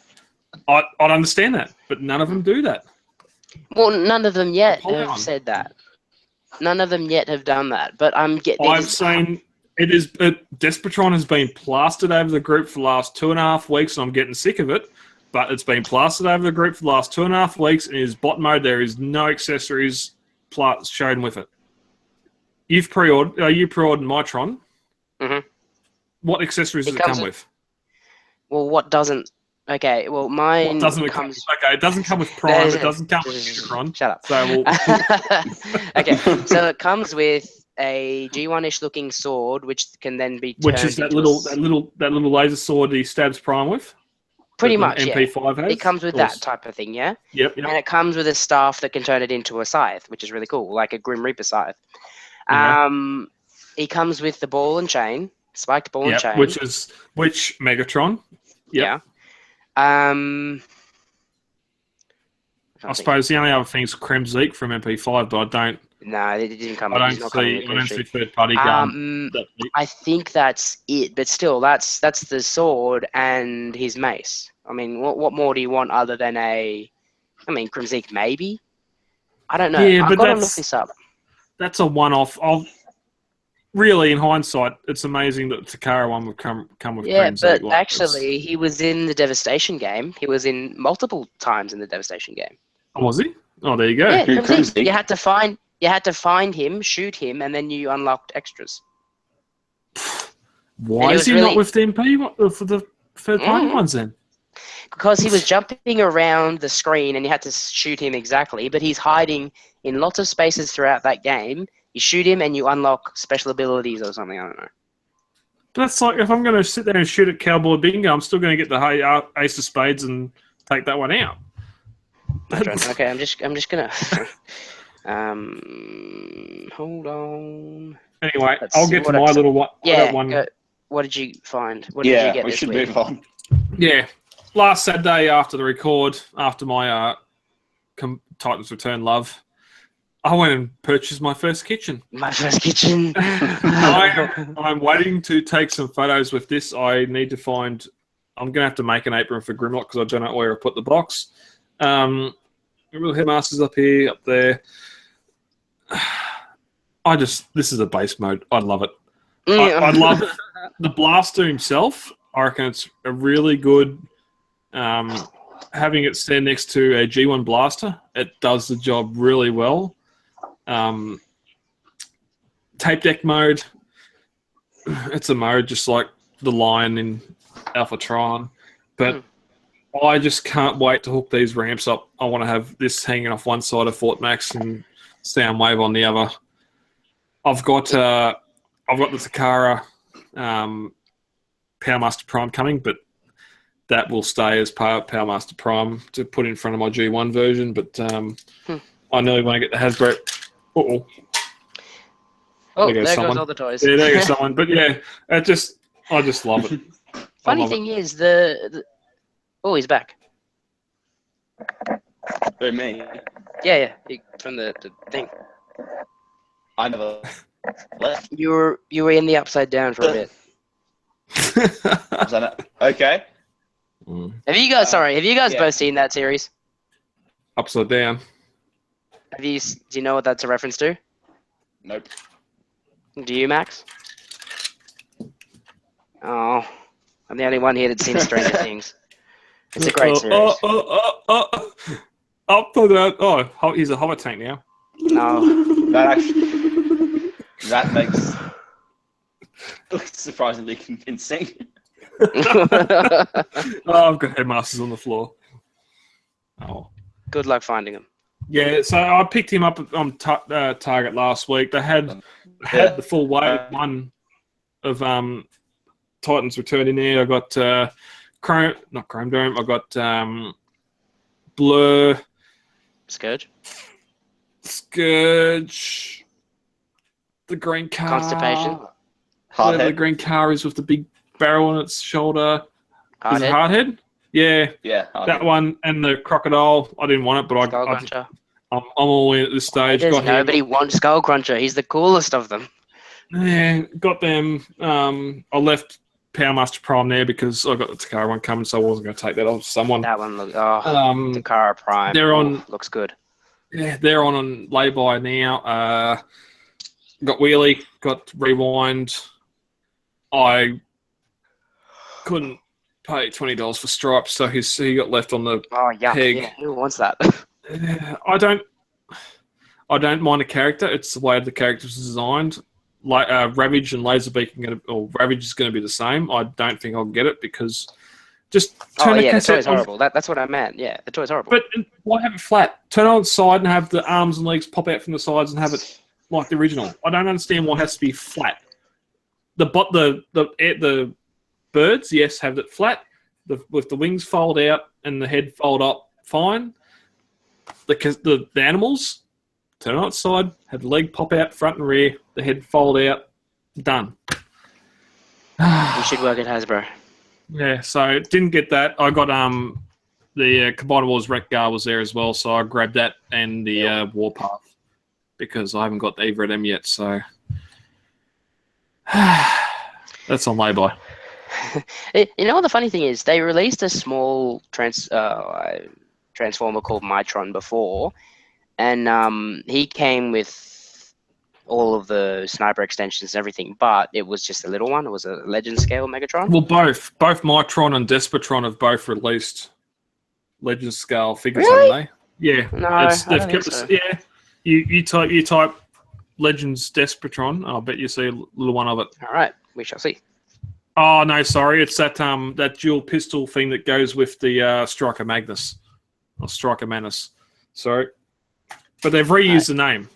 I'd understand that, but none of them do that. Well, none of them yet have said that. None of them yet have done that. But I'm saying. Despotron has been plastered over the group for the last 2.5 weeks, and I'm getting sick of it. But it's been plastered over the group for the last 2.5 weeks. In his bot mode, there is no accessories shown with it. You pre-ordered Mitron. Mm-hmm. What accessories does it come with? Well, what doesn't? Okay, well, mine comes... Okay, it doesn't come with Prime. It doesn't come with Megatron. Shut up. So Okay, so it comes with a G1-ish looking sword, which can then be turned which is that little laser sword he stabs Prime with. Pretty much, MP5 has. It comes with that type of thing, yeah. Yep. And it comes with a staff that can turn it into a scythe, which is really cool, like a Grim Reaper scythe. Yeah. He comes with the ball and chain, Spiked ball and chain. which Megatron. Yep. Yeah. I suppose the only other thing is Kremzeek from MP5, but I don't. No, it didn't come. I He's don't not coming see. in I don't see chemistry. third party gun. I think that's it, but still, that's the sword and his mace. I mean, what more do you want other than Kremzeek maybe? I don't know. Yeah, I've but got to look this up. That's a one-off. Really, in hindsight, it's amazing that the Takara one would come with Kremzeek. But actually, he was in the Devastation game. He was in multiple times in the Devastation game. Oh, was he? Oh, there you go. Yeah, Kremzeek. You had to find him, shoot him, and then you unlocked extras. Why is he not with the MP for the third-party ones then? Because he was jumping around the screen and you had to shoot him exactly, but he's hiding in lots of spaces throughout that game. You shoot him and you unlock special abilities or something, I don't know. That's like, if I'm going to sit there and shoot at Cowboy Bingo, I'm still going to get the Ace of Spades and take that one out. Okay, I'm just gonna hold on. Anyway, I'll get to my little one. Yeah, what did you find? What did you get we this should week? move on. Yeah, last Saturday after the record, after my Titans Return love, I went and purchased my first kitchen. My first kitchen. I'm waiting to take some photos with this. I need to find. I'm going to have to make an apron for Grimlock because I don't know where I put the box. Real Headmasters up here, up there. This is a base mode. I love it. I love the blaster himself. I reckon it's a really good. Having it stand next to a G1 blaster, it does the job really well. Tape deck mode. It's a mode just like the Lion in Alpha Tron, but I just can't wait to hook these ramps up. I want to have this hanging off one side of Fort Max and Soundwave on the other. I've got the Takara Powermaster Prime coming, but that will stay as part of Powermaster Prime to put in front of my G1 version. But I nearly want to get the Hasbro. Uh-oh. Oh, there goes all the toys. Yeah, there goes someone. But yeah, I just love it. Funny thing is, oh, he's back. Who, me? Yeah, from the thing. I never left. You were in the Upside Down for a bit. Okay. Have you guys both seen that series? Upside Down. Do you know what that's a reference to? Nope. Do you, Max? Oh, I'm the only one here that's seen Stranger Things. It's a great series. He's a Hobbit tank now. No. That makes surprisingly convincing. I've got Headmasters on the floor. Oh. Good luck finding them. Yeah, so I picked him up on Target last week. They had the full wave one of Titans Return in there. I got not Chrome Dome. I got Blur, Scourge, the green car, Constipation, whatever the green car is with the big barrel on its shoulder. Is it Hardhead? Yeah, Hardhead. That one and the crocodile. I didn't want it, but I'm all in at this stage. Nobody wants Skull Cruncher. He's the coolest of them. Yeah, got them. I left Powermaster Prime there because I got the Takara one coming, so I wasn't going to take that off someone. That one looks. Takara Prime. Looks good. Yeah, they're on lay-by now. Got Wheelie, got Rewind. I couldn't pay $20 for Stripes, so he got left on the peg. Yeah, who wants that? I don't mind the character. It's the way the character's designed. Like Ravage and Laserbeak Ravage is going to be the same. I don't think I'll get it because just turn the toy's horrible. That's what I meant. Yeah, the toy's horrible. But why have it flat? Turn it on its side and have the arms and legs pop out from the sides and have it like the original. I don't understand why it has to be flat. The birds, yes, have it flat. With the wings fold out and the head fold up, fine. The animals, turn on its side, have the leg pop out front and rear, the head fold out, done. You should work at Hasbro. Yeah, so didn't get that. I got the Combiner Wars Wreck-Gar was there as well, so I grabbed that and the Warpath because I haven't got either of them yet. So that's on lay-by. You know what the funny thing is? They released a small Transformer called Mitron before, and he came with all of the sniper extensions and everything, but it was just a little one. It was a Legend scale Megatron. Well, both Mitron and Despotron have both released Legend scale figures, Really? haven't they? Yeah, No, they've kept so. Yeah, you type Legends Despotron. I'll bet you see a little one of it. All right, we shall see. Oh no, sorry, it's that dual pistol thing that goes with the Striker Magnus or Striker Manus. Sorry, but they've reused the name.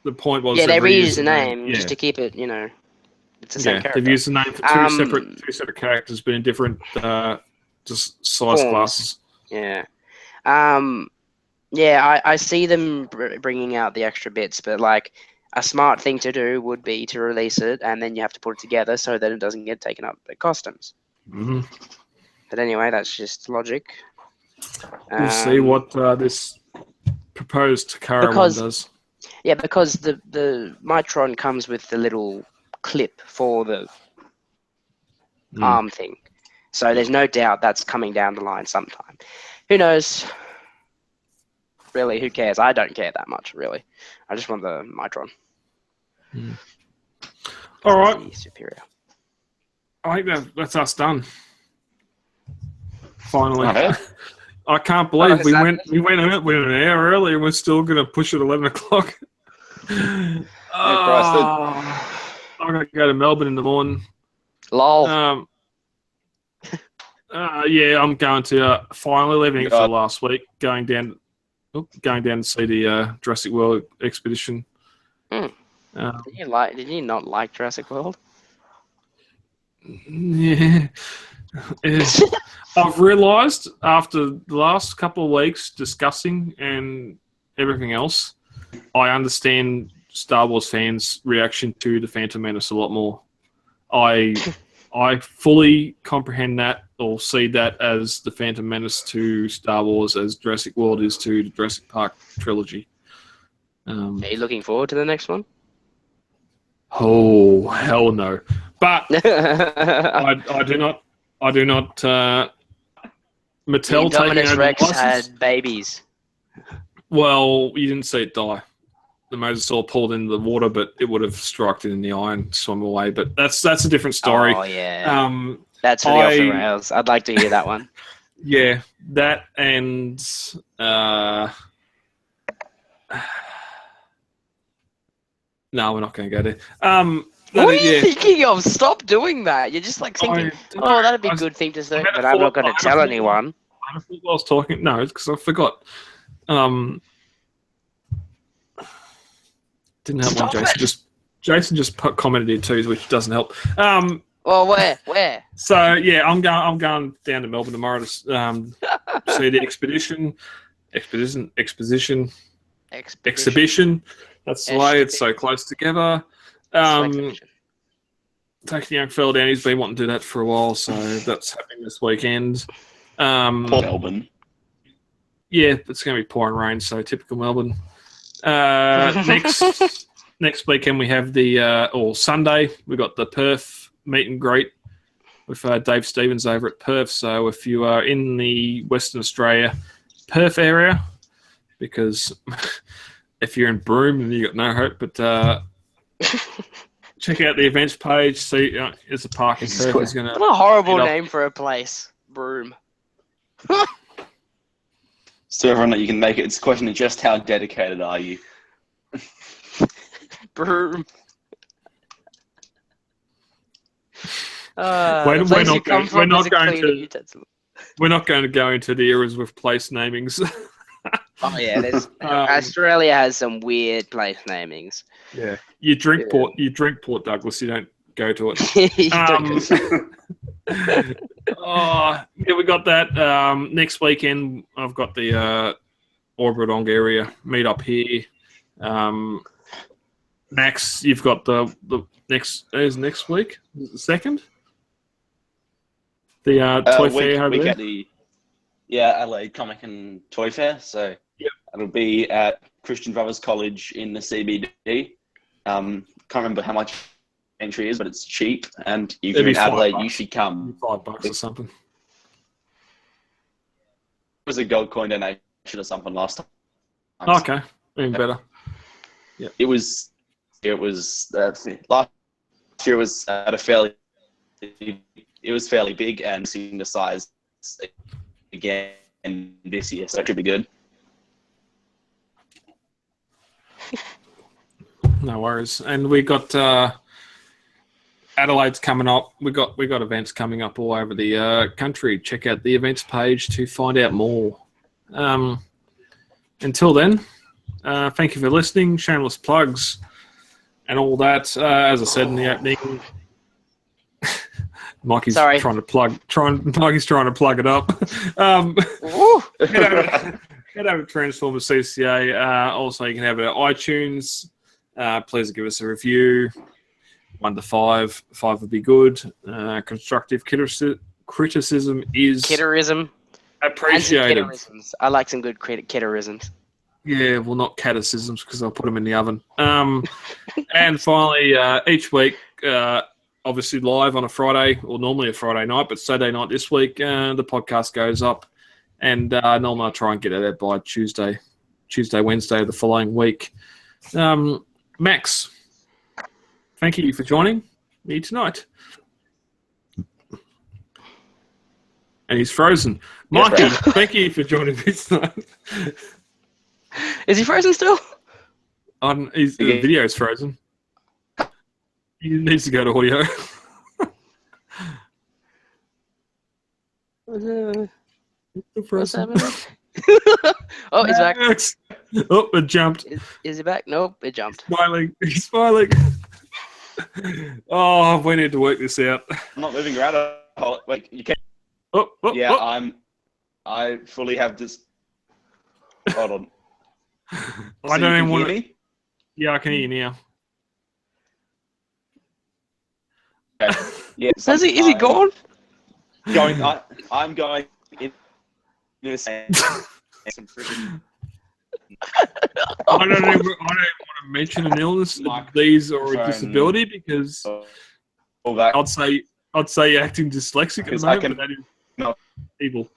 The point was they reused reused the name just to keep it, it's the same character. They've used the name for two separate characters, but in different just size Forms. classes. Yeah. I see them bringing out the extra bits, but like a smart thing to do would be to release it, and then you have to put it together so that it doesn't get taken up by customs. Mm-hmm. But anyway, that's just logic. We'll see what this proposed Takara one does. Yeah, because the Mitron comes with the little clip for the arm thing. So there's no doubt that's coming down the line sometime. Who knows? Really, who cares? I don't care that much, really. I just want the Mitron. All right. Superior. I think that's us done. Finally. I can't believe we went an hour early and we're still going to push it 11 o'clock. I'm going to go to Melbourne in the morning. Lol. I'm going to finally leaving it for last week. Going down to see the Jurassic World expedition. Did you not like Jurassic World? Yeah. I've realised after the last couple of weeks discussing and everything else, I understand Star Wars fans' reaction to the Phantom Menace a lot more. I fully comprehend that or see that as the Phantom Menace to Star Wars as Jurassic World is to the Jurassic Park trilogy. Are you looking forward to the next one? Oh, hell no. But I do not. Mattel taking over Rex the license. had babies. Well, you didn't see it die. The Mosasaur pulled into the water, but it would have struck it in the eye and swum away. But that's a different story. Oh yeah. That's really off the rails. I'd like to hear that one. Yeah, that and no, we're not going to go there. What are you thinking of? Stop doing that. You're just like thinking, that'd be a good thing to say, but I'm not going to tell anyone. I was talking. No, it's because I forgot. Didn't help when Jason just commented it too, which doesn't help. Well, where? So yeah, I'm going down to Melbourne tomorrow to see the exhibition. That's the way. It's so close together. Take the young fella down. He's been wanting to do that for a while, so that's happening this weekend. Melbourne. Yeah, it's going to be pouring rain, so typical Melbourne. Next weekend we have Sunday we got the Perth meet and greet with Dave Stevens over at Perth. So if you are in the Western Australia Perth area, because if you're in Broome then you got no hope. But check out the events page. See, it's a park in Perth. What a horrible name for a place, Broome. So everyone that you can make it. It's a question of just how dedicated are you. We're Broome. not going to go into the eras with place namings. Oh yeah, Australia has some weird place namings. Yeah, you drink Port Douglas. You don't go to it. We got that next weekend. I've got the Orberdong area meet up here. Max, you've got the next week, the second. The toy fair over we there. get the LA Comic and Toy Fair. So Yep. it'll be at Christian Brothers College in the CBD. Can't remember how much entry is, but it's cheap. And if you're in Adelaide, you should come. $5 or something. It was a gold coin donation or something last time. Okay, even better. Yeah. It was last year was at a fairly big and seeing the size again this year, so it should be good. No worries. And we got Adelaide's coming up. We got events coming up all over the country. Check out the events page to find out more. Until then, thank you for listening. Shameless plugs and all that. As I said in the opening, Mikey's trying to plug it up. Head over to Transformers CCA. Also, you can have it at iTunes. Please give us a review. 1 to 5. 5 would be good. Constructive criticism is appreciated. I like some good criticisms. Yeah, well, not catticisms because I'll put them in the oven. And finally, each week, obviously live on a Friday, or normally a Friday night, but Saturday night this week, the podcast goes up. And normally I'll try and get it out by Tuesday, Wednesday of the following week. Max, thank you for joining me tonight. And he's frozen. Mikey, thank you for joining me tonight. Is he frozen still? The video's frozen. He needs to go to audio. What's happening? Oh, he's back. Oh, it jumped. Is he back? Nope, it jumped. He's smiling. Oh, we need to work this out. I'm not moving around. Wait, you can. I fully have this. Hold on. I don't even want to. Yeah, I can hear you now. Okay. Yeah. Is he gone? I'm going in the same. I don't want to mention an illness, a disease, or a disability because I'd say you're acting dyslexic at the moment, but that is not evil.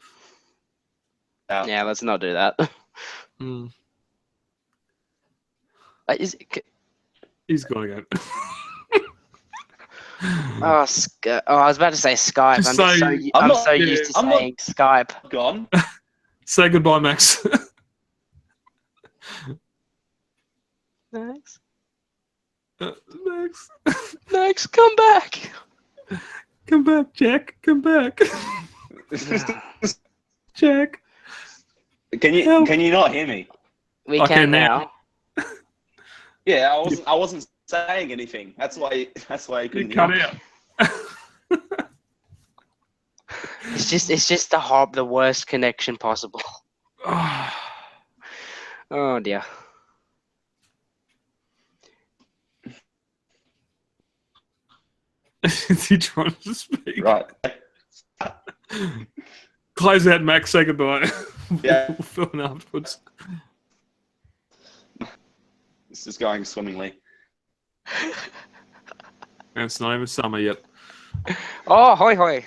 Yeah, let's not do that. He's going to go. I was about to say Skype. I'm so used to saying Skype. Gone. Say goodbye, Max. Max. Max, come back. Come back, Jack. Come back. Jack. Can you not hear me? We can now. Yeah, I wasn't saying anything. That's why you couldn't cut out. It's just the worst connection possible. Oh dear. Is he trying to speak? Right. Close out, Max. Say goodbye. Yeah. We'll film afterwards. This is going swimmingly. And it's not even summer yet. Oh, hoi hoi.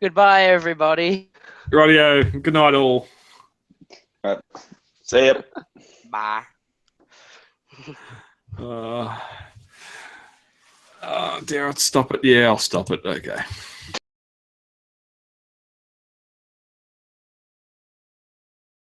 Goodbye, everybody. Rightio. Good night, all. Right. See ya. Bye. Dare I stop it? Yeah, I'll stop it. Okay.